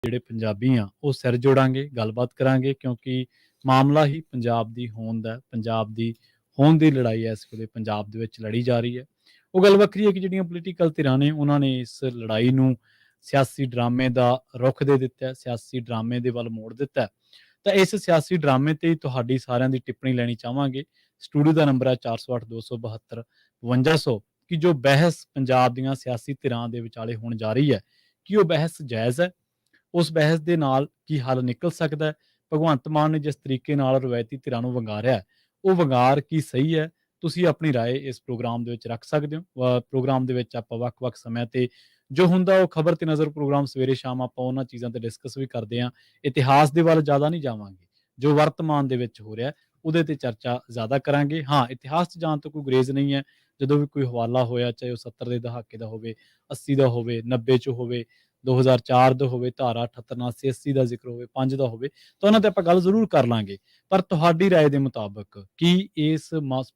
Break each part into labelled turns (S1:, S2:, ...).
S1: ਜਿਹੜੇ ਪੰਜਾਬੀ ਆ ਉਹ ਸਿਰ ਜੋੜਾਂਗੇ, ਗੱਲਬਾਤ ਕਰਾਂਗੇ, ਕਿਉਂਕਿ ਮਾਮਲਾ ਹੀ ਪੰਜਾਬ ਦੀ ਹੋਂਦ ਹੈ। ਪੰਜਾਬ ਦੀ ਹੋਂਦ ਦੀ ਲੜਾਈ ਇਸ ਵੇਲੇ ਪੰਜਾਬ ਦੇ ਵਿੱਚ ਲੜੀ ਜਾ ਰਹੀ ਹੈ। ਉਹ ਗੱਲ ਵੱਖਰੀ ਹੈ ਕਿ ਜਿਹੜੀਆਂ ਪੋਲੀਟੀਕਲ ਧਿਰਾਂ ਨੇ ਉਹਨਾਂ ਨੇ ਇਸ ਲੜਾਈ ਨੂੰ ਸਿਆਸੀ ਡਰਾਮੇ ਦਾ ਰੁਖ ਦੇ ਦਿੱਤਾ, ਸਿਆਸੀ ਡਰਾਮੇ ਦੇ ਵੱਲ ਮੋੜ ਦਿੱਤਾ। ਤਾਂ ਇਸ ਸਿਆਸੀ ਡਰਾਮੇ ਤੇ ਤੁਹਾਡੀ ਸਾਰਿਆਂ ਦੀ ਟਿੱਪਣੀ ਲੈਣੀ ਚਾਹਾਂਗੇ। ਸਟੂਡੀਓ ਦਾ ਨੰਬਰ ਹੈ 408 272 5200 ਕਿ ਜੋ ਬਹਿਸ ਪੰਜਾਬ ਦੀਆਂ ਸਿਆਸੀ ਧਿਰਾਂ ਦੇ ਵਿਚਾਲੇ ਹੋਣ ਜਾ ਰਹੀ ਹੈ, ਕਿ ਉਹ ਬਹਿਸ ਜਾਇਜ਼ ਹੈ? ਉਸ ਬਹਿਸ ਦੇ ਨਾਲ ਕੀ ਹੱਲ ਨਿਕਲ ਸਕਦਾ ਹੈ? ਭਗਵੰਤ ਮਾਨ ਨੇ ਜਿਸ ਤਰੀਕੇ ਨਾਲ ਰਵਾਇਤੀ ਧਿਰਾਂ ਨੂੰ ਵੰਗਾਰਿਆ ਹੈ, ਉਹ ਵੰਗਾਰ ਕੀ ਸਹੀ ਹੈ? ਤੁਸੀਂ ਆਪਣੀ ਰਾਏ ਇਸ ਪ੍ਰੋਗਰਾਮ ਦੇ ਵਿੱਚ ਰੱਖ ਸਕਦੇ ਹੋ। ਪ੍ਰੋਗਰਾਮ ਦੇ ਵਿੱਚ ਆਪਾਂ ਵੱਖ-ਵੱਖ ਸਮਿਆਂ ਤੇ ਜੋ ਹੁੰਦਾ ਉਹ ਖਬਰ ਤੇ ਨਜ਼ਰ ਪ੍ਰੋਗਰਾਮ ਸਵੇਰੇ ਸ਼ਾਮ ਆਪਾਂ ਉਹਨਾਂ ਚੀਜ਼ਾਂ ਤੇ ਡਿਸਕਸ ਵੀ ਕਰਦੇ ਹਾਂ। ਇਤਿਹਾਸ ਦੇ ਵੱਲ ਜ਼ਿਆਦਾ ਨਹੀਂ ਜਾਵਾਂਗੇ, ਜੋ ਵਰਤਮਾਨ ਦੇ ਵਿੱਚ ਹੋ ਰਿਹਾ ਉਹਦੇ ਤੇ ਚਰਚਾ ਜ਼ਿਆਦਾ ਕਰਾਂਗੇ। ਹਾਂ, ਇਤਿਹਾਸ 'ਚ ਜਾਣ ਤੋਂ ਕੋਈ ਗੁਰੇਜ਼ ਨਹੀਂ ਹੈ। ਜਦੋਂ ਵੀ ਕੋਈ ਹਵਾਲਾ ਹੋਇਆ, ਚਾਹੇ ਉਹ 70 ਦੇ ਦਹਾਕੇ ਦਾ ਹੋਵੇ, 80 ਦਾ ਹੋਵੇ, 90 'ਚ ਹੋਵੇ, 2004 ਦਾ ਹੋਵੇ, ਧਾਰਾ 78, 79, 80 ਦਾ ਜ਼ਿਕਰ ਹੋਵੇ, 5 ਦਾ ਹੋਵੇ, ਤਾਂ ਉਹਨਾਂ ਤੇ ਆਪਾਂ ਗੱਲ ਜ਼ਰੂਰ ਕਰ ਲਾਂਗੇ। ਪਰ ਤੁਹਾਡੀ ਰਾਏ ਦੇ ਮੁਤਾਬਕ ਕੀ ਇਸ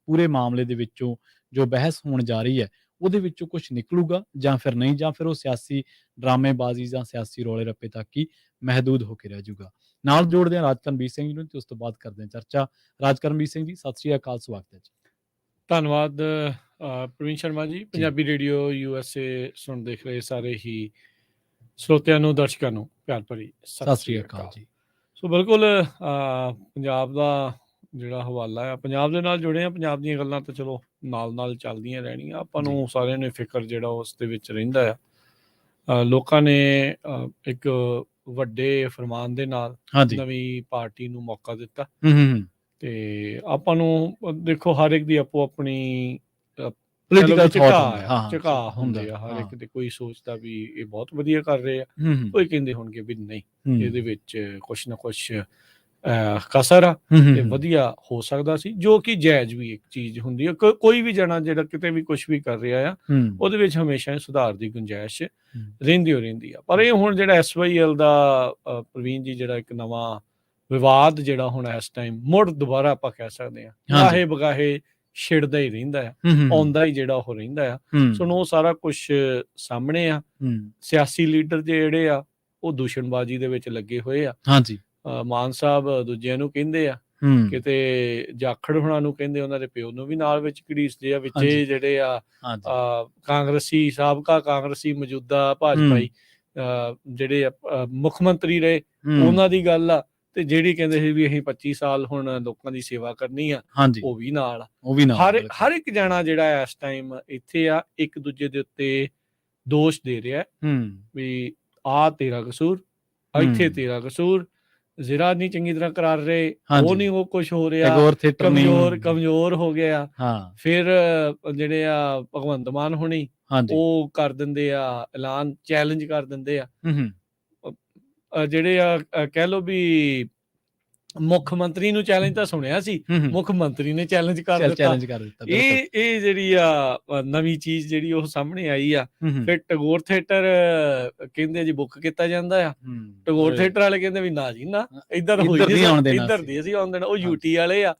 S1: ਪੂਰੇ ਮਾਮਲੇ ਦੇ ਵਿੱਚੋਂ ਜੋ ਬਹਿਸ ਹੋਣ ਜਾ ਰਹੀ ਹੈ ਉਹਦੇ ਵਿੱਚੋਂ ਕੁਝ ਨਿਕਲੂਗਾ ਜਾਂ ਫਿਰ ਨਹੀਂ, ਜਾਂ ਫਿਰ ਉਹ ਸਿਆਸੀ ਡਰਾਮੇਬਾਜ਼ੀ ਜਾਂ ਸਿਆਸੀ ਰੌਲੇ ਰੱਪੇ ਤੱਕ ਹੀ ਮਹਿਦੂਦ ਹੋ ਕੇ ਰਹਿ ਜਾਊਗਾ? ਨਾਲ ਜੋੜਦੇ ਹਾਂ ਰਾਜਕਰਮਵੀਰ ਸਿੰਘ ਜੀ ਨੂੰ ਤੇ ਉਸ ਤੋਂ ਬਾਅਦ ਕਰਦੇ ਹਾਂ ਚਰਚਾ। ਰਾਜਕਰਮਵੀਰ ਸਿੰਘ ਜੀ, ਸਤਿ ਸ੍ਰੀ ਅਕਾਲ, ਸਵਾਗਤ ਹੈ ਜੀ।
S2: ਧੰਨਵਾਦ ਪ੍ਰਵੀਨ ਸ਼ਰਮਾ ਜੀ। ਪੰਜਾਬੀ ਰੇਡੀਓ USA ਸੁਣ ਦੇਖ ਰਹੇ ਸਾਰੇ ਹੀ ਸਰੋਤਿਆਂ ਨੂੰ, ਦਰਸ਼ਕਾਂ ਨੂੰ ਪਿਆਰ ਭਰੀ
S1: ਸਤਿ ਸ੍ਰੀ ਅਕਾਲ ਜੀ।
S2: ਸੋ ਬਿਲਕੁਲ ਪੰਜਾਬ ਦਾ ਜਿਹੜਾ ਹਵਾਲਾ ਆ, ਪੰਜਾਬ ਦੇ ਨਾਲ ਜੁੜੇ ਆ। ਪੰਜਾਬ ਦੀਆਂ ਗੱਲਾਂ ਤਾਂ ਚਲੋ ਨਾਲ ਚੱਲਦੀਆਂ ਰਹਿਣੀਆਂ। ਆਪਾਂ ਨੂੰ ਸਾਰਿਆਂ ਨੂੰ ਫਿਕਰ ਜਿਹੜਾ ਉਸ ਦੇ ਵਿੱਚ ਰਹਿੰਦਾ ਆ। ਲੋਕਾਂ ਨੇ ਇੱਕ ਵੱਡੇ ਫਰਮਾਨ ਦੇ ਨਾਲ ਨਵੀਂ ਪਾਰਟੀ ਨੂੰ ਮੌਕਾ ਦਿੱਤਾ ਤੇ ਆਪਾਂ ਨੂੰ ਦੇਖੋ ਹਰ ਇੱਕ ਦੀ ਆਪੋ ਆਪਣੀ ਝੁਕਾਅ ਹੁੰਦੇ ਆ। ਹਰ ਇੱਕ ਦੇ ਕੋਈ ਸੋਚਦਾ ਵੀ ਇਹ ਬਹੁਤ ਵਧੀਆ ਕਰ ਰਹੇ ਆ, ਕੋਈ ਕਹਿੰਦੇ ਹੋਣਗੇ ਵੀ ਨਹੀਂ, ਇਹਦੇ ਵਿੱਚ ਕੁਛ ਨਾ ਕੁਛ ਕਸਰ ਆ ਤੇ ਵਧੀਆ ਹੋ ਸਕਦਾ ਸੀ, ਜੋ ਕਿ ਜਾਇਜ਼ ਵੀ ਇੱਕ ਚੀਜ਼ ਹੁੰਦੀ ਆ। ਕੋਈ ਵੀ ਜਣਾ ਜਿਹੜਾ ਕਿਤੇ ਵੀ ਕੁਛ ਵੀ ਕਰ ਰਿਹਾ ਆ, ਉਹਦੇ ਵਿੱਚ ਹਮੇਸ਼ਾ ਸੁਧਾਰ ਦੀ ਗੁੰਜਾਇਸ਼ ਰਹਿੰਦੀ ਆ। ਪਰ ਇਹ ਹੁਣ ਜਿਹੜਾ SYL ਦਾ ਪ੍ਰਵੀਨ ਜੀ, ਜਿਹੜਾ ਇੱਕ ਨਵਾਂ ਵਿਵਾਦ ਜਿਹੜਾ ਹੁਣ ਇਸ ਟਾਈਮ ਮੁੜ ਦੁਬਾਰਾ ਆਪਾਂ ਕਹਿ ਸਕਦੇ ਹਾਂ, ਗਾਹੇ ਬਗਾਹੇ ਛਿੜਦਾ ਹੀ ਰਹਿੰਦਾ ਆ, ਆਉਂਦਾ ਹੀ ਜਿਹੜਾ ਉਹ ਰਹਿੰਦਾ ਆ। ਸੋ ਉਹ ਸਾਰਾ ਕੁਛ ਸਾਹਮਣੇ ਆ। ਸਿਆਸੀ ਲੀਡਰ ਜਿਹੜੇ ਆ ਉਹ ਦੂਸ਼ਣਬਾਜ਼ੀ ਦੇ ਵਿੱਚ ਲੱਗੇ ਹੋਏ ਆ। ਮਾਨ ਸਾਹਿਬ ਦੂਜਿਆਂ ਨੂੰ ਕਹਿੰਦੇ ਆ, ਕਿਤੇ ਜਾਖੜ ਹੋਣਾ ਨੂੰ ਕਹਿੰਦੇ, ਉਹਨਾਂ ਦੇ ਪਿਓ ਨੂੰ ਵੀ ਨਾਲ ਵਿੱਚ ਘੜੀਸਦੇ ਆ। ਵਿੱਚ ਜਿਹੜੇ ਆ ਕਾਂਗਰਸੀ, ਸਾਬਕਾ ਕਾਂਗਰਸੀ, ਮੌਜੂਦਾ ਭਾਜਪਾਈ ਜਿਹੜੇ ਆ ਮੁੱਖ ਮੰਤਰੀ ਰਹੇ, ਉਹਨਾਂ ਦੀ ਗੱਲ ਆ। ਤੇ ਜਿਹੜੀ ਕਹਿੰਦੇ ਸੀ ਵੀ ਅਸੀਂ 25 ਸਾਲ ਹੁਣ ਲੋਕਾਂ ਦੀ ਸੇਵਾ ਕਰਨੀ ਆ, ਉਹ ਵੀ ਨਾਲ ਆ। ਹਰ ਇੱਕ ਜਾਣਾ ਜਿਹੜਾ ਇਸ ਟਾਈਮ ਇੱਥੇ ਆ, ਇੱਕ ਦੂਜੇ ਦੇ ਉੱਤੇ ਦੋਸ਼ ਦੇ ਰਿਹਾ ਵੀ ਆਹ ਤੇਰਾ ਕਸੂਰ, ਇੱਥੇ ਤੇਰਾ ਕਸੂਰ, ਜ਼ਿਰਾ ਨਹੀਂ ਚੰਗੀ ਤਰ੍ਹਾਂ ਕਰਾ ਰਹੇ, ਉਹ ਨਹੀਂ ਉਹ ਕੁਛ ਹੋ ਰਿਹਾ, ਕਮਜ਼ੋਰ ਹੋ ਗਿਆ। ਫਿਰ ਜਿਹੜੇ ਆ ਭਗਵੰਤ ਮਾਨ ਹੋਣੀ ਉਹ ਕਰ ਦਿੰਦੇ ਆ ਐਲਾਨ, ਚੈਲੰਜ ਕਰ ਦਿੰਦੇ ਆ। ਜਿਹੜੇ ਆ ਕਹਿ ਲਓ ਵੀ ਮੁੱਖ ਮੰਤਰੀ ਨੂੰ ਚੈਲੰਜ ਤਾਂ ਸੁਣਿਆ ਸੀ, ਮੁੱਖ ਮੰਤਰੀ ਨੇ ਚੈਲੰਜ ਕਰ ਦਿੱਤਾ। ਇਹ ਜਿਹੜੀ ਆ ਨਵੀਂ ਚੀਜ਼ ਜਿਹੜੀ ਉਹ ਸਾਹਮਣੇ ਆਈ ਆ। ਫਿਰ ਟੈਗੋਰ ਥੀਏਟਰ ਕਹਿੰਦੇ ਜੀ ਬੁੱਕ ਕੀਤਾ ਜਾਂਦਾ ਆ। ਟੈਗੋਰ ਥੀਏਟਰ ਵਾਲੇ ਕਹਿੰਦੇ ਵੀ ਨਾ ਜੀ ਨਾ, ਇੱਧਰ ਹੋਈ ਇੱਧਰ ਦੀ ਅਸੀਂ ਆਉਣ ਦੇਣਾ। ਉਹ UT ਵਾਲੇ ਆ,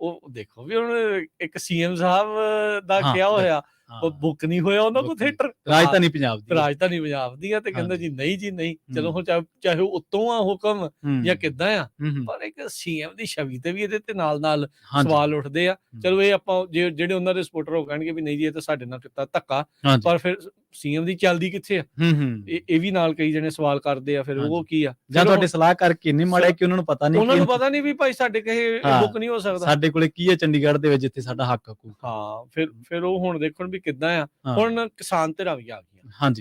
S2: ਉਹ ਦੇਖੋ ਵੀ ਹੁਣ ਇੱਕ CM ਸਾਹਿਬ ਦਾ ਕਿਹਾ ਹੋਇਆ, ਉਹ ਬੁੱਕ ਨਹੀਂ ਹੋਇਆ ਉਹਨਾਂ ਕੋਲ ਥੀਏਟਰ। ਰਾਜਧਾਨੀ ਪੰਜਾਬ ਦੀ ਆ ਤੇ ਕਹਿੰਦਾ ਜੀ ਨਹੀਂ ਜੀ ਨਹੀਂ। ਚਲੋ ਹੁਣ ਚਾਹੇ ਉਹ ਉੱਤੋਂ ਆ ਹੁਕਮ ਜਾਂ ਕਿੱਦਾਂ ਆ, ਪਰ ਇੱਕ CM ਦੀ ਛਵੀ ਤੇ ਵੀ ਇਹਦੇ ਤੇ ਨਾਲ ਸਵਾਲ ਉੱਠਦੇ ਆ। ਚਲੋ ਇਹ ਆਪਾਂ ਜਿਹੜੇ ਉਹਨਾਂ ਦੇ ਸਪੋਰਟਰ ਉਹ ਕਹਿਣਗੇ ਵੀ ਨਹੀਂ ਜੀ ਇਹ ਤਾਂ ਸਾਡੇ ਨਾਲ ਕੀਤਾ ਧੱਕਾ, ਪਰ ਫਿਰ CM ਦੀ ਚੱਲਦੀ ਕਿੱਥੇ ਆ? ਇਹ ਵੀ ਨਾਲ ਕਈ ਜਣੇ ਸਵਾਲ ਕਰਦੇ ਆ। ਫਿਰ ਉਹ ਕੀ ਆ,
S1: ਜਾਂ ਤੁਹਾਡੇ ਸਲਾਹ ਕਰਕੇ ਇੰਨੇ ਮਾੜੇ ਕਿ ਉਹਨਾਂ ਨੂੰ ਪਤਾ
S2: ਨਹੀਂ ਵੀ ਭਾਈ ਸਾਡੇ ਕਹੇ ਬੁੱਕ ਨਹੀਂ ਹੋ ਸਕਦਾ,
S1: ਸਾਡੇ ਕੋਲੇ ਕੀ ਹੈ ਚੰਡੀਗੜ੍ਹ ਦੇ ਵਿੱਚ ਜਿੱਥੇ ਸਾਡਾ ਹੱਕ ਹਕੂਕ।
S2: ਫਿਰ ਉਹ ਹੁਣ ਦੇਖਣ ਵੀ ਕਿੱਦਾਂ ਆ। ਹੁਣ ਕਿਸਾਨ ਧਿਰਾਂ ਵੀ ਆ ਗਈਆਂ,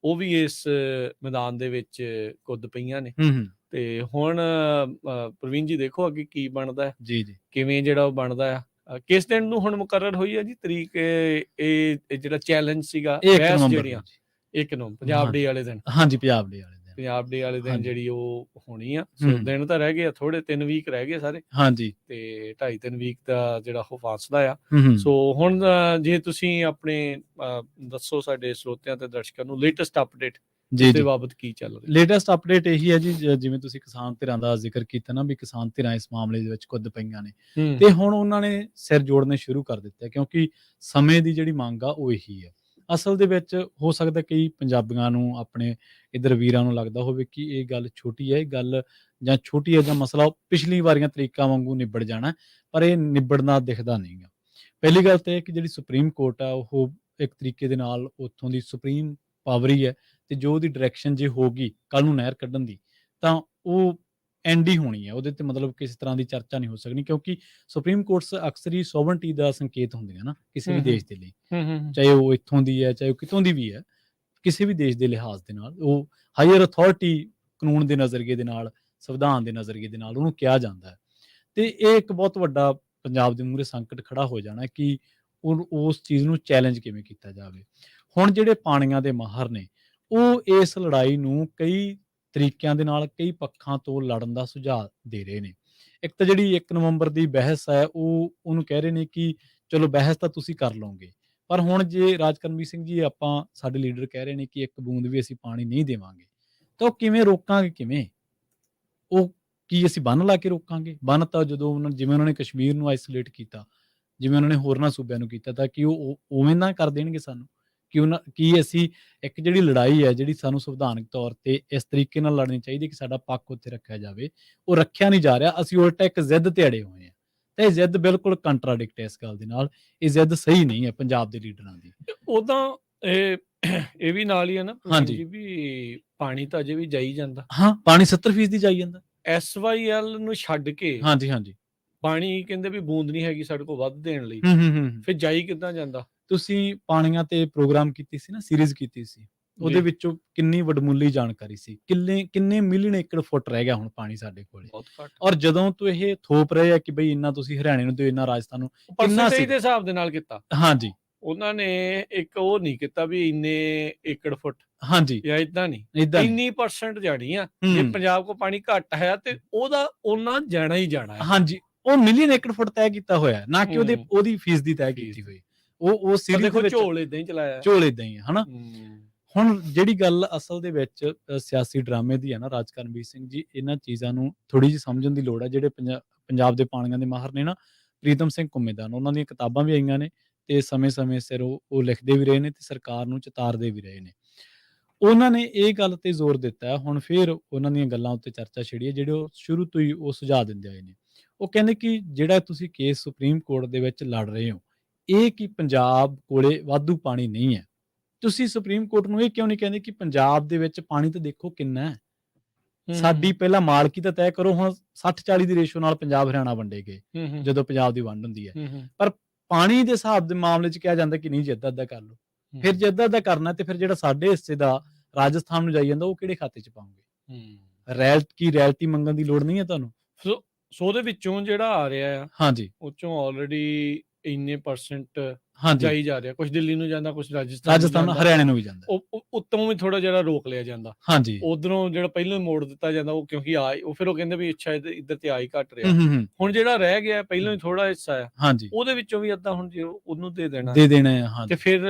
S2: ਉਹ ਵੀ ਇਸ ਮੈਦਾਨ ਦੇ ਵਿੱਚ ਕੁੱਦ ਪਈਆਂ ਨੇ। ਤੇ ਹੁਣ ਪ੍ਰਵੀਨ ਜੀ ਦੇਖੋ ਅੱਗੇ ਕੀ ਬਣਦਾ ਹੈ, ਕਿਵੇਂ ਜਿਹੜਾ ਉਹ ਬਣਦਾ ਆ। ਕਿਸ ਦਿਨ ਨੂੰ ਹੁਣ ਮੁਕਰਰ ਹੋਈ ਹੈ ਜੀ ਤਰੀਕ? ਇਹ ਜਿਹੜਾ ਚੈਲੰਜ ਸੀਗਾ, 1 ਨਵੰਬਰ ਪੰਜਾਬ ਡੇ ਵਾਲੇ ਦਿਨ। ਪੰਜਾਬ ਡੇ ਵਾਲੇ ਦਿਨ ਜਿਹੜੀ ਉਹ ਹੋਣੀ ਆ। ਦਿਨ ਤਾਂ ਰਹਿ ਗਏ ਆ ਥੋੜੇ, 3 ਵੀਕ ਰਹਿ ਗਏ ਸਾਰੇ, ਤੇ 2.5-3 ਵੀਕ ਦਾ ਜਿਹੜਾ ਉਹ ਫਾਸਲਾ ਆ। ਸੋ ਹੁਣ ਜੇ ਤੁਸੀਂ ਆਪਣੇ ਦੱਸੋ ਸਾਡੇ ਸਰੋਤਿਆਂ ਤੇ ਦਰਸ਼ਕਾਂ ਨੂੰ ਲੇਟੈਸਟ ਅਪਡੇਟ ਦੇ ਬਾਬਤ ਕੀ ਚੱਲ ਰਿਹਾ?
S1: ਲੇਟੈਸਟ ਅਪਡੇਟ ਇਹੀ ਹੈ ਜੀ, ਜਿਵੇਂ ਤੁਸੀਂ ਕਿਸਾਨ ਧਿਰਾਂ ਦਾ ਜ਼ਿਕਰ ਕੀਤਾ ਨਾ, ਵੀ ਕਿਸਾਨ ਧਿਰਾਂ ਇਸ ਮਾਮਲੇ ਦੇ ਵਿੱਚ ਕੁੱਦ ਪਈਆਂ ਨੇ ਤੇ ਹੁਣ ਉਹਨਾਂ ਨੇ ਸਿਰ ਜੋੜਨੇ ਸ਼ੁਰੂ ਕਰ ਦਿੱਤੇ, ਕਿਉਂਕਿ ਸਮੇਂ ਦੀ ਜਿਹੜੀ ਮੰਗ ਆ ਉਹ ਇਹੀ ਹੈ। ਅਸਲ ਦੇ ਵਿੱਚ ਹੋ ਸਕਦਾ ਕਈ ਪੰਜਾਬੀਆਂ ਨੂੰ, ਆਪਣੇ ਇੱਧਰ ਵੀਰਾਂ ਨੂੰ ਲੱਗਦਾ ਹੋਵੇ ਕਿ ਇਹ ਗੱਲ ਛੋਟੀ ਹੈ, ਇਹ ਗੱਲ ਜਾਂ ਛੋਟੀ ਹੈ ਜਾਂ ਮਸਲਾ ਪਿਛਲੀ ਵਾਰੀਆਂ ਤਰੀਕਾਂ ਵਾਂਗੂ ਨਿਬੜ ਜਾਣਾ, ਪਰ ਇਹ ਨਿਬੜਨਾ ਦਿਖਦਾ ਨਹੀਂ ਗਾ। ਪਹਿਲੀ ਗੱਲ ਤਾਂ ਇਹ ਕਿ ਜਿਹੜੀ ਸੁਪਰੀਮ ਕੋਰਟ ਆ ਉਹ ਇੱਕ ਤਰੀਕੇ ਦੇ ਨਾਲ ਉੱਥੋਂ ਦੀ ਸੁਪਰੀਮ ਪਾਵਰ ਹੀ ਹੈ, ਤੇ ਜੋ ਉਹਦੀ ਡਾਇਰੈਕਸ਼ਨ ਜੇ ਹੋਗੀ ਕੱਲ੍ਹ ਨੂੰ ਨਹਿਰ ਕੱਢਣ ਦੀ, ਤਾਂ ਉਹ ਐਂਡ ਹੀ ਹੋਣੀ ਹੈ, ਉਹਦੇ ਤੇ ਮਤਲਬ ਕਿਸੇ ਤਰ੍ਹਾਂ ਦੀ ਚਰਚਾ ਨਹੀਂ ਹੋ ਸਕਣੀ, ਕਿਉਂਕਿ ਸੁਪਰੀਮ ਕੋਰਟਸ ਅਕਸਰ ਹੀ ਸੋਵਰਨਟੀ ਦਾ ਸੰਕੇਤ ਹੁੰਦੀਆਂ ਨਾ ਕਿਸੇ ਵੀ ਦੇਸ਼ ਦੇ ਲਈ, ਚਾਹੇ ਉਹ ਇੱਥੋਂ ਦੀ ਹੈ ਚਾਹੇ ਉਹ ਕਿਤੋਂ ਦੀ ਵੀ ਹੈ, ਕਿਸੇ ਵੀ ਦੇਸ਼ ਦੇ ਲਿਹਾਜ਼ ਦੇ ਨਾਲ ਉਹ ਹਾਇਰ ਅਥਾਰਟੀ ਕਾਨੂੰਨ ਦੇ ਨਜ਼ਰੀਏ ਦੇ ਨਾਲ, ਸੰਵਿਧਾਨ ਦੇ ਨਜ਼ਰੀਏ ਦੇ ਨਾਲ ਉਹਨੂੰ ਕਿਹਾ ਜਾਂਦਾ ਹੈ। ਤੇ ਇਹ ਇੱਕ ਬਹੁਤ ਵੱਡਾ ਪੰਜਾਬ ਦੇ ਮੂਹਰੇ ਸੰਕਟ ਖੜਾ ਹੋ ਜਾਣਾ ਕਿ ਉਸ ਚੀਜ਼ ਨੂੰ ਚੈਲੰਜ ਕਿਵੇਂ ਕੀਤਾ ਜਾਵੇ। ਹੁਣ ਜਿਹੜੇ ਪਾਣੀਆਂ ਦੇ ਮਾਹਰ ਨੇ ਉਹ ਇਸ ਲੜਾਈ ਨੂੰ ਕਈ ਤਰੀਕਿਆਂ ਦੇ ਨਾਲ, ਕਈ ਪੱਖਾਂ ਤੋਂ ਲੜਨ ਦਾ ਸੁਝਾਅ ਦੇ ਰਹੇ ਨੇ। ਇੱਕ ਤਾਂ ਜਿਹੜੀ 1 ਨਵੰਬਰ ਦੀ ਬਹਿਸ ਹੈ ਉਹਨੂੰ ਕਹਿ ਰਹੇ ਨੇ ਕਿ ਚਲੋ ਬਹਿਸ ਤਾਂ ਤੁਸੀਂ ਕਰ ਲਓਗੇ, ਪਰ ਹੁਣ ਜੇ ਰਾਜਕਰਮਵੀਰ ਸਿੰਘ ਜੀ, ਆਪਾਂ ਸਾਡੇ ਲੀਡਰ ਕਹਿ ਰਹੇ ਨੇ ਕਿ ਇੱਕ ਬੂੰਦ ਵੀ ਅਸੀਂ ਪਾਣੀ ਨਹੀਂ ਦੇਵਾਂਗੇ, ਤਾਂ ਉਹ ਕਿਵੇਂ ਰੋਕਾਂਗੇ? ਕਿਵੇਂ ਉਹ ਕੀ ਅਸੀਂ ਬੰਨ ਲਾ ਕੇ ਰੋਕਾਂਗੇ? ਬੰਨ ਤਾਂ ਜਦੋਂ ਜਿਵੇਂ ਉਹਨਾਂ ਨੇ ਕਸ਼ਮੀਰ ਨੂੰ ਆਈਸੋਲੇਟ ਕੀਤਾ, ਜਿਵੇਂ ਉਹਨਾਂ ਨੇ ਹੋਰਨਾਂ ਸੂਬਿਆਂ ਨੂੰ ਕੀਤਾ, ਤਾਂ ਕੀ ਉਹ ਉਵੇਂ ਨਾ ਕਰ ਦੇਣਗੇ ਸਾਨੂੰ? ਕੀ ਅਸੀਂ ਇੱਕ ਜਿਹੜੀ ਲੜਾਈ ਹੈ, ਜਿਹੜੀ ਸਾਨੂੰ ਸੰਵਿਧਾਨਕ ਤੌਰ ਤੇ ਇਸ ਤਰੀਕੇ ਨਾਲ ਲੜਨੀ ਚਾਹੀਦੀ ਕਿ ਸਾਡਾ ਪੱਖ ਉੱਥੇ ਰੱਖਿਆ ਜਾਵੇ, ਉਹ ਰੱਖਿਆ ਨਹੀਂ ਜਾ ਰਿਹਾ। ਅਸੀਂ ਉਲਟਾ ਇੱਕ ਜ਼ਿੱਦ ਤੇ ਅੜੇ ਹੋਏ ਹਾਂ, ਤੇ ਇਹ ਜ਼ਿੱਦ ਬਿਲਕੁਲ ਕੰਟਰਾਡਿਕਟ ਹੈ ਇਸ ਗੱਲ ਦੇ ਨਾਲ। ਇਹ ਜ਼ਿੱਦ ਸਹੀ ਨਹੀਂ ਹੈ ਪੰਜਾਬ ਦੇ ਲੀਡਰਾਂ ਦੀ।
S2: ਉਦਾਂ ਇਹ ਵੀ ਨਾਲ ਹੀ ਹੈ ਨਾ
S1: ਹਾਂਜੀ
S2: ਵੀ ਪਾਣੀ ਤਾਂ ਅਜੇ ਵੀ ਜਾਈ ਜਾਂਦਾ।
S1: ਹਾਂ, ਪਾਣੀ 70% ਜਾਈ ਜਾਂਦਾ।
S2: SYL ਨੂੰ ਛੱਡ ਕੇ
S1: ਹਾਂਜੀ ਹਾਂਜੀ,
S2: ਪਾਣੀ ਕਹਿੰਦੇ ਵੀ ਬੂੰਦ ਨਹੀਂ ਹੈਗੀ ਸਾਡੇ ਕੋਲ ਵੱਧ ਦੇਣ ਲਈ, ਫਿਰ ਜਾਈ ਕਿੱਦਾਂ ਜਾਂਦਾ?
S1: ਤੁਸੀਂ ਪਾਣੀਆਂ ਤੇ ਪ੍ਰੋਗਰਾਮ ਕੀਤੀ ਸੀ ਨਾ, ਸੀਰੀਜ਼ ਕੀਤੀ ਸੀ, ਉਹਦੇ ਵਿੱਚੋਂ ਕਿੰਨੀ ਵਡਮੁੱਲੀ ਜਾਣਕਾਰੀ ਸੀ, ਕਿੰਨੇ ਮਿਲੀਅਨ ਏਕੜ ਫੁੱਟ ਰਹਿ ਗਿਆ ਹੁਣ ਪਾਣੀ ਸਾਡੇ ਕੋਲੇ।
S2: ਬਹੁਤ ਘੱਟ।
S1: ਔਰ ਜਦੋਂ ਤੋਂ ਇਹ ਥੋਪ ਰਹੇ ਆ ਕਿ ਬਈ ਇੰਨਾ ਤੁਸੀਂ ਹਰਿਆਣੇ ਨੂੰ ਦਿਓ, ਇੰਨਾ ਰਾਜਸਥਾਨ ਨੂੰ, ਕਿੰਨਾ ਸੀ
S2: ਦੇ ਹਿਸਾਬ ਦੇ ਨਾਲ ਕੀਤਾ।
S1: ਹਾਂਜੀ,
S2: ਉਹਨਾਂ ਨੇ ਇੱਕ ਉਹ ਨਹੀਂ ਕੀਤਾ ਵੀ ਇੰਨੇ ਏਕੜ ਫੁੱਟ,
S1: ਹਾਂਜੀ,
S2: ਜਾਂ ਇਦਾਂ ਨਹੀਂ, ਇੰਨੀ % ਜਾਣੀ ਆ। ਜੇ ਪੰਜਾਬ ਕੋ ਪਾਣੀ ਘੱਟ ਹੈ ਤੇ ਉਹਦਾ ਉਹਨਾਂ ਜਾਣਾ ਹੀ ਜਾਣਾ ਹੈ।
S1: ਹਾਂਜੀ, ਉਹ ਮਿਲੀਅਨ ਏਕੜ ਫੁੱਟ ਤੈਅ ਕੀਤਾ ਹੋਇਆ, ਨਾ ਕਿ ਉਹਦੀ ਫੀਸਦੀ ਤੈਅ ਕੀਤੀ ਹੋਈ। ਉਹ ਸੀਰੀਜ਼ ਦੇ ਵਿੱਚ
S2: ਝੋਲ ਇਦਾਂ ਹੀ ਚਲਾਇਆ,
S1: ਝੋਲ ਇਦਾਂ ਹੀ ਹੈ ਹਨਾ। ਹੁਣ ਜਿਹੜੀ ਗੱਲ ਅਸਲ ਦੇ ਵਿੱਚ ਸਿਆਸੀ ਡਰਾਮੇ ਦੀ ਹੈ ਨਾ, ਰਾਜਕਰਮਵੀਰ ਸਿੰਘ ਜੀ, ਇਹਨਾਂ ਚੀਜ਼ਾਂ ਨੂੰ ਥੋੜੀ ਜਿਹੀ ਸਮਝਣ ਦੀ ਲੋੜ ਹੈ। ਜਿਹੜੇ ਪੰਜਾਬ ਦੇ ਪਾਣੀਆਂ ਦੇ ਮਾਹਰ ਨੇ ਨਾ, ਪ੍ਰੀਤਮ ਸਿੰਘ ਘੁੰਮੇਦਾਨ, ਉਹਨਾਂ ਦੀਆਂ ਕਿਤਾਬਾਂ ਵੀ ਆਈਆਂ ਨੇ, ਤੇ ਸਮੇਂ-ਸਮੇਂ ਸਿਰ ਉਹ ਲਿਖਦੇ ਵੀ ਰਹੇ ਨੇ ਤੇ ਸਰਕਾਰ ਨੂੰ ਚਿਤਾਰਦੇ ਵੀ ਰਹੇ ਨੇ। ਉਹਨਾਂ ਨੇ ਇਹ ਗੱਲ ਤੇ ਜ਼ੋਰ ਦਿੱਤਾ, ਹੁਣ ਫਿਰ ਉਹਨਾਂ ਦੀਆਂ ਗੱਲਾਂ ਉੱਤੇ ਚਰਚਾ ਛਿੜੀ ਹੈ, ਜਿਹੜੇ ਉਹ ਸ਼ੁਰੂ ਤੋਂ ਹੀ ਉਹ ਸੁਝਾਅ ਦਿੰਦੇ ਆਏ ਨੇ। ਉਹ ਕਹਿੰਦੇ ਕਿ ਜਿਹੜਾ ਤੁਸੀਂ ਕੇਸ ਸੁਪਰੀਮ ਕੋਰਟ ਦੇ ਵਿੱਚ ਲੜ ਰਹੇ ਹੋ, ਇਹ ਕਿ ਪੰਜਾਬ ਕੋਲੇ ਵਾਧੂ ਪਾਣੀ ਨਹੀਂ ਹੈ, ਤੁਸੀਂ ਸੁਪਰੀਮ ਕੋਰਟ ਨੂੰ ਇਹ ਕਿਉਂ ਨਹੀਂ ਕਹਿੰਦੇ ਕਿ ਪੰਜਾਬ ਦੇ ਵਿੱਚ ਪਾਣੀ ਤਾਂ ਦੇਖੋ ਕਿੰਨਾ ਹੈ, ਸਾਡੀ ਪਹਿਲਾਂ ਮਾਲਕੀ ਤਾਂ ਤੈਅ ਕਰੋ। ਹੁਣ 60-40 ਦੀ ਰੇਸ਼ੋ ਨਾਲ ਪੰਜਾਬ ਹਰਿਆਣਾ ਵੰਡੇ ਗਏ ਜਦੋਂ ਪੰਜਾਬ ਦੀ ਵੰਡ ਹੁੰਦੀ ਹੈ, ਪਰ ਪਾਣੀ ਦੇ ਹਿਸਾਬ ਦੇ ਮਾਮਲੇ 'ਚ ਕਿਹਾ ਜਾਂਦਾ ਕਿ ਨਹੀਂ ਜੀ ਅੱਧਾ ਕਰ ਲਓ। ਫਿਰ ਜੇ ਅੱਧਾ ਕਰਨਾ ਤੇ ਫਿਰ ਜਿਹੜਾ ਸਾਡੇ ਹਿੱਸੇ ਦਾ ਰਾਜਸਥਾਨ ਨੂੰ ਜਾਈ ਜਾਂਦਾ, ਉਹ ਕਿਹੜੇ ਖਾਤੇ 'ਚ ਪਾਉਂਗੇ? ਰੈਲਟੀ ਮੰਗਣ ਦੀ ਲੋੜ ਨਹੀਂ ਹੈ ਤੁਹਾਨੂੰ।
S2: ਸੋ ਉਹਦੇ ਵਿੱਚੋਂ ਜਿਹੜਾ ਆ ਰਿਹਾ ਆ,
S1: ਹਾਂਜੀ,
S2: ਉਹ ਚੋਂ ਆਲਰੇਡੀ ਇੰਨੇ %
S1: ਹਾਂਜੀ,
S2: ਜਾਈ ਜਾ ਰਿਹਾ, ਕੁਝ ਦਿੱਲੀ ਨੂੰ ਜਾਂਦਾ, ਕੁਝ ਰਾਜਸਥਾਨ,
S1: ਹਰਿਆਣੇ ਨੂੰ ਵੀ ਜਾਂਦਾ,
S2: ਉੱਤੋਂ ਵੀ ਥੋੜਾ ਜਿਹੜਾ ਰੋਕ ਲਿਆ ਜਾਂਦਾ।
S1: ਹਾਂਜੀ,
S2: ਉਧਰੋਂ ਜਿਹੜਾ ਪਹਿਲਾਂ ਹੀ ਮੋੜ ਦਿੱਤਾ ਜਾਂਦਾ, ਉਹ ਕਿਉਂਕਿ ਉਹ ਫਿਰ ਉਹ ਕਹਿੰਦੇ ਵੀ ਅੱਛਾ ਇੱਧਰ ਤੇ ਆ ਹੀ ਘੱਟ ਰਿਹਾ। ਹੁਣ ਜਿਹੜਾ ਰਹਿ ਗਿਆ ਪਹਿਲਾਂ ਹੀ ਥੋੜਾ ਹਿੱਸਾ ਆ,
S1: ਹਾਂਜੀ,
S2: ਉਹਦੇ ਵਿੱਚੋਂ ਵੀ ਅੱਧਾ ਹੁਣ ਜੇ ਉਹਨੂੰ ਦੇ ਦੇਣਾ
S1: ਹੈ,
S2: ਤੇ ਫਿਰ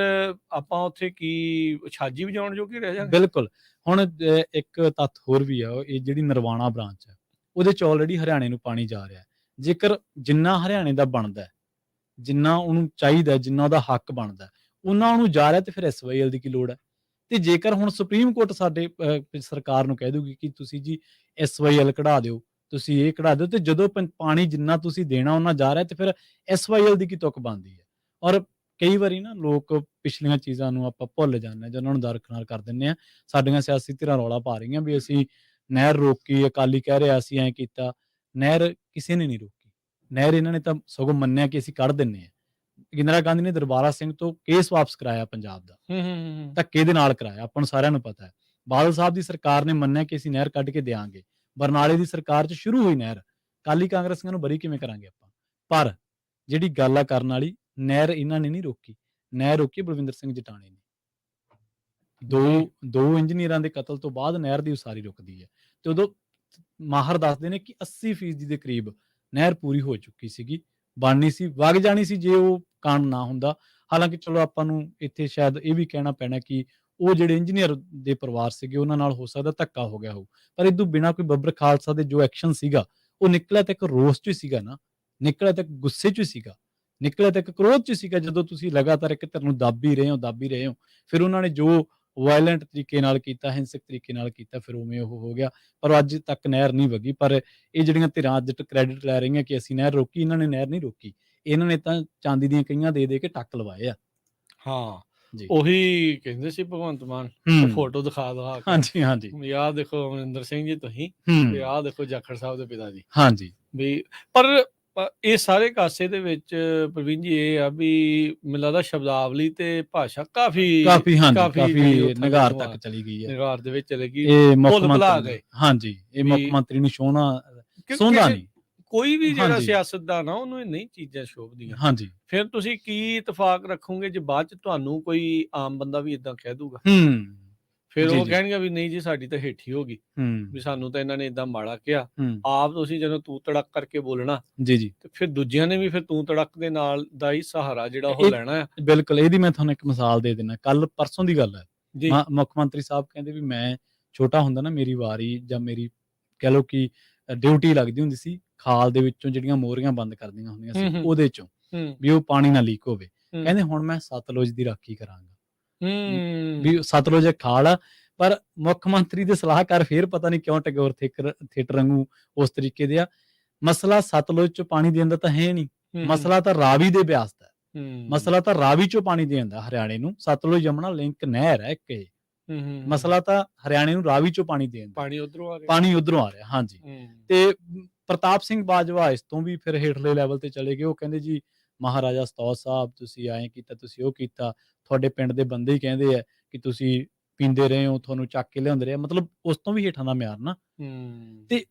S2: ਆਪਾਂ ਉੱਥੇ ਕੀ ਛਾਜੀ ਵਜਾਉਣ ਜੋਗੇ ਰਹਿ ਜਾਵਾਂਗੇ।
S1: ਬਿਲਕੁਲ। ਹੁਣ ਇੱਕ ਤੱਥ ਹੋਰ ਵੀ ਆ, ਇਹ ਜਿਹੜੀ ਨਰਵਾਣਾ ਬ੍ਰਾਂਚ ਹੈ, ਉਹਦੇ 'ਚ ਆਲਰੇਡੀ ਹਰਿਆਣੇ ਨੂੰ ਪਾਣੀ ਜਾ ਰਿਹਾ। ਜੇਕਰ ਜਿੰਨਾ ਹਰਿਆਣੇ ਦਾ ਬਣਦਾ, ਜਿੰਨਾ ਉਹਨੂੰ ਚਾਹੀਦਾ, ਜਿੰਨਾ ਉਹਦਾ ਹੱਕ ਬਣਦਾ, ਉਹਨਾਂ ਉਹਨੂੰ ਜਾ ਰਿਹਾ, ਤੇ ਫਿਰ SYL ਦੀ ਕੀ ਲੋੜ ਹੈ? ਤੇ ਜੇਕਰ ਹੁਣ ਸੁਪਰੀਮ ਕੋਰਟ ਸਾਡੇ ਸਰਕਾਰ ਨੂੰ ਕਹਿ ਦੂਗੀ ਕਿ ਤੁਸੀਂ ਜੀ SYL ਕਢਾ ਦਿਓ, ਤੁਸੀਂ ਇਹ ਕਢਾ ਦਿਓ, ਤੇ ਜਦੋਂ ਪਾਣੀ ਜਿੰਨਾ ਤੁਸੀਂ ਦੇਣਾ ਉਹਨਾਂ ਜਾ ਰਿਹਾ, ਤੇ ਫਿਰ SYL ਦੀ ਕੀ ਤੁੱਕ ਬਣਦੀ ਹੈ? ਔਰ ਕਈ ਵਾਰੀ ਨਾ ਲੋਕ ਪਿਛਲੀਆਂ ਚੀਜ਼ਾਂ ਨੂੰ ਆਪਾਂ ਭੁੱਲ ਜਾਂਦੇ ਹਾਂ ਜਾਂ ਉਹਨਾਂ ਨੂੰ ਦਰਕਿਨਾਰ ਕਰ ਦਿੰਦੇ ਹਾਂ। ਸਾਡੀਆਂ ਸਿਆਸੀ ਧਿਰਾਂ ਰੌਲਾ ਪਾ ਰਹੀਆਂ ਵੀ ਅਸੀਂ ਨਹਿਰ ਰੋਕੀ, ਅਕਾਲੀ ਕਹਿ ਰਿਹਾ ਅਸੀਂ ਐਂ ਕੀਤਾ। ਨਹਿਰ ਕਿਸੇ ਨੇ ਨਹੀਂ ਰੋਕੀ, ਨਹਿਰ ਇਹਨਾਂ ਨੇ ਤਾਂ ਸਗੋਂ ਮੰਨਿਆ ਕਿ ਅਸੀਂ ਕੱਢ ਦਿੰਦੇ ਹਾਂ। ਇੰਦਰਾ ਗਾਂਧੀ ਨੇ ਦਰਬਾਰਾ ਸਿੰਘ ਤੋਂ ਕੇਸ ਵਾਪਸ ਕਰਾਇਆ ਪੰਜਾਬ ਦਾ, ਧੱਕੇ ਦੇ ਨਾਲ ਕਰਾਇਆ, ਆਪਾਂ ਨੂੰ ਸਾਰਿਆਂ ਨੂੰ ਪਤਾ ਹੈ। ਬਾਦਲ ਸਾਹਿਬ ਦੀ ਸਰਕਾਰ ਨੇ ਮੰਨਿਆ ਕਿ ਅਸੀਂ ਨਹਿਰ ਕੱਢ ਕੇ ਦਿਆਂਗੇ। ਬਰਨਾਲੇ ਦੀ ਸਰਕਾਰ 'ਚ ਸ਼ੁਰੂ ਹੋਈ ਨਹਿਰ, ਅਕਾਲੀ ਕਾਂਗਰਸੀਆਂ ਨੂੰ ਬਰੀ ਕਿਵੇਂ ਕਰਾਂਗੇ ਆਪਾਂ? ਪਰ ਜਿਹੜੀ ਗੱਲ ਆ ਕਰਨ ਵਾਲੀ, ਨਹਿਰ ਇਹਨਾਂ ਨੇ ਨਹੀਂ ਰੋਕੀ, ਨਹਿਰ ਰੋਕੀ ਬਲਵਿੰਦਰ ਸਿੰਘ ਜਟਾਣੀ ਨੇ। ਦੋ ਇੰਜੀਨੀਅਰਾਂ ਦੇ ਕਤਲ ਤੋਂ ਬਾਅਦ ਨਹਿਰ ਦੀ ਉਸਾਰੀ ਰੁਕਦੀ ਹੈ, ਤੇ ਉਦੋਂ ਮਾਹਰ ਦੱਸਦੇ ਨੇ ਕਿ 80% ਦੇ ਕਰੀਬ ਨਹਿਰ ਪੂਰੀ ਹੋ ਚੁੱਕੀ ਸੀਗੀ, ਬਣਨੀ ਸੀ, ਵਗ ਜਾਣੀ ਸੀ ਜੇ ਉਹ ਕਾਂਡ ਨਾ ਹੁੰਦਾ। ਹਾਲਾਂਕਿ ਚਲੋ ਆਪਾਂ ਨੂੰ ਇੱਥੇ ਸ਼ਾਇਦ ਇਹ ਵੀ ਕਹਿਣਾ ਪੈਣਾ ਕਿ ਉਹ ਜਿਹੜੇ ਇੰਜੀਨੀਅਰ ਦੇ ਪਰਿਵਾਰ ਸੀਗੇ, ਉਹਨਾਂ ਨਾਲ ਹੋ ਸਕਦਾ ਧੱਕਾ ਹੋ ਗਿਆ ਹੋਊ, ਪਰ ਇਹ ਤੋਂ ਬਿਨਾਂ ਕੋਈ ਬੱਬਰ ਖਾਲਸਾ ਦੇ ਜੋ ਐਕਸ਼ਨ ਸੀਗਾ, ਉਹ ਨਿਕਲਿਆ ਤਾਂ ਇੱਕ ਰੋਸ 'ਚ ਹੀ ਸੀਗਾ ਨਾ, ਨਿਕਲਿਆ ਤਾਂ ਗੁੱਸੇ 'ਚ ਹੀ ਸੀਗਾ, ਨਿਕਲਿਆ ਤਾਂ ਇੱਕ ਕ੍ਰੋਧ 'ਚ ਸੀਗਾ, ਜਦੋਂ ਤੁਸੀਂ ਲਗਾਤਾਰ ਇੱਕ ਧਿਰ ਨੂੰ ਦੱਬ ਹੀ ਰਹੇ ਹੋ, ਫਿਰ ਉਹਨਾਂ ਨੇ ਜੋ ਵਾਇਲੈਂਟ ਤਰੀਕੇ ਨਾਲ ਕੀਤਾ, ਹਿੰਸਕ ਤਰੀਕੇ ਨਾਲ ਕੀਤਾ, ਫਿਰ ਉਵੇਂ ਉਹ ਹੋ ਗਿਆ। ਪਰ ਅੱਜ ਤੱਕ ਨਹਿਰ ਨਹੀਂ ਵਗੀ। ਪਰ ਇਹ ਜਿਹੜੀਆਂ ਧਿਰਾਂ ਅੱਜ ਕ੍ਰੈਡਿਟ ਲੈ ਰਹੀਆਂ ਕਿ ਅਸੀਂ ਨਹਿਰ ਰੋਕੀ, ਇਹਨਾਂ ਨੇ ਨਹਿਰ ਨਹੀਂ ਰੋਕੀ। ਇਹਨਾਂ ਨੇ ਤਾਂ ਚਾਂਦੀ ਦੀਆਂ ਕਹੀਆਂ ਦੇ ਕੇ ਟੱਕ ਲਵਾਏ ਆ।
S2: ਹਾਂ,
S1: ਜੀ।
S2: ਉਹੀ ਕਹਿੰਦੇ ਸੀ ਭਗਵੰਤ ਮਾਨ, ਉਹ ਫੋਟੋ ਦਿਖਾ ਕੇ,
S1: ਹਾਂਜੀ, ਹਾਂਜੀ,
S2: ਵੀ ਆਹ ਦੇਖੋ ਅਮਰਿੰਦਰ ਸਿੰਘ ਜੀ ਤੁਸੀਂ, ਤੇ ਆਹ ਦੇਖੋ ਜਾਖੜ ਸਾਹਿਬ ਦੇ ਪਿਤਾ ਜੀ।
S1: ਹਾਂਜੀ।
S2: ਵੀ ਪਰ ਇਹ ਸਾਰੇ ਕਾਸੇ ਦੇ ਵਿੱਚ ਪ੍ਰਵੀਨ ਜੀ ਇਹ ਆ ਵੀ ਮੈਨੂੰ ਲੱਗਦਾ ਸ਼ਬਦਾਵਲੀ ਤੇ ਭਾਸ਼ਾ ਕਾਫੀ
S1: ਨਿਗਾਰ ਤੱਕ ਚਲੀ ਗਈ ਹੈ,
S2: ਨਿਗਾਰ ਦੇ ਵਿੱਚ ਚਲੇ ਗਈ।
S1: ਇਹ ਮੁੱਖ
S2: ਭੁੱਲ ਭੁਲਾ
S1: ਮੰਤਰੀ
S2: ਗਏ।
S1: ਹਾਂਜੀ, ਇਹ ਮੁੱਖ
S2: ਵੀ
S1: ਮੰਤਰੀ ਨੂੰ ਸੋਹਣਾ ਨਹੀਂ।
S2: ਕੋਈ ਵੀ ਜਿਹੜਾ
S1: ਹਾਂਜੀ।
S2: ਸਿਆਸਤਦਾਨ ਆ ਉਹਨੂੰ ਇਹ ਨਹੀਂ ਚੀਜ਼ਾਂ ਸ਼ੋਭਦੀਆਂ।
S1: ਹਾਂਜੀ।
S2: ਫਿਰ ਤੁਸੀਂ ਕੀ ਇਤਫਾਕ ਰੱਖੋਗੇ ਜੇ ਬਾਅਦ ਚ ਤੁਹਾਨੂੰ ਕੋਈ ਆਮ ਬੰਦਾ ਵੀ ਇਦਾਂ ਕਹਿ ਦੂਗਾ? ਫਿਰ ਉਹ ਕਹਿਣਗੇ ਵੀ ਨਹੀਂ ਜੀ ਸਾਡੀ ਤਾਂ ਹੇਠੀ ਹੋ ਗਈ, ਵੀ ਸਾਨੂੰ ਤਾਂ ਇਹਨਾਂ ਨੇ ਇਦਾਂ ਮਾੜਾ ਕਿਹਾ। ਆਪ ਤੁਸੀਂ ਜਦੋਂ ਤੂੰ ਤੜਕ ਕਰਕੇ ਬੋਲਣਾ ਤੇ ਫਿਰ ਦੂਜਿਆਂ ਨੇ ਵੀ ਫਿਰ ਤੂੰ ਤੜਕ ਦੇ ਨਾਲ ਦਾ ਹੀ ਸਹਾਰਾ ਜਿਹੜਾ ਉਹ ਲੈਣਾ ਹੈ।
S1: ਬਿਲਕੁਲ। ਇਹਦੀ ਮੈਂ ਤੁਹਾਨੂੰ ਇੱਕ ਮਿਸਾਲ ਦੇ ਦਿੰਦਾ। ਕੱਲ ਪਰਸੋਂ ਦੀ ਗੱਲ ਹੈ, ਮੁੱਖ ਮੰਤਰੀ ਸਾਹਿਬ ਕਹਿੰਦੇ ਵੀ ਮੈਂ ਛੋਟਾ ਹੁੰਦਾ ਨਾ, ਮੇਰੀ ਵਾਰੀ ਜਾਂ ਮੇਰੀ ਕਹਿ ਲਓ ਕਿ ਡਿਊਟੀ ਲੱਗਦੀ ਹੁੰਦੀ ਸੀ, ਖਾਲ ਦੇ ਵਿੱਚੋਂ ਜਿਹੜੀਆਂ ਮੋਰੀਆਂ ਬੰਦ ਕਰਦੀਆਂ ਹੁੰਦੀਆਂ ਸੀ ਉਹਦੇ ਚੋਂ, ਵੀ ਉਹ ਪਾਣੀ ਨਾ ਲੀਕ ਹੋਵੇ। ਕਹਿੰਦੇ ਹੁਣ ਮੈਂ ਸਤਲੁਜ ਦੀ ਰਾਖੀ ਕਰਾਂਗਾ। ਵੀ ਸਤਲੁਜ ਇੱਕ ਖਾਲ ਆ, ਪਰ ਮੁੱਖ ਮੰਤਰੀ ਦੇ ਸਲਾਹਕਾਰ ਫੇਰ ਪਤਾ ਨਹੀਂ ਕਿਉਂ ਟੈਗੋਰ ਥੀਏਟਰ ਵਾਂਗੂ ਉਸ ਤਰੀਕੇ ਦੇ ਆ। ਮਸਲਾ ਸਤਲੁਜ ਚ ਪਾਣੀ ਦੇਣ ਦਾ ਤਾਂ ਹੈ ਨਹੀਂ, ਮਸਲਾ ਤਾਂ ਰਾਵੀ ਦੇ ਬਿਆਸ ਦਾ। ਮਸਲਾ ਤਾਂ ਰਾਵੀ ਚੋਂ ਪਾਣੀ ਦੇਣ ਦਾ ਹਰਿਆਣੇ ਨੂੰ। ਸਤਲੁਜ ਯਮੁਨਾ ਲਿੰਕ ਨਹਿਰ ਹੈ ਇੱਕ ਇਹ। ਮਸਲਾ ਤਾਂ ਹਰਿਆਣੇ ਨੂੰ ਰਾਵੀ ਚੋਂ ਪਾਣੀ ਦੇਣ ਦਾ, ਪਾਣੀ ਉਧਰੋਂ ਆ ਰਿਹਾ। ਹਾਂਜੀ। ਤੇ ਪ੍ਰਤਾਪ ਸਿੰਘ ਬਾਜਵਾ ਇਸ ਤੋਂ ਵੀ ਫਿਰ ਹੇਠਲੇ ਲੈਵਲ ਤੇ ਚਲੇ ਗਏ। ਉਹ ਕਹਿੰਦੇ ਜੀ ਮਹਾਰਾਜਾ ਸਤੌਜ ਸਾਹਿਬ ਤੁਸੀਂ ਐਂ ਕੀਤਾ, ਤੁਸੀਂ ਉਹ ਕੀਤਾ, ਤੁਹਾਡੇ ਪਿੰਡ ਦੇ ਬੰਦੇ ਹੀ ਕਹਿੰਦੇ ਆ ਕਿ ਤੁਸੀਂ ਪੀਂਦੇ ਰਹੇ ਹੋ, ਤੁਹਾਨੂੰ ਚੱਕ ਕੇ ਲਿਆਉਂਦੇ ਰਹੇ। ਮਤਲਬ ਉਸ ਤੋਂ ਵੀ ਹੇਠਾਂ ਦਾ ਮਿਆਰ ਨਾ। ਤੇ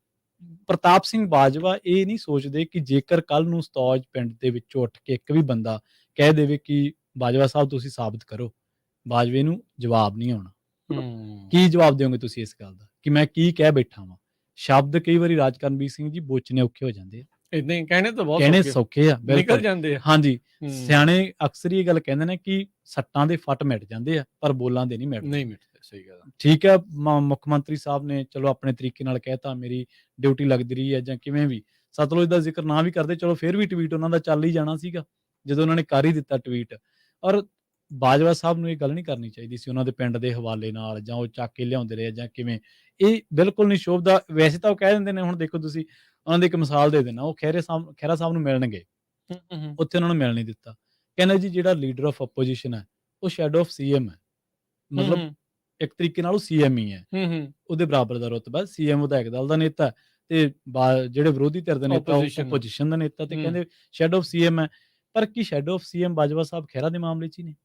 S1: ਪ੍ਰਤਾਪ ਸਿੰਘ ਬਾਜਵਾ ਇਹ ਨਹੀਂ ਸੋਚਦੇ ਕਿ ਜੇਕਰ ਕੱਲ ਨੂੰ ਸਤੌਜ ਪਿੰਡ ਦੇ ਵਿੱਚੋਂ ਉੱਠ ਕੇ ਇੱਕ ਵੀ ਬੰਦਾ ਕਹਿ ਦੇਵੇ ਕਿ ਬਾਜਵਾ ਸਾਹਿਬ ਤੁਸੀਂ ਸਾਬਤ ਕਰੋ, ਬਾਜਵੇ ਨੂੰ ਜਵਾਬ ਨਹੀਂ ਆਉਣਾ। ਕੀ ਜਵਾਬ ਦਿਓਗੇ ਤੁਸੀਂ ਇਸ ਗੱਲ ਦਾ ਕਿ ਮੈਂ ਕੀ ਕਹਿ ਬੈਠਾ ਵਾਂ? ਸ਼ਬਦ ਕਈ ਵਾਰੀ ਰਾਜ ਕਰਨਵੀਰ ਸਿੰਘ ਜੀ ਬੋਚਣੇ ਔਖੇ ਹੋ ਜਾਂਦੇ ਆ।
S2: ਇਦਾਂ ਹੀ ਕਹਿਣੇ ਤਾਂ ਬਹੁਤ
S1: ਸੌਖੇ ਆ,
S2: ਨਿਕਲ ਜਾਂਦੇ ਆ।
S1: ਹਾਂਜੀ। ਸਿਆਣੇ ਅਕਸਰ ਇਹ ਗੱਲ ਕਹਿੰਦੇ ਨੇ ਕਿ ਸੱਟਾਂ ਦੇ ਫੱਟ ਮਿਟ ਜਾਂਦੇ ਆ, ਪਰ ਬੋਲਾਂ ਦੇ ਨਹੀਂ ਮਿਟਦੇ।
S2: ਸਹੀ ਗੱਲ।
S1: ਠੀਕ ਹੈ, ਮੁੱਖ ਮੰਤਰੀ ਸਾਹਿਬ ਨੇ ਚਲੋ ਆਪਣੇ ਤਰੀਕੇ ਨਾਲ ਕਹਿਤਾ, ਮੇਰੀ ਡਿਊਟੀ ਲੱਗਦੀ ਰਹੀ ਹੈ ਜਾਂ ਕਿਵੇਂ ਵੀ, ਸਤਲੁਜ ਦਾ ਜ਼ਿਕਰ ਨਾ ਵੀ ਕਰਦੇ ਚਲੋ ਫਿਰ ਵੀ ਟਵੀਟ ਉਹਨਾਂ ਦਾ ਚੱਲ ਹੀ ਜਾਣਾ ਸੀਗਾ ਜਦੋਂ ਉਹਨਾਂ ਨੇ ਕਰ ਹੀ ਦਿੱਤਾ ਟਵੀਟ। ਔਰ ਬਾਜਵਾ ਸਾਹਿਬ ਨੂੰ ਇਹ ਗੱਲ ਨਹੀਂ ਕਰਨੀ ਚਾਹੀਦੀ ਸੀ ਉਹਨਾਂ ਦੇ ਪਿੰਡ ਦੇ ਹਵਾਲੇ ਨਾਲ, ਜਾਂ ਉਹ ਚੱਕ ਕੇ ਲਿਆਉਂਦੇ ਰਹੇ ਜਾਂ ਕਿਵੇਂ। ਇਹ ਬਿਲਕੁਲ ਨਹੀਂ ਸ਼ੋਭਦਾ। ਵੈਸੇ ਤਾਂ ਉਹ ਕਹਿ ਦਿੰਦੇ ਨੇ, ਹੁਣ ਦੇਖੋ ਤੁਸੀਂ ਉਹਨਾਂ ਦੀ ਇੱਕ ਮਿਸਾਲ ਦੇ ਦੇਣਾ, ਉਹ ਖਹਿਰਾ ਸਾਹਿਬ ਨੂੰ ਮਿਲਣਗੇ, ਉੱਥੇ ਉਹਨਾਂ ਨੂੰ ਮਿਲ ਨਹੀਂ ਦਿੱਤਾ। ਕਹਿੰਦਾ ਜੀ ਜਿਹੜਾ ਲੀਡਰ ਆਫ ਆਪੋਜੀਸ਼ਨ ਹੈ ਉਹ ਸ਼ੈਡੋ ਆਫ ਸੀਐਮ ਹੈ, ਮਤਲਬ ਇੱਕ ਤਰੀਕੇ ਨਾਲ ਉਹ ਸੀਐਮ ਹੀ ਹੈ, ਉਹਦੇ ਬਰਾਬਰ ਦਾ ਰੁਤਬਾ। ਸੀਐਮ ਵਿਧਾਇਕ ਦਲ ਦਾ ਨੇਤਾ ਤੇ ਜਿਹੜੇ ਵਿਰੋਧੀ ਧਿਰ ਦੇ ਨੇਤਾ ਆਪੋਜੀਸ਼ਨ ਦਾ ਨੇਤਾ, ਤੇ ਕਹਿੰਦੇ ਸ਼ੈਡੋ ਆਫ ਸੀਐਮ ਹੈ। ਪਰ ਕੀ ਸ਼ੈਡੋ ਆਫ ਸੀਐਮ ਬਾਜਵਾ ਸਾਹਿਬ ਖਹਿਰਾ ਦੇ ਮਾਮਲੇ 'ਚ ਹੀ ਨੇ?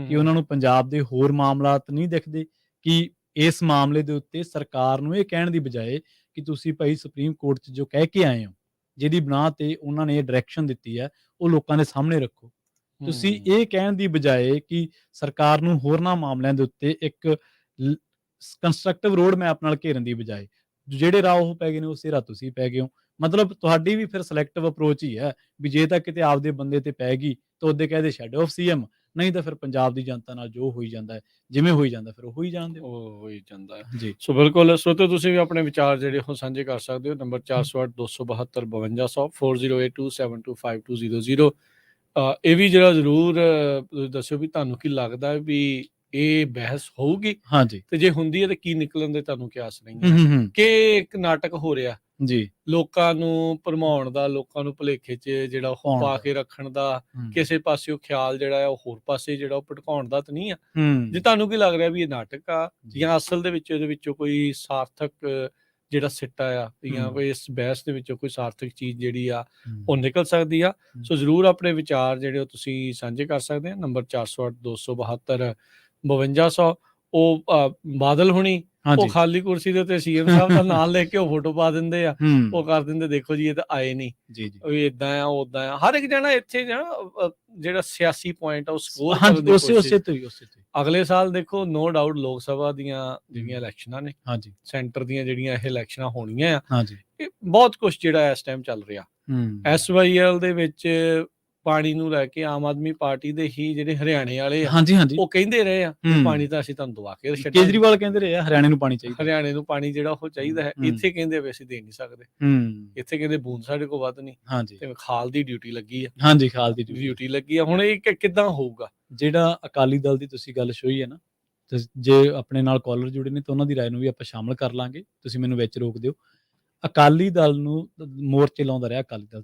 S1: ਕਿ ਉਹਨਾਂ ਨੂੰ ਪੰਜਾਬ ਦੇ ਹੋਰ ਮਾਮਲਾਤ ਨਹੀਂ ਦਿਖਦੇ? ਕਿ ਇਸ ਮਾਮਲੇ ਦੇ ਉੱਤੇ ਸਰਕਾਰ ਨੂੰ ਇਹ ਕਹਿਣ ਦੀ ਬਜਾਏ ਕਿ ਤੁਸੀਂ ਭਾਈ ਸੁਪਰੀਮ ਕੋਰਟ 'ਚ ਜੋ ਕਹਿ ਕੇ ਆਏ ਹੋ, ਜਿਹਦੀ ਬਣਾ ਤੇ ਉਹਨਾਂ ਨੇ ਇਹ ਡਾਇਰੈਕਸ਼ਨ ਦਿੱਤੀ ਹੈ, ਉਹ ਲੋਕਾਂ ਦੇ ਸਾਹਮਣੇ ਰੱਖੋ। ਤੁਸੀਂ ਇਹ ਕਹਿਣ ਦੀ ਬਜਾਏ ਕਿ ਸਰਕਾਰ ਨੂੰ ਹੋਰਨਾਂ ਮਾਮਲਿਆਂ ਦੇ ਉੱਤੇ ਇੱਕ ਕੰਸਟਰਕਟਿਵ ਰੋਡ ਮੈਪ ਨਾਲ ਘੇਰਨ ਦੀ ਬਜਾਏ ਜਿਹੜੇ ਰਾਹ ਉਹ ਪੈ ਗਏ ਨੇ ਉਸੇ ਰਾਹ ਤੁਸੀਂ ਪੈ ਗਏ ਹੋ। ਮਤਲਬ ਤੁਹਾਡੀ ਵੀ ਫਿਰ ਸਿਲੈਕਟਿਵ ਅਪਰੋਚ ਹੀ ਹੈ ਵੀ ਜੇ ਤਾਂ ਕਿਤੇ ਆਪਦੇ ਬੰਦੇ ਤੇ ਪੈ ਗਈ ਤਾਂ ਉਹਦੇ ਕਹਦੇ ਸ਼ੈਡੋ ਆਫ ਸੀਐਮ, ਨਹੀਂ ਤਾਂ ਫਿਰ ਪੰਜਾਬ ਦੀ ਜਨਤਾ ਨਾਲ ਜੋ ਹੋਈ ਜਾਂਦਾ ਹੈ, ਜਿਵੇਂ ਹੋਈ ਜਾਂਦਾ ਫਿਰ ਉਹ ਹੋਈ ਜਾਂਦੇ
S2: ਉਹ ਹੋਈ ਜਾਂਦਾ ਹੈ
S1: ਜੀ।
S2: ਸੋ ਬਿਲਕੁਲ ਸੋਤੋ ਤੁਸੀਂ ਵੀ ਆਪਣੇ ਵਿਚਾਰ ਜਿਹੜੇ ਉਹ ਸਾਂਝੇ ਕਰ ਸਕਦੇ ਹੋ। ਨੰਬਰ 408-272-5200 4082725200। ਇਹ ਵੀ ਜਿਹੜਾ ਜ਼ਰੂਰ ਦੱਸਿਓ ਵੀ ਤੁਹਾਨੂੰ ਕੀ ਲੱਗਦਾ ਹੈ ਵੀ ਇਹ ਬਹਿਸ ਹੋਊਗੀ?
S1: ਹਾਂਜੀ।
S2: ਤੇ ਜੇ ਹੁੰਦੀ ਹੈ ਤਾਂ ਕੀ ਨਿਕਲਣ ਦੇ ਤੁਹਾਨੂੰ ਕਿਆਸ ਨਹੀਂ ਕਿ ਇੱਕ ਨਾਟਕ ਹੋ ਰਿਹਾ
S1: ਜੀ, ਲੋਕਾਂ
S2: ਨੂੰ ਭਰਮਾਉਣ ਦਾ, ਲੋਕਾਂ ਨੂੰ ਭੁਲੇਖੇ 'ਚ ਜਿਹੜਾ ਉਹ ਪਾ ਕੇ ਰੱਖਣ ਦਾ, ਕਿਸੇ ਪਾਸਿਓਂ ਖਿਆਲ ਜਿਹੜਾ ਹੈ ਉਹ ਹੋਰ ਪਾਸੇ ਜਿਹੜਾ ਉਹ ਭਟਕਾਉਣ ਦਾ ਤਾਂ ਨਹੀਂ ਆ? ਜੇ ਤੁਹਾਨੂੰ ਕੀ ਲੱਗ ਰਿਹਾ ਵੀ ਇਹ ਨਾਟਕ ਆ ਜਾਂ ਅਸਲ ਦੇ ਵਿੱਚ ਇਹਦੇ ਵਿੱਚੋਂ ਕੋਈ ਸਾਰਥਕ ਜਿਹੜਾ ਸਿੱਟਾ ਆ ਜਾਂ ਕੋਈ ਇਸ ਬਹਿਸ ਦੇ ਵਿੱਚੋਂ ਕੋਈ ਸਾਰਥਕ ਚੀਜ਼ ਜਿਹੜੀ ਆ ਉਹ ਨਿਕਲ ਸਕਦੀ ਆ, ਸੋ ਜ਼ਰੂਰ ਆਪਣੇ ਵਿਚਾਰ ਜਿਹੜੇ ਉਹ ਤੁਸੀਂ ਸਾਂਝੇ ਕਰ ਸਕਦੇ ਆ। ਨੰਬਰ 408-272-5200। ਉਹ ਬਾਦਲ ਹੁਣੀ ਉਹ ਖਾਲੀ ਕੁਰਸੀ ਦੇ ਉੱਤੇ ਸੀਐਮ ਸਾਹਿਬ ਦਾ ਨਾਮ ਲੈ ਕੇ ਉਹ ਫੋਟੋ ਪਾ ਦਿੰਦੇ ਆ, ਉਹ ਕਰ ਦਿੰਦੇ ਦੇਖੋ ਜੀ ਇਹ ਤਾਂ ਆਏ ਨਹੀਂ, ਏਦਾਂ ਆ ਓਦਾਂ ਆ। ਹਰ ਇੱਕ ਜਣਾ ਇੱਥੇ ਜਿਹੜਾ ਸਿਆਸੀ ਪੁਆਇੰਟ ਆ ਉਹ ਸਕੋਰ ਕਰਨ ਦੀ ਕੋਸ਼ਿਸ਼। ਅਗਲੇ ਸਾਲ ਦੇਖੋ ਨੋ ਡਾਊਟ ਲੋਕ ਸਭਾ ਦੀਆਂ ਜਿਹੜੀਆਂ ਇਲੈਕਸ਼ਨਾਂ ਨੇ, ਸੈਂਟਰ ਦੀਆਂ ਜਿਹੜੀਆਂ ਇਹ ਇਲੈਕਸ਼ਨਾਂ ਹੋਣੀਆਂ ਆ, ਇਹ ਬਹੁਤ ਕੁਛ ਜਿਹੜਾ ਇਸ ਟਾਈਮ ਚੱਲ ਰਿਹਾ। SYL ਦੇ ਵਿੱਚ ਪਾਣੀ ਨੂੰ ਲੈ ਕੇ ਆਮ ਆਦਮੀ ਪਾਰਟੀ ਦੇ ਹੀ ਜਿਹੜੇ ਹਰਿਆਣੇ ਵਾਲੇ ਆ
S1: ਹਾਂਜੀ ਹਾਂਜੀ
S2: ਉਹ ਕਹਿੰਦੇ ਰਹੇ ਆ ਕਿ ਪਾਣੀ ਤਾਂ ਅਸੀਂ ਤੁਹਾਨੂੰ ਦਵਾ ਕੇ ਛੱਡਾਂਗੇ।
S1: ਕੇਜਰੀਵਾਲ ਕਹਿੰਦੇ ਰਹੇ ਆ ਹਰਿਆਣੇ ਨੂੰ ਪਾਣੀ ਚਾਹੀਦਾ,
S2: ਹਰਿਆਣੇ ਨੂੰ ਪਾਣੀ ਜਿਹੜਾ ਉਹ ਚਾਹੀਦਾ ਹੈ। ਇੱਥੇ ਕਹਿੰਦੇ ਵੀ ਅਸੀਂ ਦੇ ਨਹੀਂ ਸਕਦੇ, ਇੱਥੇ ਕਹਿੰਦੇ ਬੂੰਦ ਸਾਡੇ ਕੋਲ ਵੱਧ ਨਹੀਂ,
S1: ਹਾਂਜੀ
S2: ਤੇ ਖਾਲ ਦੀ ਡਿਊਟੀ ਲੱਗੀ ਆ,
S1: ਹਾਂਜੀ ਖਾਲ ਦੀ
S2: ਡਿਊਟੀ ਲੱਗੀ ਆ। ਹੁਣ ਇਹ ਕਿੱਦਾਂ ਹੋਊਗਾ?
S1: ਜਿਹੜਾ ਅਕਾਲੀ ਦਲ ਦੀ ਤੁਸੀਂ ਗੱਲ ਛੋਈ ਹੈ ਨਾ, ਤੇ ਜੇ ਆਪਣੇ ਨਾਲ ਕਾਲਰ ਜੁੜੇ ਨੇ ਤਾਂ ਉਹਨਾਂ ਦੀ ਰਾਏ ਨੂੰ ਵੀ ਆਪਾਂ ਸ਼ਾਮਲ ਕਰ ਲਾਂਗੇ, ਤੁਸੀਂ ਮੈਨੂੰ ਵਿੱਚ ਰੋਕ ਦਿਓ। ਅਕਾਲੀ ਦਲ ਨੂੰ ਮੋਰਚੇ ਲਾਉਂਦਾ ਰਿਹਾ ਅਕਾਲੀ ਦਲ,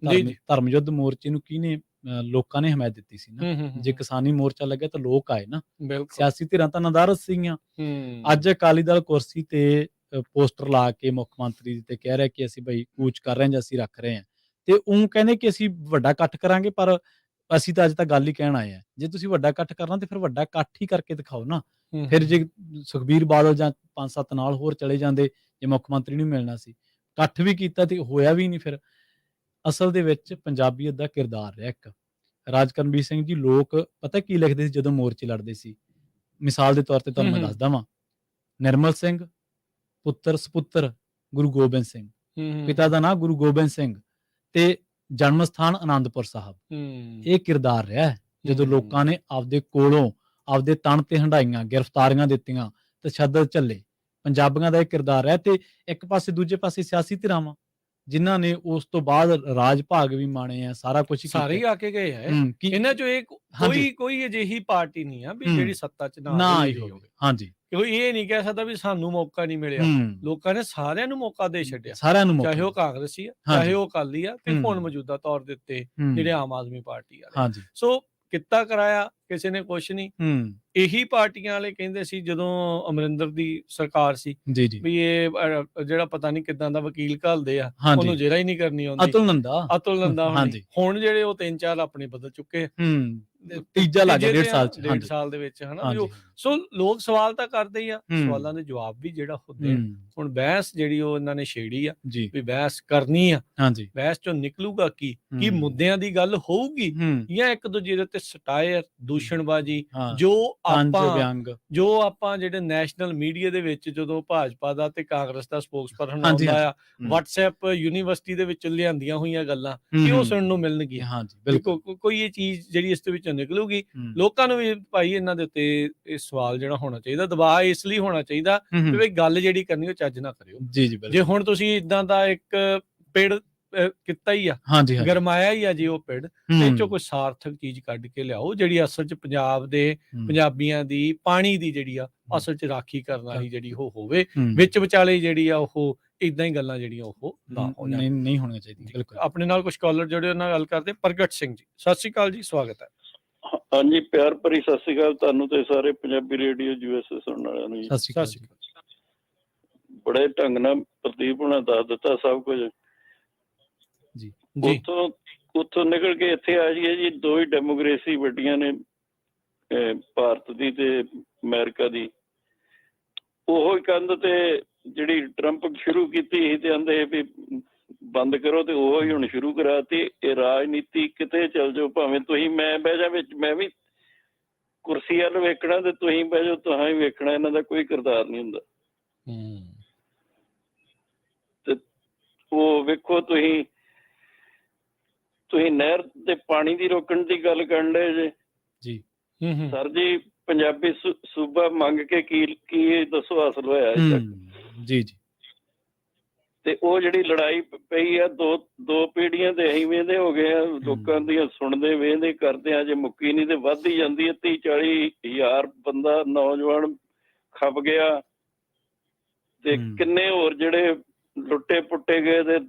S1: ਧਰਮ ਯੁੱਧ ਮੋਰਚੇ ਨੂੰ ਕਿਹਨੇ ਲੋਕਾਂ ਨੇ ਹਮਾਇਤ ਦਿੱਤੀ ਸੀ ਨਾ। ਜੇ ਕਿਸਾਨੀ ਮੋਰਚਾ ਲੱਗਿਆ ਤਾਂ ਲੋਕ ਆਏ ਨਾ, ਸਿਆਸੀ ਧਿਰਾਂ ਤਾਂ ਨਦਾਰਦ ਸੀਗੀਆਂ। ਅੱਜ ਅਕਾਲੀ ਦਲ ਕੁਰਸੀ ਤੇ ਪੋਸਟਰ ਲਾ ਕੇ ਮੁੱਖ ਮੰਤਰੀ ਤੇ ਕਹਿ ਰਿਹਾ ਕਿ ਅਸੀਂ ਬਈ ਕੂਚ ਕਰ ਰਹੇ ਹਾਂ ਜਾਂ ਅਸੀਂ ਰੱਖ ਰਹੇ ਹਾਂ, ਤੇ ਉਹ ਕਹਿੰਦੇ ਕਿ ਅਸੀਂ ਵੱਡਾ ਇਕੱਠ ਕਰਾਂਗੇ, ਪਰ ਅਸੀਂ ਤਾਂ ਅੱਜ ਤੱਕ ਗੱਲ ਹੀ ਕਹਿਣ ਆਏ ਆ। ਜੇ ਤੁਸੀਂ ਵੱਡਾ ਇਕੱਠ ਕਰਨਾ ਤੇ ਫਿਰ ਵੱਡਾ ਇਕੱਠ ਹੀ ਕਰਕੇ ਦਿਖਾਓ ਨਾ। ਫਿਰ ਜੇ ਸੁਖਬੀਰ ਬਾਦਲ ਜਾਂ 5-7 ਨਾਲ ਹੋਰ ਚਲੇ ਜਾਂਦੇ, ਜੇ ਮੁੱਖ ਮੰਤਰੀ ਨੂੰ ਮਿਲਣਾ ਸੀ, ਇਕੱਠ ਵੀ ਕੀਤਾ ਤੇ ਹੋਇਆ ਵੀ ਨਹੀਂ। ਫਿਰ ਅਸਲ ਦੇ ਵਿੱਚ ਪੰਜਾਬੀਅਤ ਦਾ ਕਿਰਦਾਰ ਰਿਹਾ ਇੱਕ। ਰਾਜ ਕਰਮਵੀਰ ਸਿੰਘ ਜੀ ਲੋਕ ਪਤਾ ਕੀ ਲਿਖਦੇ ਸੀ ਜਦੋਂ ਮੋਰਚੇ ਲੜਦੇ ਸੀ? ਮਿਸਾਲ ਦੇ ਤੌਰ ਤੇ ਤੁਹਾਨੂੰ ਮੈਂ ਦੱਸਦਾ ਵਾਂ, ਨਿਰਮਲ ਸਿੰਘ ਪੁੱਤਰ ਸਪੁੱਤਰ ਗੁਰੂ ਗੋਬਿੰਦ ਸਿੰਘ, ਪਿਤਾ ਦਾ ਨਾਮ ਗੁਰੂ ਗੋਬਿੰਦ ਸਿੰਘ, ਤੇ ਜਨਮ ਸਥਾਨ ਆਨੰਦਪੁਰ ਸਾਹਿਬ। ਇਹ ਕਿਰਦਾਰ ਰਿਹਾ ਜਦੋਂ ਲੋਕਾਂ ਨੇ ਆਪਦੇ ਕੋਲੋਂ ਆਪਦੇ ਤਣ ਤੇ ਹੰਢਾਈਆਂ, ਗ੍ਰਿਫਤਾਰੀਆਂ ਦਿੱਤੀਆਂ, ਤਸ਼ੱਦਦ ਝੱਲੇ। ਪੰਜਾਬੀਆਂ ਦਾ ਇਹ ਕਿਰਦਾਰ ਹੈ। ਤੇ ਇੱਕ ਪਾਸੇ ਦੂਜੇ ਪਾਸੇ ਸਿਆਸੀ ਧਿਰਾਵਾਂ ਜਿਨ੍ਹਾਂ ਨੇ ਉਸ ਤੋਂ ਬਾਅਦ ਰਾਜ ਭਾਗ ਵੀ ਮਾਣੇ ਆ, ਸਾਰਾ ਕੁਝ
S2: ਸਾਰੇ ਹੀ ਆ ਕੇ ਗਏ ਹੈ। ਇਹਨਾਂ ਚੋਂ ਇੱਕ ਕੋਈ ਅਜਿਹੀ ਪਾਰਟੀ ਨਹੀਂ ਆ ਵੀ ਜਿਹੜੀ ਸੱਤਾ ਚ ਨਾ ਆਈ ਹੋਵੇ।
S1: ਹਾਂਜੀ,
S2: ਕੋਈ ਇਹ ਨਹੀਂ ਕਹਿ ਸਕਦਾ ਵੀ ਸਾਨੂੰ ਮੌਕਾ ਨਹੀਂ ਮਿਲਿਆ। ਲੋਕਾਂ ਨੇ ਸਾਰਿਆਂ ਨੂੰ ਮੌਕਾ ਦੇ ਛੱਡਿਆ,
S1: ਸਾਰਿਆਂ ਨੂੰ,
S2: ਚਾਹੇ ਉਹ ਕਾਂਗਰਸੀ ਆ, ਚਾਹੇ ਉਹ ਅਕਾਲੀ ਆ, ਤੇ ਹੁਣ ਮੌਜੂਦਾ ਤੌਰ ਦੇ ਉੱਤੇ ਜਿਹੜੇ ਆਮ ਆਦਮੀ ਪਾਰਟੀ ਆ। ਸੋ ਕਿੱਤਾ ਕਰਾਇਆ ਕਿਸੇ ਨੇ ਕੁਛ ਨਹੀਂ। ਇਹੀ ਪਾਰਟੀਆਂ ਵਾਲੇ ਕਹਿੰਦੇ ਸੀ ਜਦੋਂ ਅਮਰਿੰਦਰ ਦੀ ਸਰਕਾਰ ਸੀ ਵੀ ਇਹ ਜਿਹੜਾ ਪਤਾ ਨਹੀਂ ਕਿੱਦਾਂ ਦਾ ਵਕੀਲ ਘੱਲਦੇ ਆ, ਉਹਨੂੰ ਜਿਹੜਾ ਹੀ ਨਹੀਂ ਕਰਨੀ ਆਉਂਦੀ, ਅਤੁਲ ਨੰਦਾ। ਹੁਣ ਜਿਹੜੇ ਉਹ 3-4 ਆਪਣੇ ਬਦਲ ਚੁੱਕੇ, ਤੀਜਾ ਲੱਗ ਗਿਆ 1.5 ਸਾਲ ਦੇ ਵਿੱਚ, ਹਨਾ। ਸੋ ਲੋਕ ਸਵਾਲ ਤਾਂ ਕਰਦੇ ਹੀ ਆ, ਸਵਾਲਾਂ ਦੇ ਜਵਾਬ ਵੀ ਜਿਹੜਾ ਹੁੰਦੇ ਆ। ਹੁਣ ਬਹਿਸ ਜਿਹੜੀ ਉਹ ਇਹਨਾਂ ਨੇ ਛੇੜੀ ਆ ਵੀ ਬਹਿਸ ਕਰਨੀ ਆ, ਬਹਿਸ ਚੋਂ ਨਿਕਲੂਗਾ ਕੀ ਮੁੱਦਿਆਂ ਦੀ ਗੱਲ ਹੋਊਗੀ ਜਾਂ ਇੱਕ ਦੂਜੇ ਦੇ ਉੱਤੇ ਸਟਾਇਰ, ਦੂਸ਼ਣਬਾਜ਼ੀ, ਜੋ ਆਪਾਂ ਜਿਹੜੇ ਨੈਸ਼ਨਲ ਮੀਡੀਆ ਦੇ ਵਿੱਚ ਜਦੋਂ ਭਾਜਪਾ ਦਾ ਤੇ ਕਾਂਗਰਸ ਦਾ ਸਪੋਕਸਪਰਸਨ ਆਉਂਦਾ ਆ, WhatsApp ਯੂਨੀਵਰਸਿਟੀ ਦੇ ਵਿੱਚ ਲਿਆਂਦੀਆਂ ਹੋਈਆਂ ਗੱਲਾਂ ਕਿ ਉਹ ਸੁਣਨ ਨੂੰ ਮਿਲਣਗੀਆਂ। ਕੋਈ ਇਹ ਚੀਜ਼ ਜਿਹੜੀ ਇਸ ਦੇ ਵਿੱਚੋਂ ਨਿਕਲੂਗੀ। ਲੋਕਾਂ ਨੂੰ ਵੀ ਭਾਈ ਇਹਨਾਂ ਦੇ ਉੱਤੇ ਇਹ ਸਵਾਲ ਜਿਹੜਾ ਹੋਣਾ ਚਾਹੀਦਾ, ਦਬਾਅ ਇਸ ਲਈ ਹੋਣਾ ਚਾਹੀਦਾ ਕਿ ਵੀ ਗੱਲ ਜਿਹੜੀ ਕਰਨੀ ਉਹ ਚੱਜ ਨਾ ਕਰਿਓ। ਜੇ ਹੁਣ ਤੁਸੀਂ ਇਦਾਂ ਦਾ ਇੱਕ ਪੇੜ ਕੀਤਾ ਹੀ ਆ, ਗਰਮਾਇਆ ਹੀ ਆ ਜੀ ਉਹ ਪਿੰਡ, ਤੇ ਚੋਂ ਕੋਈ ਸਾਰਥਕ ਚੀਜ਼ ਕੱਢ ਕੇ ਲਿਆਓ ਜਿਹੜੀ ਅਸਲ ਚ ਪੰਜਾਬ ਦੇ ਪੰਜਾਬੀਆਂ ਦੀ ਪਾਣੀ ਦੀ ਜਿਹੜੀ ਆ ਅਸਲ ਚ ਰਾਖੀ ਕਰਨ ਵਾਲੀ ਜਿਹੜੀ ਉਹ ਹੋਵੇ। ਵਿੱਚ ਵਿਚਾਲੇ ਜਿਹੜੀ ਆ ਉਹ ਇਦਾਂ ਹੀ ਗੱਲਾਂ ਜਿਹੜੀਆਂ ਉਹ ਨਾ ਹੋ ਜਾਣ, ਨਹੀਂ ਹੋਣੀਆਂ ਚਾਹੀਦੀਆਂ। ਬਿਲਕੁਲ। ਆਪਣੇ ਨਾਲ ਕੁਝ ਕਾਲਰ ਜਿਹੜੇ ਉਹਨਾਂ ਨਾਲ ਗੱਲ ਕਰਦੇ। ਪ੍ਰਗਟ ਸਿੰਘ ਜੀ, ਸਤਿ ਸ਼੍ਰੀ ਅਕਾਲ ਜੀ, ਸਵਾਗਤ ਹੈ।
S3: ਹਾਂਜੀ, ਪਿਆਰ ਭਰੀ ਸਤਿ ਸ਼੍ਰੀ ਅਕਾਲ ਤੁਹਾਨੂੰ ਤੇ ਸਾਰੇ ਪੰਜਾਬੀ ਰੇਡੀਓ USA ਸੁਣਨ ਵਾਲਿਆਂ ਨੂੰ।
S1: ਸਤਿ ਸ਼੍ਰੀ ਅਕਾਲ।
S3: ਬੜੇ ਢੰਗ ਨਾਲ ਪ੍ਰਦੀਪ ਹੁਣਾਂ ਦੱਸ ਦਿੱਤਾ ਸਭ ਕੁਝ। ਉੱਥੋਂ ਨਿਕਲ ਕੇ ਇੱਥੇ ਆ ਜਾਈਏ ਜੀ, ਦੋ ਹੀ ਡੈਮੋਕ੍ਰੇਸੀ ਵੱਡੀਆਂ ਨੇ, ਭਾਰਤ ਦੀ ਤੇ ਅਮਰੀਕਾ ਦੀ। ਉਹੀ ਕੰਧ ਤੇ ਜਿਹੜੀ ਟਰੰਪ ਸ਼ੁਰੂ ਕੀਤੀ ਸੀ ਤੇ ਆਂਦੇ ਵੀ ਬੰਦ ਕਰੋ, ਤੇ ਉਹ ਹੀ ਹੁਣ ਸ਼ੁਰੂ ਕਰਾਤੀ। ਇਹ ਰਾਜਨੀਤੀ ਕਿਤੇ ਚੱਲ ਜਾਓ, ਭਾਵੇਂ ਤੁਸੀਂ ਮੈਂ ਬਹਿ ਜਾ ਵਿੱਚ, ਮੈਂ ਵੀ ਕੁਰਸੀ ਵੱਲ ਵੇਖਣਾ ਤੇ ਤੁਸੀਂ ਬਹਿ ਜਾਓ, ਤੁਹਾਂ ਹੀ ਵੇਖਣਾ। ਇਹਨਾਂ ਦਾ ਕੋਈ ਕਿਰਦਾਰ ਨਹੀਂ ਹੁੰਦਾ। ਤੇ ਉਹ ਵੇਖੋ, ਤੁਸੀਂ ਨਹਿਰ ਤੇ ਪਾਣੀ ਦੀ ਰੋਕਣ ਦੀ ਗੱਲ ਕਰਨ ਡਏ ਜੇ ਸਰ ਜੀ। ਪੰਜਾਬੀ ਸੂਬਾ ਮੰਗ ਕੇ ਕੀ ਦੱਸੋ ਹਾਸਲ ਹੋਇਆ
S1: ਜੀ?
S3: ਤੇ ਉਹ ਜਿਹੜੀ ਲੜਾਈ ਪਈ ਆ, ਦੋ ਪੀੜ੍ਹੀਆਂ ਤੇ ਅਸੀਂ ਵੇਂਦੇ ਹੋ ਗਏ ਆ, ਲੋਕਾਂ ਦੀਆਂ ਸੁਣਦੇ ਵੇਂਦੇ ਕਰਦੇ ਆ, ਜੇ ਮੁੱਕੀ ਨਹੀਂ ਤੇ ਵੱਧ ਹੀ ਜਾਂਦੀ ਹੈ। 30-40 ਹਜ਼ਾਰ ਬੰਦਾ ਨੌਜਵਾਨ ਖਪ ਗਿਆ, ਤੇ ਕਿੰਨੇ ਹੋਰ ਜਿਹੜੇ ਲੁੱਟੇ ਪੁੱਟੇ ਗਏ। ਤੇ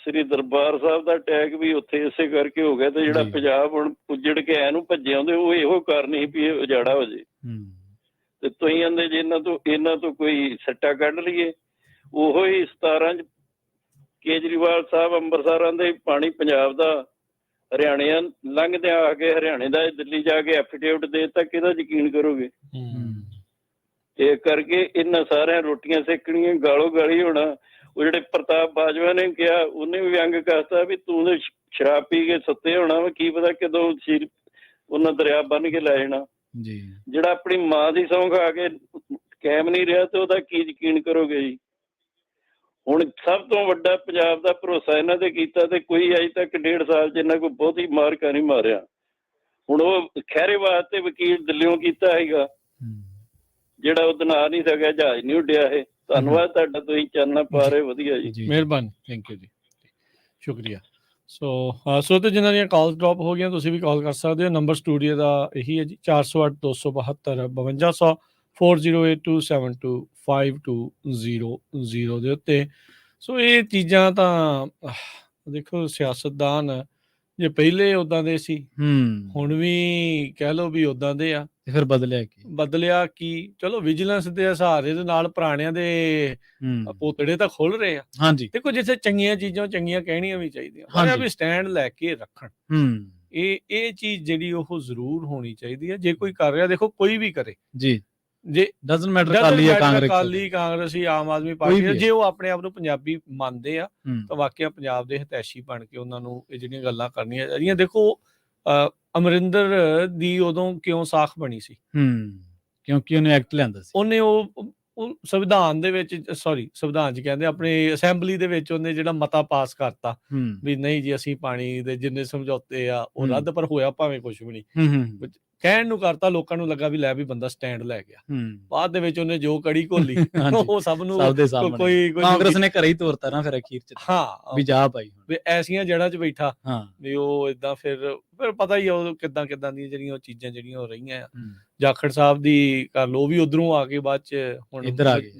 S3: ਸ੍ਰੀ ਦਰਬਾਰ ਸਾਹਿਬ ਦਾ ਅਟੈਕ ਵੀ ਉੱਥੇ ਇਸੇ ਕਰਕੇ ਹੋ ਗਿਆ। ਤੇ ਜਿਹੜਾ ਪੰਜਾਬ ਹੁਣ ਉੱਜੜ ਕੇ ਐਨੂੰ ਭੱਜੇ ਆਉਂਦੇ, ਉਹ ਇਹੋ ਕਾਰਨ ਸੀ ਵੀ ਇਹ ਉਜਾੜਾ ਹੋ ਜੇ। ਤੇ ਤੁਸੀਂ ਆਂਦੇ ਜੇ ਇਹਨਾਂ ਤੋਂ ਕੋਈ ਸੱਟਾ ਕੱਢ ਲਈਏ। ਉਹੋ ਹੀ 17 ਚ ਕੇਜਰੀਵਾਲ ਸਾਹਿਬ ਅੰਮ੍ਰਿਤਸਰ ਆਂਦੇ ਪਾਣੀ ਪੰਜਾਬ ਦਾ, ਹਰਿਆਣੇ ਲੰਘਦਿਆਂ ਆ ਕੇ ਹਰਿਆਣੇ ਦਾ ਦਿੱਲੀ ਜਾ ਕੇ ਐਫੀਡੇਵਿਟ ਦੇ ਦਿੱਤਾ। ਕਿਹਦਾ ਯਕੀਨ ਕਰੋਗੇ? ਇਹ ਕਰਕੇ ਇਹਨਾਂ ਸਾਰਿਆਂ ਰੋਟੀਆਂ ਸੇਕਣੀਆਂ, ਗਾਲੋ ਗਾਲੀ ਹੋਣਾ। ਉਹ ਜਿਹੜੇ ਪ੍ਰਤਾਪ ਬਾਜਵਾ ਨੇ ਕਿਹਾ, ਉਹਨੇ ਵੀ ਵਿਅੰਗ ਕਰਤਾ ਵੀ ਤੂੰ ਤੇ ਸ਼ਰਾਬ ਪੀ ਕੇ ਸੁੱਤੇ ਹੋਣਾ ਵਾ, ਕੀ ਪਤਾ ਕਦੋਂ ਉਹਨਾਂ ਦਰਿਆ ਬੰਨ ਕੇ ਲੈ ਜਾਣਾ। ਜਿਹੜਾ ਆਪਣੀ ਮਾਂ ਦੀ ਸਹੁੰ ਖਾ ਕੇ ਕਾਇਮ ਨਹੀਂ ਰਿਹਾ ਤੇ ਉਹਦਾ ਕੀ ਯਕੀਨ ਕਰੋਗੇ ਜੀ? ਹੁਣ ਸਭ ਤੋਂ ਵੱਡਾ ਪੰਜਾਬ ਦਾ ਭਰੋਸਾ ਇਹਨਾਂ ਤੇ ਕੀਤਾ ਤੇ ਕੋਈ ਅਜੇ ਤੱਕ 1.5 ਸਾਲ 'ਚ ਇਹਨਾਂ ਕੋਈ ਬਹੁਤੀ ਮਾਰਕਾ ਨਹੀਂ ਮਾਰਿਆ। ਹੁਣ ਉਹ ਖਹਿਰੇ ਵਾਸਤੇ ਵਕੀਲ ਦਿੱਲੀੋਂ ਕੀਤਾ ਹੈਗਾ, ਜਿਹੜਾ ਉਹ ਦਿਨ ਆ ਨਹੀਂ ਸਕਿਆ, ਜਹਾਜ਼ ਨਹੀਂ ਉੱਡਿਆ। ਇਹ ਧੰਨਵਾਦ ਤੁਹਾਡਾ, ਤੁਸੀਂ ਚਾਨਣਾ ਪਾ ਰਹੇ, ਵਧੀਆ ਜੀ,
S2: ਮਿਹਰਬਾਨੀ, ਥੈਂਕ ਯੂ ਜੀ, ਸ਼ੁਕਰੀਆ। ਸੋ ਤੇ ਜਿਨ੍ਹਾਂ ਦੀਆਂ ਕਾਲਸ ਡ੍ਰੌਪ ਹੋ ਗਈਆਂ, ਤੁਸੀਂ ਵੀ ਕਾਲ ਕਰ ਸਕਦੇ ਹੋ। ਨੰਬਰ ਸਟੂਡੀਓ ਦਾ ਇਹੀ ਹੈ ਜੀ, 408 272 5200 4082725200 ਦੇ ਉੱਤੇ। ਸੋ ਇਹ ਚੀਜ਼ਾਂ ਤਾਂ ਦੇਖੋ, ਸਿਆਸਤਦਾਨ ਜੇ ਪਹਿਲੇ ਉਦਾਂ ਦੇ ਸੀ, ਹੁਣ ਵੀ ਕਹਿ ਲਓ ਵੀ ਉਦਾਂ ਦੇ ਆ,
S1: ਫਿਰ ਬਦਲਿਆ ਕੀ? ਚਲੋ ਵਿਜੀਲੈਂਸ ਦੇ ਸਹਾਰੇ ਦੇ ਨਾਲ ਪੁਰਾਣਿਆਂ ਦੇ ਪੋਤੜੇ ਤਾਂ ਖੁੱਲ ਰਹੇ ਆ। ਹਾਂਜੀ, ਦੇਖੋ ਜਿੱਥੇ ਚੰਗੀਆਂ ਚੀਜ਼ਾਂ ਚੰਗੀਆਂ ਕਹਿਣੀਆਂ ਵੀ ਚਾਹੀਦੀਆਂ, ਪਰ ਵੀ ਸਟੈਂਡ ਲੈ ਕੇ ਰੱਖਣ। ਇਹ ਚੀਜ਼ ਜਿਹੜੀ ਉਹ ਜ਼ਰੂਰ ਹੋਣੀ ਚਾਹੀਦੀ ਹੈ। ਜੇ ਕੋਈ ਕਰ ਰਿਹਾ, ਦੇਖੋ ਕੋਈ ਵੀ ਕਰੇ ਜੀ, ਜੇ ਡਜ਼ਨਟ ਮੈਟਰ ਅਕਾਲੀ, ਕਾਂਗਰਸੀ, ਆਮ ਆਦਮੀ ਪਾਰਟੀ, ਜੇ ਉਹ ਆਪਣੇ ਆਪ ਨੂੰ ਪੰਜਾਬੀ ਮੰਨਦੇ ਆ ਤਾਂ ਵਾਕਿਆ ਪੰਜਾਬ ਦੇ ਹਿਤੈਸ਼ੀ ਬਣ ਕੇ ਉਹਨਾਂ ਨੂੰ ਇਹ ਜਿਹੜੀਆਂ ਗੱਲਾਂ ਕਰਨੀਆਂ ਚਾਹੀਦੀਆਂ। ਦੇਖੋ ਅਮਰਿੰਦਰ ਦੀ ਉਦੋਂ ਕਿਉਂ ਸਾਖ ਬਣੀ ਸੀ? ਕਿਉਂਕਿ ਉਹਨੇ ਐਕਟ ਲਿਆਂਦਾ ਸੀ, ਉਹਨੇ ਉਹ ਸੰਵਿਧਾਨ ਦੇ ਵਿੱਚ, ਸੰਵਿਧਾਨ 'ਚ ਕਹਿੰਦੇ ਆਪਣੇ ਅਸੈਂਬਲੀ ਦੇ ਵਿੱਚ ਉਹਨੇ ਜਿਹੜਾ ਮਤਾ ਪਾਸ ਕਰਤਾ ਵੀ ਨਹੀਂ ਜੀ ਅਸੀਂ ਪਾਣੀ ਦੇ ਜਿੰਨੇ ਸਮਝੌਤੇ ਆ ਉਹ ਰੱਦ, ਪਰ ਹੋਇਆ ਭਾਵੇਂ ਕੁਛ ਵੀ ਨਹੀਂ, ਕਹਿਣ ਨੂੰ ਕਰਤਾ, ਲੋਕਾਂ ਨੂੰ ਲੱਗਾ ਵੀ ਲੈ ਵੀ ਬੰਦਾ ਸਟੈਂਡ ਲੈ ਗਿਆ। ਬਾਅਦ ਦੇ ਵਿੱਚ ਉਹਨੇ ਜੋ ਕੜੀ ਘੋਲੀ ਉਹ ਸਭ ਨੂੰ ਕੋਈ ਕਾਂਗਰਸ ਨੇ ਘਰੇ ਹੀ ਤੋਰਤਾ ਨਾ ਫਿਰ ਅਖੀਰ 'ਚ। ਹਾਂ ਵੀ ਜਾ ਭਾਈ, ਵੀ ਐਸੀਆਂ ਜੜ੍ਹਾਂ 'ਚ ਬੈਠਾ ਵੀ ਉਹ ਏਦਾਂ। ਫਿਰ ਪਤਾ ਹੀ ਆ ਉਹ ਕਿੱਦਾਂ ਦੀਆਂ ਜਿਹੜੀਆਂ ਉਹ ਚੀਜ਼ਾਂ ਜਿਹੜੀਆਂ ਹੋ ਰਹੀਆਂ ਆ। ਜਾਖੜ ਸਾਹਿਬ ਦੀ ਕਰ ਲਓ, ਉਹ ਵੀ ਉਧਰੋਂ ਆ ਕੇ ਬਾਅਦ 'ਚ ਹੁਣ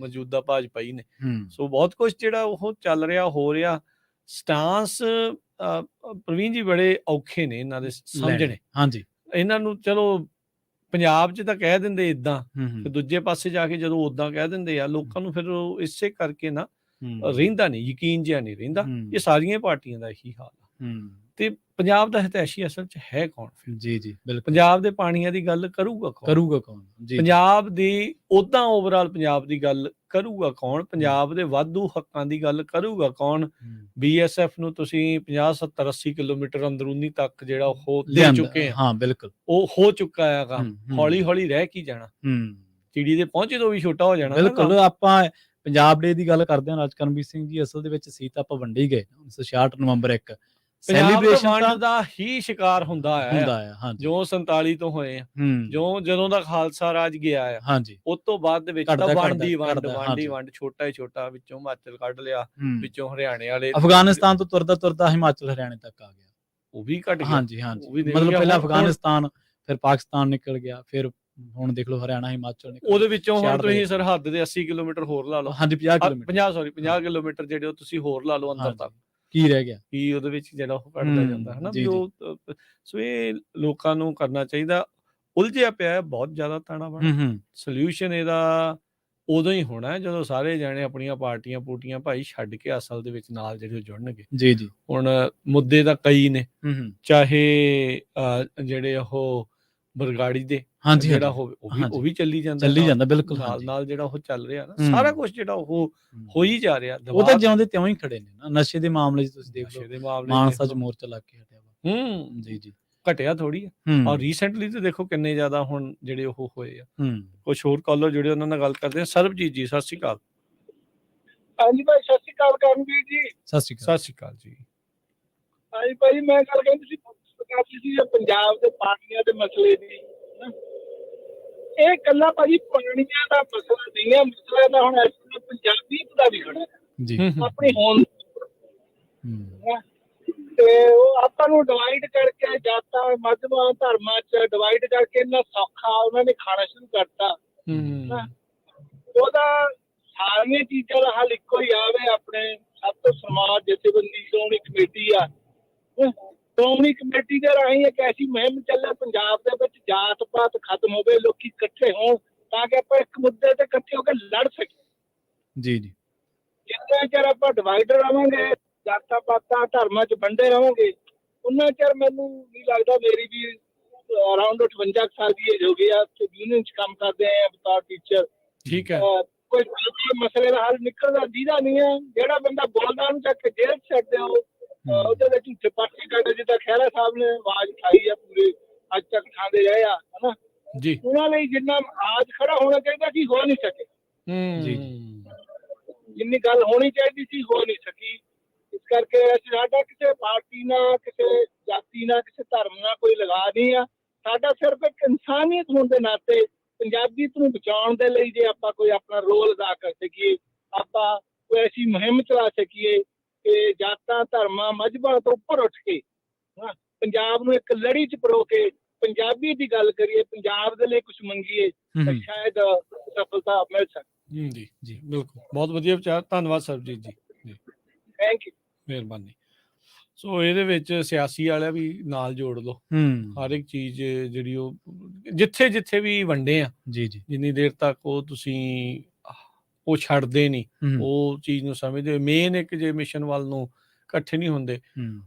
S1: ਮੌਜੂਦਾ ਭਾਜਪਾ ਹੀ ਨੇ। ਸੋ ਬਹੁਤ ਕੁਛ ਜਿਹੜਾ ਉਹ ਚੱਲ ਰਿਹਾ, ਹੋ ਰਿਹਾ। ਸਟਾਂਸ ਪ੍ਰਵੀਨ ਜੀ ਬੜੇ ਔਖੇ ਨੇ ਇਹਨਾਂ ਦੇ ਸਮਝਣੇ। ਹਾਂਜੀ, ਇਹਨਾਂ ਨੂੰ ਚਲੋ ਪੰਜਾਬ 'ਚ ਤਾਂ ਕਹਿ ਦਿੰਦੇ ਏਦਾਂ, ਤੇ ਦੂਜੇ ਪਾਸੇ ਜਾ ਕੇ ਜਦੋਂ ਓਦਾਂ ਕਹਿ ਦਿੰਦੇ ਆ, ਲੋਕਾਂ ਨੂੰ ਫਿਰ ਉਹ ਇਸੇ ਕਰਕੇ ਨਾ ਰਹਿੰਦਾ ਨਹੀਂ, ਯਕੀਨ ਜਿਹਾ ਨਹੀਂ ਰਹਿੰਦਾ। ਇਹ ਸਾਰੀਆਂ ਪਾਰਟੀਆਂ ਦਾ ਇਹੀ ਹਾਲ ਆ। ਤੇ ਪੰਜਾਬ ਦਾ ਹਿਤੈਸ਼ੀ ਅਸਲ 'ਚ ਹੈ ਕੌਣ? ਜੀ ਬਿਲਕੁਲ, ਪੰਜਾਬ ਦੇ ਪਾਣੀਆਂ ਦੀ ਗੱਲ ਕਰੂਗਾ ਕੌਣ? ਪੰਜਾਬ ਦੀ ਓਦਾਂ ਓਵਰਆਲ ਪੰਜਾਬ ਦੀ ਗੱਲ ਕਰੂਗਾ ਕੌਣ? ਪੰਜਾਬ ਦੇ ਵਾਧੂ ਹੱਕਾਂ ਦੀ ਗੱਲ ਕਰੂਗਾ ਕੌਣ? BSF ਨੂੰ ਤੁਸੀਂ 50 70 80 ਕਿਲੋਮੀਟਰ ਅੰਦਰੂਨੀ ਤੱਕ ਜਿਹੜਾ ਉਹ ਦੇ ਚੁੱਕੇ ਆ। ਹਾਂ ਬਿਲਕੁਲ, ਉਹ ਹੋ ਚੁੱਕਾ ਹੈਗਾ। ਹੌਲੀ ਹੌਲੀ ਰਹਿ ਕੀ ਜਾਣਾ, ਚਿੜੀ ਦੇ ਪਹੁੰਚੇ ਤੋਂ ਵੀ ਛੋਟਾ ਹੋ ਜਾਣਾ। ਬਿਲਕੁਲ, ਆਪਾਂ ਪੰਜਾਬ ਡੇ ਦੀ ਗੱਲ ਕਰਦੇ ਹਾਂ, ਰਾਜਕਰਮਵੀਰ ਸਿੰਘ ਜੀ, ਅਸਲ ਦੇ ਵਿੱਚ ਸੀ ਤਾਂ ਆਪਾਂ ਵੰਡੇ ਹੀ ਗਏ 1966 ਨਵੰਬਰ 1 ਸੈਲੀਬ੍ਰੇਸ਼ਨ ਦਾ ਹੀ ਸ਼ਿਕਾਰ ਹੁੰਦਾ ਹੈ, ਜੋ 47 ਤੋਂ ਹੋਏ ਆ, ਜੋ ਜਦੋਂ ਦਾ ਖਾਲਸਾ ਰਾਜ ਗਿਆ ਆ। ਹਾਂਜੀ, ਉਸ ਤੋਂ ਬਾਅਦ ਦੇ ਵਿੱਚ ਤਾਂ ਵੰਡ ਛੋਟਾ ਹੀ ਛੋਟਾ, ਵਿੱਚੋਂ ਹਿਮਾਚਲ ਕੱਢ ਲਿਆ, ਵਿੱਚੋਂ ਹਰਿਆਣੇ ਵਾਲੇ, ਅਫਗਾਨਿਸਤਾਨ ਤੋਂ ਤੁਰਦਾ ਹਿਮਾਚਲ ਹਰਿਆਣੇ ਤੱਕ ਆ ਗਿਆ, ਉਹ ਵੀ ਘਟ ਗਿਆ। ਹਾਂਜੀ, ਮਤਲਬ ਪਹਿਲਾਂ ਅਫਗਾਨਿਸਤਾਨ, ਫਿਰ ਪਾਕਿਸਤਾਨ ਨਿਕਲ ਗਿਆ, ਫਿਰ ਹੁਣ ਦੇਖ ਲਓ ਹਰਿਆਣਾ, ਹਿਮਾਚਲ ਨਿਕਲ। ਉਹਦੇ ਵਿੱਚੋਂ ਹੁਣ ਤੁਸੀਂ ਸਰਹੱਦ ਦੇ 80 ਕਿਲੋਮੀਟਰ ਹੋਰ ਲਾ ਲਓ। ਹਾਂਜੀ, 50 ਕਿਲੋਮੀਟਰ ਜਿਹੜੇ ਤੁਸੀਂ ਹੋਰ ਲਾ ਲਓ ਅੰਦਰ ਤੱਕ, ਕੀ ਰਹਿ ਗਿਆ? ਕੀ ਉਹਦੇ ਵਿੱਚ ਜਿਹੜਾ ਉਹ ਘਟਦਾ ਜਾਂਦਾ ਹੈ ਨਾ ਵੀ ਉਹ। ਸੋ ਇਹ ਲੋਕਾਂ ਨੂੰ ਕਰਨਾ ਚਾਹੀਦਾ। ਉਲਝਿਆ ਪਿਆ ਬਹੁਤ ਜ਼ਿਆਦਾ ਤਾਣਾ ਬਾਣਾ। ਸੋਲਿਊਸ਼ਨ ਇਹਦਾ ਉਦੋਂ ਹੀ ਹੋਣਾ ਜਦੋਂ ਸਾਰੇ ਜਾਣੇ ਆਪਣੀਆਂ ਪਾਰਟੀਆਂ ਪੂਟੀਆਂ ਭਾਈ ਛੱਡ ਕੇ ਅਸਲ ਦੇ ਵਿੱਚ ਨਾਲ ਜਿਹੜੇ ਜੁੜਨਗੇ। ਜੀ ਹੁਣ ਮੁੱਦੇ ਤਾਂ ਕਈ ਨੇ, ਚਾਹੇ ਜਿਹੜੇ ਉਹ ਬਰਗਾੜੀ ਦੇ ਜਿਹੜਾ ਉਹ ਵੀ ਚੱਲੀ ਜਾਂਦਾ ਬਿਲਕੁਲ, ਨਾਲ ਜਿਹੜਾ ਉਹ ਚੱਲ ਰਿਹਾ ਨਾ, ਸਾਰਾ ਕੁਝ ਜਿਹੜਾ ਉਹ ਹੋ ਹੀ ਜਾ ਰਿਹਾ। ਉਹ ਤਾਂ ਜਿਉਂਦੇ ਤਿਉਂ ਹੀ ਖੜੇ ਨੇ ਨਾ। ਨਸ਼ੇ ਦੇ ਮਾਮਲੇ 'ਚ ਤੁਸੀਂ ਦੇਖ ਲਓ, ਮਾਨਸਾ 'ਚ ਮੋਰਚਾ ਲੱਗ ਕੇ ਹਟਿਆ ਵਾ। ਜੀ ਘਟਿਆ ਥੋੜੀ ਆ। ਔਰ ਰੀਸੈਂਟਲੀ ਤੇ ਦੇਖੋ ਕਿੰਨੇ ਜ਼ਿਆਦਾ ਹੁਣ ਜਿਹੜੇ ਉਹ ਹੋਏ ਆ। ਕੁਛ ਹੋਰ ਕਾਲਰ ਜਿਹੜੇ ਉਹਨਾਂ ਨਾਲ ਗੱਲ ਕਰਦੇ ਆ। ਸਰਬਜੀਤ ਜੀ, ਸਤਿ ਸ਼੍ਰੀ ਅਕਾਲ।
S4: ਹਾਂਜੀ ਭਾਈ, ਸਤਿ ਸ਼੍ਰੀ ਅਕਾਲ ਕਰਮਵੀਰ ਜੀ।
S2: ਸਤਿ ਸ਼੍ਰੀ ਅਕਾਲ ਜੀ।
S4: ਹਾਂਜੀ ਭਾਈ, ਮੈਂ ਗੱਲ ਕਹਿੰਦੀ ਸੀ ਪੰਜਾਬ ਦੇ ਪਾਣੀਆਂ ਦੇ ਮਸਲੇ ਦੀ। ਇਹ ਇਕੱਲਾ ਭਾਜੀ ਪਾਣੀਆਂ ਦਾ ਮਸਲਾ ਨਹੀਂ ਹੈ, ਮਸਲਾ ਤਾਂ ਹੁਣ ਪੰਜਾਬੀ ਦਾ ਵੀ ਖੜਾ ਜੀ ਆਪਣੀ ਹੋਂਦ। ਤੇ ਉਹ ਆਪਾਂ ਨੂੰ ਡਿਵਾਈਡ ਕਰਕੇ ਜਾਤਾਂ, ਮਜ਼ਹਬਾਂ, ਧਰਮਾਂ 'ਚ ਡਿਵਾਈਡ ਕਰਕੇ ਇੰਨਾ ਸੌਖਾ ਉਹਨਾਂ ਨੇ ਖਾਣਾ ਸ਼ੁਰੂ ਕਰਤਾ। ਉਹਦਾ ਸਾਰੀਆਂ ਚੀਜ਼ਾਂ ਦਾ ਹੱਲ ਇੱਕੋ ਹੀ ਆਵੇ। ਆਪਣੇ ਸਭ ਤੋਂ ਸਮਾਜ ਜਥੇਬੰਦੀ ਸ਼੍ਰੋਮਣੀ ਕਮੇਟੀ ਆ, ਸ਼੍ਰੋਮਣੀ ਕਮੇਟੀ ਦੇ ਰਾਹੀਂ ਇੱਕ ਐਸੀ ਮੁਹਿੰਮ ਚੱਲੇ ਪੰਜਾਬ ਦੇ ਵਿੱਚ, ਜਾਤ ਪਾਤ ਖਤਮ ਹੋਵੇ, ਲੋਕੀ ਇਕੱਠੇ ਹੋਣ ਤਾਂ ਕਿ ਆਪਾਂ ਇੱਕ ਮੁੱਦੇ ਤੇ ਇਕੱਠੇ ਹੋ ਕੇ ਲੜ ਸਕੀਏ। ਜੀ ਜਿੰਨਾ ਚਿਰ ਆਪਾਂ ਡਿਵਾਈਡ ਰਵਾਂਗੇ, ਜਾਤਾਂ ਪਾਤਾਂ ਧਰਮਾਂ 'ਚ ਵੰਡੇ ਰਹਾਂਗੇ, ਉਹਨਾਂ ਚਿਰ ਮੈਨੂੰ ਨਹੀਂ ਲੱਗਦਾ। ਮੇਰੀ ਵੀ ਅਰਾਊਂਡ 58 ਸਾਲ ਦੀ ਏਜ ਹੋ ਗਈ ਆ, ਯੂਨੀਅਨ 'ਚ ਕੰਮ ਕਰਦੇ ਆਏ ਆ ਬਤੌਰ ਟੀਚਰ। ਠੀਕ ਹੈ, ਕੋਈ ਮਸਲੇ ਦਾ ਹੱਲ ਨਿਕਲਦਾ ਜਿਹਦਾ ਨਹੀਂ ਹੈ। ਜਿਹੜਾ ਬੰਦਾ ਬੋਲਦਾ ਉਹਨੂੰ ਚੱਕ ਕੇ ਜੇਲ੍ਹ 'ਚ ਛੱਡ ਦਿਓ, ਉਹਦੇ ਵਿੱਚ ਝੂਠੇ ਪਾਸੇ ਕੱਢ, ਜਿੱਦਾਂ ਖਹਿਰਾ ਸਾਹਿਬ ਨੇ ਆਵਾਜ਼ ਉਠਾਈ ਆ, ਪੂਰੇ ਅੱਜ ਤੱਕ ਖਾਂਦੇ ਰਹੇ ਆ, ਹਨਾ ਜੀ। ਉਹਨਾਂ ਲਈ ਜਿੰਨਾ ਆਜ ਖੜਾ ਹੋਣਾ ਚਾਹੀਦਾ ਸੀ, ਹੋ ਨਹੀਂ ਸਕੇ। ਜਿੰਨੀ ਗੱਲ ਹੋਣੀ ਚਾਹੀਦੀ ਸੀ ਹੋ ਨਹੀਂ ਸਕੀ। ਇਸ ਕਰਕੇ ਸਾਡਾ ਕਿਸੇ ਪਾਰਟੀ ਨਾਲ, ਕਿਸੇ ਜਾਤੀ ਨਾਲ, ਕਿਸੇ ਧਰਮ ਨਾਲ ਕੋਈ ਲਗਾ ਨਹੀਂ ਆ। ਸਾਡਾ ਸਿਰਫ ਇੱਕ ਇਨਸਾਨੀਅਤ ਹੋਣ ਦੇ ਨਾਤੇ ਪੰਜਾਬੀਅਤ ਨੂੰ ਬਚਾਉਣ ਦੇ ਲਈ ਜੇ ਆਪਾਂ ਕੋਈ ਆਪਣਾ ਰੋਲ ਅਦਾ ਕਰ ਸਕੀਏ, ਆਪਾਂ ਕੋਈ ਐਸੀ ਮੁਹਿੰਮ ਚਲਾ ਸਕੀਏ ਕਿ ਜਾਤਾਂ, ਧਰਮਾਂ, ਮਜ਼ਹਬਾਂ ਤੋਂ ਉੱਪਰ ਉੱਠ ਕੇ ਪੰਜਾਬ ਨੂੰ ਇੱਕ ਲੜੀ 'ਚ ਪਰੋ ਕੇ ਪੰਜਾਬੀ ਦੀ ਗੱਲ ਕਰੀਏ, ਪੰਜਾਬ ਦੇ ਲਈ ਕੁਝ ਮੰਗੀਏ ਤਾਂ ਸ਼ਾਇਦ ਸਫਲਤਾ ਮਿਲ ਸਕਦੀ।
S2: ਜੀ ਜੀ ਬਿਲਕੁਲ, ਬਹੁਤ ਵਧੀਆ ਵਿਚਾਰ, ਧੰਨਵਾਦ ਸਰਬਜੀਤ ਜੀ।
S4: ਥੈਂਕ ਯੂ,
S2: ਮਿਹਰਬਾਨੀ। ਸੋ ਇਹਦੇ ਵਿੱਚ ਸਿਆਸੀ ਵਾਲਿਆਂ ਵੀ ਨਾਲ ਜੋੜ ਲਓ। ਹਰ ਇੱਕ ਚੀਜ਼ ਜਿਹੜੀ ਉਹ ਜਿੱਥੇ ਜਿੱਥੇ ਵੀ ਵੰਡੇ ਆ,
S1: ਜੀ ਜੀ,
S2: ਜਿੰਨੀ ਦੇਰ ਤੱਕ ਉਹ ਤੁਸੀਂ ਉਹ ਛੱਡਦੇ ਨਹੀਂ, ਉਹ ਚੀਜ਼ ਨੂੰ ਸਮਝਦੇ, ਮੇਨ ਇੱਕ ਜੇ ਮਿਸ਼ਨ ਵੱਲ ਨੂੰ ਇਕੱਠੇ ਨਹੀਂ ਹੁੰਦੇ।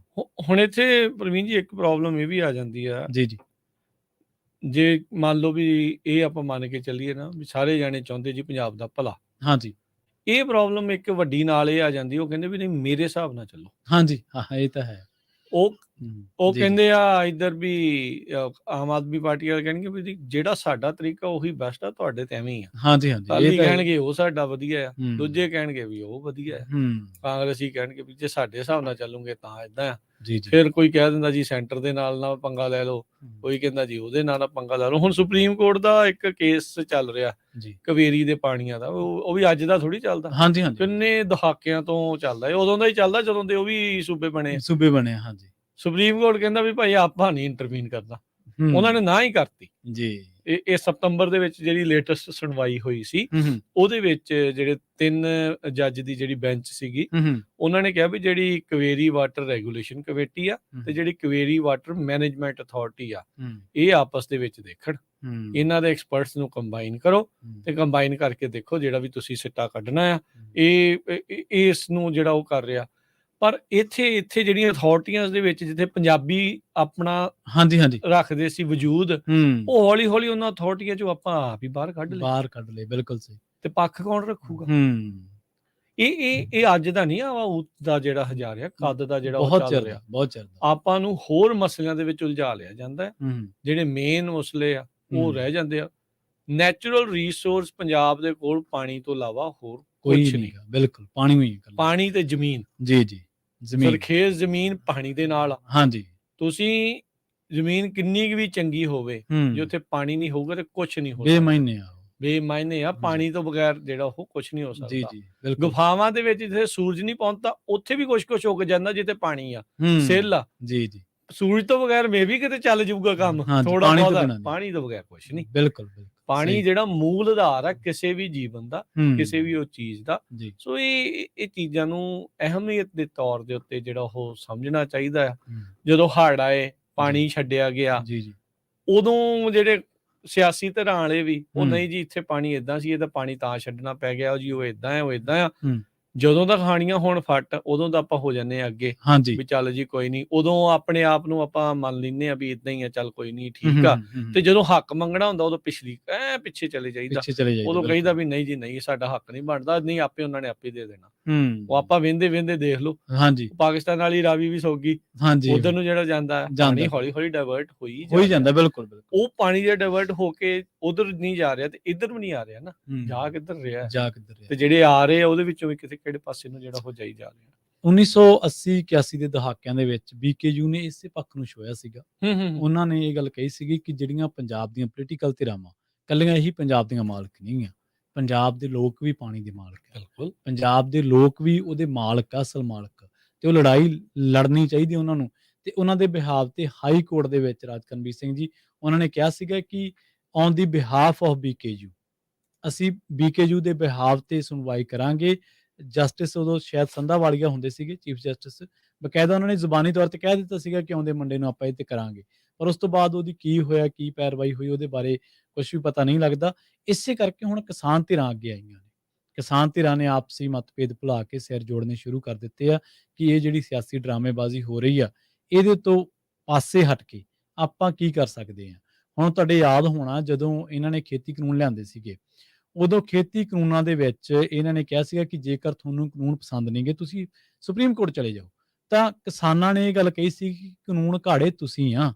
S2: ਹੁਣ ਇੱਥੇ ਪ੍ਰਵੀਨ ਜੀ ਇੱਕ ਪ੍ਰੋਬਲਮ ਇਹ ਵੀ ਆ ਜਾਂਦੀ ਆ
S1: ਜੀ ਜੀ,
S2: ਜੇ ਮੰਨ ਲਓ ਵੀ ਇਹ ਆਪਾਂ ਮੰਨ ਕੇ ਚੱਲੀਏ ਨਾ ਵੀ ਸਾਰੇ ਜਾਣੇ ਚਾਹੁੰਦੇ ਜੀ ਪੰਜਾਬ ਦਾ ਭਲਾ,
S1: ਹਾਂਜੀ,
S2: ਇਹ ਪ੍ਰੋਬਲਮ ਇੱਕ ਵੱਡੀ ਨਾਲ ਇਹ ਆ ਜਾਂਦੀ, ਉਹ ਕਹਿੰਦੇ ਵੀ ਨਹੀਂ ਮੇਰੇ ਹਿਸਾਬ ਨਾਲ ਚੱਲੋ।
S1: ਹਾਂਜੀ, ਹਾਂ ਇਹ ਤਾਂ ਹੈ।
S2: ਉਹ ਕਹਿੰਦੇ ਆ ਇੱਧਰ ਵੀ ਆਮ ਆਦਮੀ ਪਾਰਟੀ ਵਾਲੇ ਕਹਿਣਗੇ ਵੀ ਜਿਹੜਾ ਸਾਡਾ ਤਰੀਕਾ ਉਹੀ ਬੈਸਟ ਆ, ਤੁਹਾਡੇ ਤੇ ਐਵੇਂ ਹੀ ਆ।
S1: ਹਾਂਜੀ ਹਾਂਜੀ,
S2: ਅਕਾਲੀ ਕਹਿਣਗੇ ਉਹ ਸਾਡਾ ਵਧੀਆ ਆ, ਦੂਜੇ ਕਹਿਣਗੇ ਵੀ ਉਹ ਵਧੀਆ ਆ, ਕਾਂਗਰਸੀ ਕਹਿਣਗੇ ਵੀ ਜੇ ਸਾਡੇ ਹਿਸਾਬ ਨਾਲ ਚੱਲੂਗੇ ਤਾਂ ਏਦਾਂ ਆ। ਫਿਰ ਕੋਈ ਕਹਿ ਦਿੰਦਾ ਜੀ ਸੈਂਟਰ ਦੇ ਨਾਲ ਪੰਗਾ ਲੈ ਲਓ, ਕੋਈ ਕਹਿੰਦਾ ਜੀ ਉਹਦੇ ਨਾਲ ਪੰਗਾ ਲੈ ਲਓ। ਹੁਣ ਸੁਪਰੀਮ ਕੋਰਟ ਦਾ ਇੱਕ ਕੇਸ ਚੱਲ ਰਿਹਾ ਕਾਵੇਰੀ ਦੇ ਪਾਣੀਆਂ ਦਾ, ਉਹ ਵੀ ਅੱਜ ਦਾ ਥੋੜੀ ਚੱਲਦਾ,
S1: ਹਾਂਜੀ ਹਾਂਜੀ,
S2: ਕਿੰਨੇ ਦਹਾਕਿਆਂ ਤੋਂ ਚੱਲਦਾ, ਉਦੋਂ ਦਾ ਹੀ ਚੱਲਦਾ ਜਦੋਂ ਦੇ ਉਹ ਵੀ ਸੂਬੇ ਬਣੇ। ਹਾਂਜੀ, ਸੁਪਰੀਮ ਕੋਰਟ ਕਹਿੰਦਾ ਵੀ ਭਾਈ ਆਪਾਂ ਨਹੀਂ ਇੰਟਰਵੀਨ ਕਰਨਾ, ਉਹਨਾਂ ਨੇ ਨਾ ਹੀ ਕਰਤੀ ਜੀ। ਇਹ ਸਤੰਬਰ ਦੇ ਵਿੱਚ ਜਿਹੜੀ ਲੇਟੈਸਟ ਸੁਣਵਾਈ ਹੋਈ ਸੀ, ਉਹਦੇ ਵਿੱਚ ਜਿਹੜੇ 3 ਜੱਜ ਦੀ ਜਿਹੜੀ ਬੈਂਚ ਸੀਗੀ, ਉਹਨਾਂ ਨੇ ਕਿਹਾ ਵੀ ਜਿਹੜੀ ਕਾਵੇਰੀ ਵਾਟਰ ਰੈਗੂਲੇਸ਼ਨ ਕਮੇਟੀ ਆ ਤੇ ਜਿਹੜੀ ਕਾਵੇਰੀ ਵਾਟਰ ਮੈਨੇਜਮੈਂਟ ਅਥਾਰਟੀ ਆ, ਇਹ ਆਪਸ ਦੇ ਵਿੱਚ ਦੇਖਣ, ਇਹਨਾਂ ਦੇ ਐਕਸਪਰਟਸ ਨੂੰ ਕੰਬਾਈਨ ਕਰੋ ਤੇ ਕੰਬਾਈਨ ਕਰਕੇ ਦੇਖੋ ਜਿਹੜਾ ਵੀ ਤੁਸੀਂ ਸਿੱਟਾ ਕੱਢਣਾ ਆ। ਇਹ ਇਸ ਨੂੰ ਜਿਹੜਾ ਉਹ ਕਰ ਰਿਹਾ। ਪਰ ਇੱਥੇ ਜਿਹੜੀਆਂ ਅਥਾਰਟੀਆਂ ਦੇ ਵਿੱਚ ਜਿੱਥੇ ਪੰਜਾਬੀ ਆਪਣਾ ਰੱਖਦੇ ਸੀ ਵਜੂਦ, ਉਹ ਹੌਲੀ ਹੌਲੀ ਉਹਨਾਂ ਅਥਾਰਟੀਆਂ ਚੋਂ ਆਪਾਂ ਆਪ ਹੀ ਬਾਹਰ ਕੱਢ ਲਏ। ਬਿਲਕੁਲ ਸਹੀ। ਤੇ ਪੱਖ ਕੌਣ ਰੱਖੂਗਾ? ਇਹ ਅੱਜ ਦਾ ਨਹੀਂ ਆ, ਦਾ ਜਿਹੜਾ ਹਜ਼ਾਰ ਆ ਕੱਦ ਦਾ ਜਿਹੜਾ ਉਹ ਚੱਲ ਰਿਹਾ, ਬਹੁਤ ਜ਼ਿਆਦਾ ਆਪਾਂ ਨੂੰ ਹੋਰ ਮਸਲਿਆਂ ਦੇ ਵਿੱਚ ਉਲਝਾ ਲਿਆ ਜਾਂਦਾ। ਜਿਹੜੇ ਮੇਨ ਮਸਲੇ ਆ ਉਹ ਰਹਿ ਜਾਂਦੇ ਆ। ਨੈਚੁਰਲ ਰਿਸੋਰਸ ਪੰਜਾਬ ਦੇ ਕੋਲ ਪਾਣੀ ਤੋਂ ਇਲਾਵਾ ਹੋਰ ਕੁਝ ਨਹੀਂ। ਬਿਲਕੁਲ, ਪਾਣੀ ਤੇ ਜ਼ਮੀਨ। ਜੀ ਜੀ, ਸਰਖੇਜ਼ ਜ਼ਮੀਨ ਪਾਣੀ ਦੇ ਨਾਲ। ਹਾਂਜੀ, ਤੁਸੀਂ ਜ਼ਮੀਨ ਕਿੰਨੀ ਵੀ ਚੰਗੀ ਹੋਵੇ, ਜੇ ਉੱਥੇ ਪਾਣੀ ਨਹੀਂ ਹੋਊਗਾ ਤੇ ਕੁਛ ਨਹੀਂ ਹੋ ਸਕਦਾ। ਬੇਮਾਇਨੇ ਆ, ਪਾਣੀ ਤੋਂ ਬਗੈਰ ਜਿਹੜਾ ਉਹ ਕੁਛ ਨਹੀਂ ਹੋ ਸਕਦਾ। ਗੁਫਾਵਾਂ ਦੇ ਵਿੱਚ ਜਿੱਥੇ ਸੂਰਜ ਨਹੀਂ ਪਹੁੰਚਦਾ ਉੱਥੇ ਵੀ ਕੁਛ ਉੱਗ ਜਾਂਦਾ ਜਿੱਥੇ ਪਾਣੀ ਆ, ਸਿੱਲ ਆ। ਜੀ ਜੀ, ਸੂਰਜ ਤੋਂ ਬਗੈਰ ਮੇ ਵੀ ਕਿਤੇ ਚੱਲ ਜਾਊਗਾ ਕੰਮ, ਥੋੜਾ ਬਹੁਤ। ਪਾਣੀ ਤੋਂ ਬਗੈਰ ਕੁਛ ਨਹੀਂ। ਬਿਲਕੁਲ, ਪਾਣੀ ਜਿਹੜਾ ਮੂਲ ਆਧਾਰ ਆ ਕਿਸੇ ਵੀ ਜੀਵਨ ਦਾ, ਕਿਸੇ ਵੀ ਉਹ ਚੀਜ਼ ਦਾ। ਸੋ ਇਹ ਚੀਜ਼ਾਂ ਨੂੰ ਅਹਿਮੀਅਤ ਦੇ ਤੌਰ ਦੇ ਉੱਤੇ ਜਿਹੜਾ ਉਹ ਸਮਝਣਾ ਚਾਹੀਦਾ ਆ। ਜਦੋਂ ਹੜ੍ਹ ਆਏ, ਪਾਣੀ ਛੱਡਿਆ ਗਿਆ, ਉਦੋਂ ਜਿਹੜੇ ਸਿਆਸੀ ਧਿਰਾਂ ਵਾਲੇ ਵੀ ਉਹ ਨਹੀਂ ਜੀ ਇੱਥੇ ਪਾਣੀ ਏਦਾਂ ਸੀ, ਇਹ ਤਾਂ ਪਾਣੀ ਤਾਂ ਛੱਡਣਾ ਪੈ ਗਿਆ ਜੀ, ਉਹ ਏਦਾਂ ਆ, ਉਹ ਏਦਾਂ ਆ। ਜਦੋਂ ਤੱਕ ਖਾਣੀਆਂ ਹੁਣ ਫੱਟ, ਉਦੋਂ ਤਾਂ ਆਪਾਂ ਹੋ ਜਾਂਦੇ ਆ ਅੱਗੇ ਵੀ ਚੱਲ ਜੀ ਕੋਈ ਨਹੀਂ। ਉਦੋਂ ਆਪਣੇ ਆਪ ਨੂੰ ਆਪਾਂ ਮੰਨ ਲੈਂਦੇ ਆ ਵੀ ਏਦਾਂ ਹੀ ਆ, ਚੱਲ ਕੋਈ ਨਹੀਂ ਠੀਕ ਆ। ਤੇ ਜਦੋਂ ਹੱਕ ਮੰਗਣਾ ਹੁੰਦਾ ਉਦੋਂ ਪਿੱਛੇ ਚਲੇ ਜਾਈਦਾ। ਉਦੋਂ ਕਹੀਦਾ ਵੀ ਨਹੀਂ ਜੀ ਨਹੀਂ, ਸਾਡਾ ਹੱਕ ਨਹੀਂ ਬਣਦਾ, ਨਹੀਂ ਆਪੇ ਉਹਨਾਂ ਨੇ ਆਪੇ ਦੇ ਦੇਣਾ। ਉਹ ਆਪਾਂ ਵਹਿੰਦੇ ਦੇਖ ਲਓ, ਪਾਕਿਸਤਾਨ ਵਾਲੀ ਰਾਵੀ ਵੀ ਸੌਗੀ, ਉਧਰ ਨੂੰ ਜਿਹੜਾ ਜਾਂਦਾ ਪਾਣੀ ਹੌਲੀ ਹੌਲੀ ਡਾਇਵਰਟ ਹੋਈ ਜਾਂਦਾ। ਬਿਲਕੁਲ, ਉਹ ਪਾਣੀ ਜਿਹੜਾ ਡਾਇਵਰਟ ਹੋ ਕੇ ਉਧਰ ਨਹੀਂ ਜਾ ਰਿਹਾ ਤੇ ਇੱਧਰ ਵੀ ਨਹੀਂ ਆ ਰਿਹਾ ਨਾ, ਜਾ ਕਿੱਧਰ ਰਿਹਾ ਤੇ ਜਿਹੜੇ ਆ ਰਹੇ ਆ ਉਹਦੇ ਵਿੱਚੋਂ ਵੀ ਕਿਹੜੇ ਪਾਸੇ ਨੂੰ ਜਿਹੜਾ ਹੋ ਜਾਈ ਜਾ ਰਿਹਾ।
S1: 1980-81 ਦੇ ਦਹਾਕਿਆਂ ਦੇ ਵਿੱਚ BKU ਨੇ ਇਸੇ ਪੱਖ ਨੂੰ ਛੋਇਆ ਸੀਗਾ। ਉਹਨਾਂ ਨੇ ਇਹ ਗੱਲ ਕਹੀ ਸੀਗੀ ਕਿ ਜਿਹੜੀਆਂ ਪੰਜਾਬ ਦੀਆਂ ਪੋਲੀਟੀਕਲ ਧਿਰਾਵਾਂ ਕੱਲੀਆਂ ਹੀ ਪੰਜਾਬ ਦੀਆਂ ਮਾਲਕ ਨਹੀਂ ਆ, ਪੰਜਾਬ ਦੇ ਲੋਕ ਵੀ ਪਾਣੀ ਦੇ ਮਾਲਕ ਆ। ਬਿਲਕੁਲ, ਪੰਜਾਬ ਦੇ ਲੋਕ ਵੀ ਉਹਦੇ ਮਾਲਕ ਆ, ਅਸਲ ਮਾਲਕ, ਤੇ ਉਹ ਲੜਾਈ ਲੜਨੀ ਚਾਹੀਦੀ ਉਹਨਾਂ ਨੂੰ। ਤੇ ਉਹਨਾਂ ਦੇ ਬਿਹਾਫ ਤੇ ਹਾਈ ਕੋਰਟ ਦੇ ਵਿੱਚ ਰਾਜ ਕਰਨਵੀਰ ਸਿੰਘ ਜੀ ਉਹਨਾਂ ਨੇ ਕਿਹਾ ਸੀਗਾ ਕਿ on the behalf of BKU ਅਸੀਂ BKU ਦੇ ਬਿਹਾਫ ਤੇ ਸੁਣਵਾਈ ਕਰਾਂਗੇ। ਜਸਟਿਸ ਉਦੋਂ ਸ਼ਾਇਦ ਸੰਧਾਵਾਲੀਆ ਹੁੰਦੇ ਸੀਗੇ ਚੀਫ ਜਸਟਿਸ, ਬਕਾਇਦਾ ਉਹਨਾਂ ਨੇ ਜ਼ੁਬਾਨੀ ਤੌਰ ਤੇ ਕਹਿ ਦਿੱਤਾ ਸੀਗਾ ਕਿ ਆਉਂਦੇ ਮੰਡੇ ਨੂੰ ਆਪਾਂ ਇਹ ਤੇ ਕਰਾਂਗੇ। ਪਰ ਉਸ ਤੋਂ ਬਾਅਦ ਉਹਦੀ ਕੀ ਹੋਇਆ, ਕੀ ਪੈਰਵਾਈ ਹੋਈ, ਉਹਦੇ ਬਾਰੇ ਕੁਝ ਵੀ ਪਤਾ ਨਹੀਂ ਲੱਗਦਾ। ਇਸੇ ਕਰਕੇ ਹੁਣ ਕਿਸਾਨ ਧਿਰਾਂ ਅੱਗੇ ਆਈਆਂ ਨੇ। ਕਿਸਾਨ ਧਿਰਾਂ ਨੇ ਆਪਸੀ ਮਤਭੇਦ ਭੁਲਾ ਕੇ ਸਿਰ ਜੋੜਨੇ ਸ਼ੁਰੂ ਕਰ ਦਿੱਤੇ ਆ ਕਿ ਇਹ ਜਿਹੜੀ ਸਿਆਸੀ ਡਰਾਮੇਬਾਜ਼ੀ ਹੋ ਰਹੀ ਆ, ਇਹਦੇ ਤੋਂ ਪਾਸੇ ਹਟ ਕੇ ਆਪਾਂ ਕੀ ਕਰ ਸਕਦੇ ਹਾਂ। ਹੁਣ ਤੁਹਾਡੇ ਯਾਦ ਹੋਣਾ ਜਦੋਂ ਇਹਨਾਂ ਨੇ ਖੇਤੀ ਕਾਨੂੰਨ ਲਿਆਂਦੇ ਸੀਗੇ, ਉਦੋਂ ਖੇਤੀ ਕਾਨੂੰਨਾਂ ਦੇ ਵਿੱਚ ਇਹਨਾਂ ਨੇ ਕਿਹਾ ਸੀਗਾ ਕਿ ਜੇਕਰ ਤੁਹਾਨੂੰ ਕਾਨੂੰਨ ਪਸੰਦ ਨਹੀਂਗੇ ਤੁਸੀਂ ਸੁਪਰੀਮ ਕੋਰਟ ਚਲੇ ਜਾਓ। ਤਾਂ ਕਿਸਾਨਾਂ ਨੇ ਇਹ ਗੱਲ ਕਹੀ ਸੀ ਕਿ ਕਾਨੂੰਨ ਘਾੜੇ ਤੁਸੀਂ ਆ,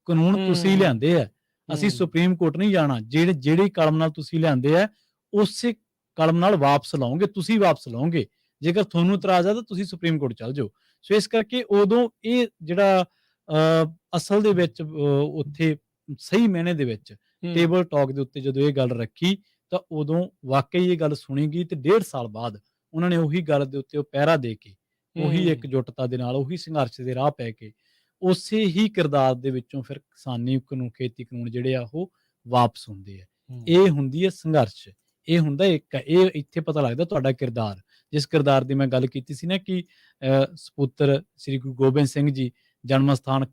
S1: ਕਾਨੂੰਨ ਤੁਸੀਂ ਲਿਆਂਦੇ ਆ, ਅਸੀਂ ਸੁਪਰੀਮ ਕੋਰਟ ਨਹੀਂ ਜਾਣਾ। ਜਿਹੜੀ ਕਲਮ ਨਾਲ ਤੁਸੀਂ ਲਿਆਂਦੇ ਆ ਉਸੇ ਕਲਮ ਨਾਲ ਵਾਪਸ ਲਾਓਗੇ, ਤੁਸੀਂ ਵਾਪਸ ਲਾਓਗੇ। ਜੇਕਰ ਤੁਹਾਨੂੰ ਇਤਰਾਜ਼ ਆ ਤਾਂ ਤੁਸੀਂ ਸੁਪਰੀਮ ਕੋਰਟ ਚੱਲ ਜਾਓ। ਸੋ ਇਸ ਕਰਕੇ ਉਦੋਂ ਇਹ ਜਿਹੜਾ ਅਸਲ ਦੇ ਵਿੱਚ ਉੱਥੇ ਸਹੀ ਮਾਇਨੇ ਦੇ ਵਿੱਚ ਟੇਬਲ ਟਾਕ ਦੇ ਉੱਤੇ ਜਦੋਂ ਇਹ ਗੱਲ ਰੱਖੀ ਤਾਂ ਉਦੋਂ ਵਾਕਈ ਇਹ ਗੱਲ ਸੁਣੀ ਗਈ ਤੇ 1.5 ਸਾਲ ਬਾਅਦ ਉਹਨਾਂ ਨੇ ਉਹੀ ਗੱਲ ਦੇ ਉੱਤੇ ਉਹ ਪਹਿਰਾ ਦੇ ਕੇ, ਉਹੀ ਇਕਜੁੱਟਤਾ ਦੇ ਨਾਲ, ਉਹੀ ਸੰਘਰਸ਼ ਦੇ ਰਾਹ ਪੈ ਕੇ ਉਸੇ ਹੀ ਕਿਰਦਾਰ ਦੇ ਵਿੱਚੋਂ ਫਿਰ ਕਿਸਾਨੀ ਕਾਨੂੰਨ, ਖੇਤੀ ਕਾਨੂੰਨ ਜਿਹੜੇ ਆ ਉਹ ਵਾਪਸ ਹੁੰਦੇ ਆ। ਇਹ ਹੁੰਦੀ ਹੈ ਸੰਘਰਸ਼, ਇਹ ਹੁੰਦਾ ਇੱਕ, ਇਹ ਇੱਥੇ ਪਤਾ ਲੱਗਦਾ ਤੁਹਾਡਾ ਕਿਰਦਾਰ। ਜਿਸ ਕਿਰਦਾਰ ਦੀ ਮੈਂ ਗੱਲ ਕੀਤੀ ਸੀ ਨਾ ਕਿ ਸਪੁੱਤਰ ਸ੍ਰੀ ਗੁਰੂ ਗੋਬਿੰਦ ਸਿੰਘ ਜੀ ਜਨਮ ਸਥਾਨ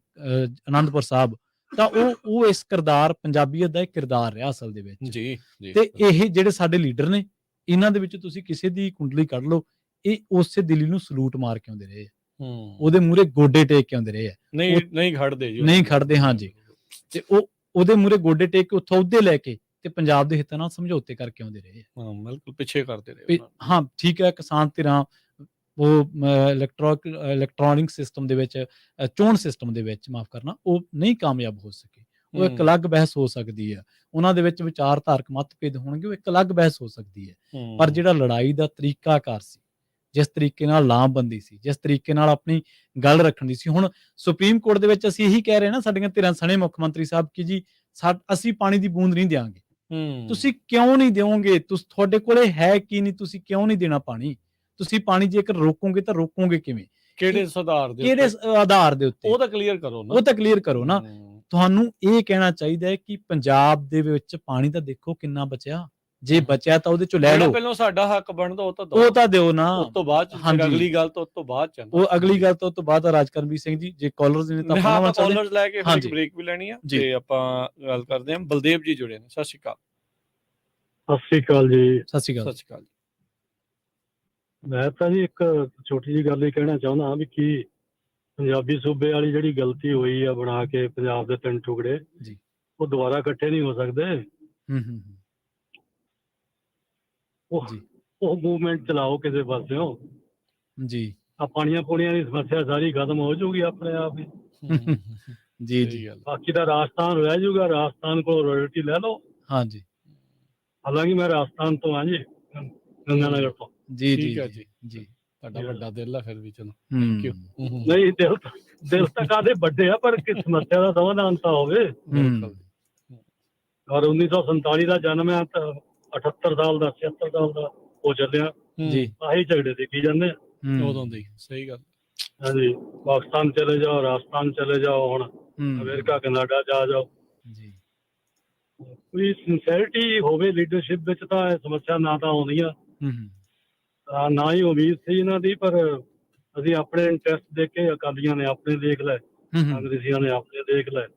S1: ਅਨੰਦਪੁਰ ਸਾਹਿਬ, ਤਾਂ ਉਹ ਇਸ ਕਿਰਦਾਰ, ਪੰਜਾਬੀਅਤ ਦਾ ਇੱਕ ਕਿਰਦਾਰ ਰਿਹਾ ਅਸਲ ਦੇ ਵਿੱਚ।
S2: ਜੀ
S1: ਤੇ ਇਹ ਜਿਹੜੇ ਸਾਡੇ ਲੀਡਰ ਨੇ, ਇਹਨਾਂ ਦੇ ਵਿੱਚ ਤੁਸੀਂ ਕਿਸੇ ਦੀ ਕੁੰਡਲੀ ਕੱਢ ਲਓ, ਇਹ ਉਸੇ ਦਿੱਲੀ ਨੂੰ ਸਲੂਟ ਮਾਰ ਕੇ ਆਉਂਦੇ ਰਹੇ, ਉਹਦੇ ਮੂਹਰੇ ਗੋਡੇ ਟੇਕ ਕੇ ਆਉਂਦੇ ਰਹੇ ਆ।
S2: ਨਹੀਂ ਖੜਦੇ ਜੀ,
S1: ਨਹੀਂ ਖੜਦੇ। ਹਾਂਜੀ, ਤੇ ਉਹਦੇ ਮੂਹਰੇ ਗੋਡੇ ਟੇਕ ਕੇ ਉੱਥੋਂ ਅਹੁਦੇ ਲੈ ਕੇ ਤੇ ਪੰਜਾਬ ਦੇ ਹਿੱਤਾਂ ਨਾਲ ਸਮਝੌਤੇ ਕਰਕੇ ਆਉਂਦੇ ਰਹੇ।
S2: ਹਾਂ, ਬਿਲਕੁਲ ਪਿੱਛੇ ਕਰਦੇ ਰਹੇ।
S1: ਹਾਂ ਠੀਕ ਹੈ, ਕਿਸਾਨ ਧਿਰਾਂ ਉਹ ਇਲੈਕਟ੍ਰੋਨਿਕ ਸਿਸਟਮ ਦੇ ਵਿੱਚ, ਚੋਣ ਸਿਸਟਮ ਦੇ ਵਿੱਚ, ਮਾਫ ਕਰਨਾ, ਉਹ ਨਹੀਂ ਕਾਮਯਾਬ ਹੋ ਸਕੇ। ਉਹ ਇੱਕ ਅਲੱਗ ਬਹਿਸ ਹੋ ਸਕਦੀ ਹੈ, ਉਹਨਾਂ ਦੇ ਵਿੱਚ ਵਿਚਾਰਧਾਰਕ ਮਤਭੇਦ ਹੋਣਗੇ, ਉਹ ਇੱਕ ਅਲੱਗ ਬਹਿਸ ਹੋ ਸਕਦੀ ਹੈ। ਪਰ ਜਿਹੜਾ ਲੜਾਈ ਦਾ ਤਰੀਕਾਕਾਰ ਸੀ, ਜਿਸ ਤਰੀਕੇ ਨਾਲ ਲਾਮਬੰਦੀ ਸੀ, ਜਿਸ ਤਰੀਕੇ ਨਾਲ ਆਪਣੀ ਗੱਲ ਰੱਖਣ ਦੀ ਸੀ, ਹੁਣ ਸੁਪਰੀਮ ਕੋਰਟ ਦੇ ਵਿੱਚ ਅਸੀਂ ਇਹੀ ਕਹਿ ਰਹੇ ਨਾ, ਸਾਡੀਆਂ ਧਿਰਾਂ ਸਣੇ ਮੁੱਖ ਮੰਤਰੀ ਸਾਹਿਬ ਕਿ ਜੀ ਅਸੀਂ ਪਾਣੀ ਦੀ ਬੂੰਦ ਨਹੀਂ ਦਿਆਂਗੇ। ਤੁਸੀਂ ਕਿਉਂ ਨਹੀਂ ਦਿਓਗੇ? ਤੁਹਾਡੇ ਕੋਲੇ ਹੈ ਕੀ ਨਹੀਂ? ਤੁਸੀਂ ਕਿਉਂ ਨਹੀਂ ਦੇਣਾ ਪਾਣੀ? ਤੁਸੀਂ ਪਾਣੀ ਜੇਕਰ ਰੋਕੋਗੇ ਤਾਂ ਰੋਕੋਗੇ ਕਿਵੇਂ? ਕਿਹੜੇ ਆਧਾਰ ਦੇ ਉੱਤੇ? ਉਹ ਤਾਂ ਕਲੀਅਰ ਕਰੋ ਨਾ। ਤੁਹਾਨੂੰ ਇਹ ਕਹਿਣਾ ਚਾਹੀਦਾ ਹੈ ਕਿ ਪੰਜਾਬ ਦੇ ਵਿੱਚ ਪਾਣੀ ਤਾਂ ਦੇਖੋ ਕਿੰਨਾ ਬਚਿਆ, ਜੇ ਬਚਿਆ ਤਾਂ ਉਹਦੇ ਚੋਂ ਲੈ ਲਓ।
S2: ਪਹਿਲਾਂ ਸਾਡਾ ਹੱਕ ਬਣਦਾ ਉਹ
S1: ਤਾਂ ਦਿਓ ਨਾ,
S2: ਉਸ ਤੋਂ ਬਾਅਦ ਅਗਲੀ ਗੱਲ ਤੋਂ
S1: ਅਗਲੀ ਗੱਲ ਤੋਂ ਬਾਅਦ ਰਾਜਕਰਮਵੀਰ ਸਿੰਘ ਜੀ, ਜੇ ਕਾਲਰਸ ਨੇ ਤਾਂ
S2: ਕਾਲਰਸ ਲੈ ਕੇ ਫਿਰ ਬ੍ਰੇਕ ਵੀ ਲੈਣੀ ਆ ਤੇ ਆਪਾਂ ਗੱਲ ਕਰਦੇ ਹਾਂ। ਬਲਦੇਵ ਜੀ ਜੁੜੇ ਨੇ, ਸਤਿ ਸ਼੍ਰੀ ਅਕਾਲ।
S5: ਸਤਿ ਸ਼੍ਰੀ ਅਕਾਲ ਜੀ।
S1: ਸਤਿ ਸ਼੍ਰੀ ਅਕਾਲ।
S5: ਮੈਂ ਤਾਂ ਜੀ ਇੱਕ ਛੋਟੀ ਜਿਹੀ ਗੱਲ ਹੀ ਕਹਿਣਾ ਚਾਹੁੰਦਾ ਹਾਂ ਵੀ ਕੀ ਪੰਜਾਬੀ ਸੂਬੇ ਵਾਲੀ ਜਿਹੜੀ ਗਲਤੀ ਹੋਈ ਆ ਬਣਾ ਕੇ ਪੰਜਾਬ ਦੇ 3 ਟੁਕੜੇ, ਉਹ ਦੁਬਾਰਾ ਇਕੱਠੇ ਨਹੀਂ ਹੋ ਸਕਦੇ। ਉਹ ਮੂਵਮੈਂਟ ਚਲਾਓ ਕਿਸੇ ਪਾਸਿਓਂ
S1: ਜੀ,
S5: ਆ ਪਾਣੀਆਂ ਪੂਣੀਆਂ ਦੀ ਸਮੱਸਿਆ ਸਾਰੀ ਖਤਮ ਹੋ ਜਾਊਗੀ ਆਪਣੇ ਆਪ ਹੀ।
S1: ਜੀ
S5: ਬਾਕੀ ਦਾ ਰਾਜਸਥਾਨ ਰਹਿ ਜਾਊਗਾ, ਰਾਜਸਥਾਨ ਕੋਲ ਰਾਇਲਟੀ ਲੈ ਲਓ।
S1: ਹਾਂਜੀ,
S5: ਹਾਲਾਂਕਿ ਮੈਂ ਰਾਜਸਥਾਨ ਤੋਂ ਹਾਂ ਜੀ, ਗੰਗਾਨਗਰ ਤੋਂ।
S1: ਜੀ
S2: ਤੁਹਾਡਾ ਵੱਡਾ ਦਿਲ ਆ ਫਿਰ ਵੀ, ਚਲੋ
S5: ਥੈਂਕ ਯੂ। ਨਹੀਂ, ਦਿਲ ਤਾਂ ਕਾਹਦੇ ਵੱਡੇ ਆ, ਪਰ ਕਿਸ ਸਮੱਸਿਆ ਦਾ ਸਮਾਧਾਨ ਤਾਂ ਹੋਵੇ। ਔਰ 1947 ਦਾ ਜਨਮ ਹੈ ਤਾਂ 78 ਸਾਲ ਦਾ, 76 ਸਾਲ ਦਾ ਹੋ ਚੱਲਿਆ
S1: ਜੀ।
S5: ਆਹੀ ਝਗੜੇ ਦੇਖੀ ਜਾਂਦੇ ਆ
S2: ਉਦੋਂ ਦੀ। ਸਹੀ ਗੱਲ।
S5: ਹਾਂਜੀ, ਪਾਕਿਸਤਾਨ ਚਲੇ ਜਾਓ, ਰਾਜਸਥਾਨ ਚਲੇ ਜਾਓ, ਹੁਣ ਅਮਰੀਕਾ ਕੈਨੇਡਾ ਜਾ ਜਾਓ। ਕੋਈ ਸਿੰਸੈਰਿਟੀ ਹੋਵੇ ਲੀਡਰਸ਼ਿਪ ਵਿੱਚ ਤਾਂ ਇਹ ਸਮੱਸਿਆ ਨਾ ਤਾਂ ਆਉਂਦੀ ਆ, ਨਾ ਹੀ ਉਮੀਦ ਸੀ ਇਹਨਾਂ ਦੀ। ਪਰ ਅਸੀਂ ਆਪਣੇ ਇੰਟਰਸਟ ਦੇਖ ਕੇ, ਅਕਾਲੀਆਂ ਨੇ ਆਪਣੇ ਦੇਖ ਲਏ, ਕਾਂਗਰਸੀਆਂ ਨੇ ਆਪਣੇ ਦੇਖ ਲਏ,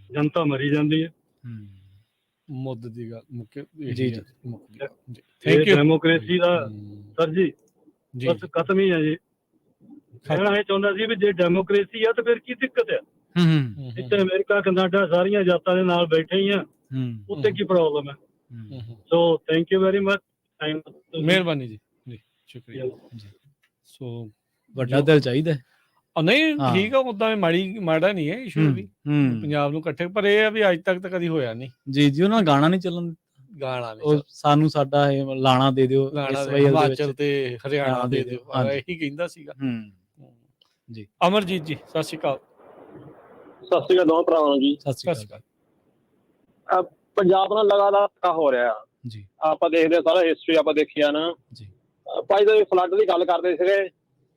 S5: ਜਨਤਾ ਮਰੀ ਜਾਂਦੀ ਹੈ।
S2: ਮੁੱਦ ਦੀ ਗੱਲ
S5: ਡੈਮੋਕ੍ਰੇਸੀ ਦਾ ਸਰ ਜੀ ਬਸ ਖਤਮ ਹੀ ਹੈ ਜੀ। ਕਹਿਣਾ ਇਹ ਚਾਹੁੰਦਾ ਸੀ ਵੀ ਜੇ ਡੈਮੋਕ੍ਰੇਸੀ ਆ ਤਾਂ ਫਿਰ ਕੀ ਦਿੱਕਤ ਆ? ਇੱਥੇ ਅਮਰੀਕਾ ਕੈਨੇਡਾ ਸਾਰੀਆਂ ਜਾਤਾਂ ਦੇ ਨਾਲ ਬੈਠੇ ਹੀ ਆ, ਉੱਥੇ ਕੀ ਪ੍ਰੋਬਲਮ ਹੈ? So thank you very much.
S2: ਮਿਹਰਬਾਨੀ ਜੀ, ਸ਼ੁਕਰੀਆ ਜੀ। ਸੋ
S1: ਵੱਡਾ ਦਿਲ ਚਾਹੀਦਾ।
S2: ਨਹੀਂ ਠੀਕ ਆ, ਉਦਾਂ ਮਾੜਾ ਨਹੀਂ ਹੈ ਇਸ਼ੂ ਵੀ ਪੰਜਾਬ ਨੂੰ ਇਕੱਠੇ, ਪਰ ਇਹ ਆ ਵੀ ਅੱਜ ਤੱਕ ਤਾਂ ਕਦੀ ਹੋਇਆ ਨਹੀਂ।
S1: ਜੀ ਉਹਨਾਂ ਗਾਣਾ ਨਹੀਂ ਚੱਲਣ,
S2: ਗਾਣਾ
S1: ਸਾਨੂੰ ਸਾਡਾ ਲਾਣਾ ਦੇ ਦਿਓ,
S2: ਹਿਮਾਚਲ ਤੇ ਹਰਿਆਣਾ ਦੇ ਦਿਓ, ਇਹੀ ਕਹਿੰਦਾ ਸੀਗਾ ਜੀ। ਅਮਰਜੀਤ ਜੀ ਸਤਿ ਸ਼੍ਰੀ ਅਕਾਲ।
S4: ਸਤਿ ਸ਼੍ਰੀ ਅਕਾਲ ਦੋਵਾਂ ਭਰਾਵਾਂ ਨੂੰ ਜੀ।
S1: ਸਤਿ ਸ਼੍ਰੀ ਅਕਾਲ।
S4: ਪੰਜਾਬ ਨਾਲ ਲਗਾਤਾਰ ਹੋ ਰਿਹਾ
S1: ਜੀ,
S4: ਆਪਾਂ ਦੇਖਦੇ ਹਾਂ, ਸਾਰਾ ਹਿਸਟਰੀ ਆਪਾਂ ਦੇਖਿਆ ਨਾ ਜੀ। ਭਾਈ ਜਦੋਂ ਫਲੱਡ ਦੀ ਗੱਲ ਕਰਦੇ ਸੀਗੇ,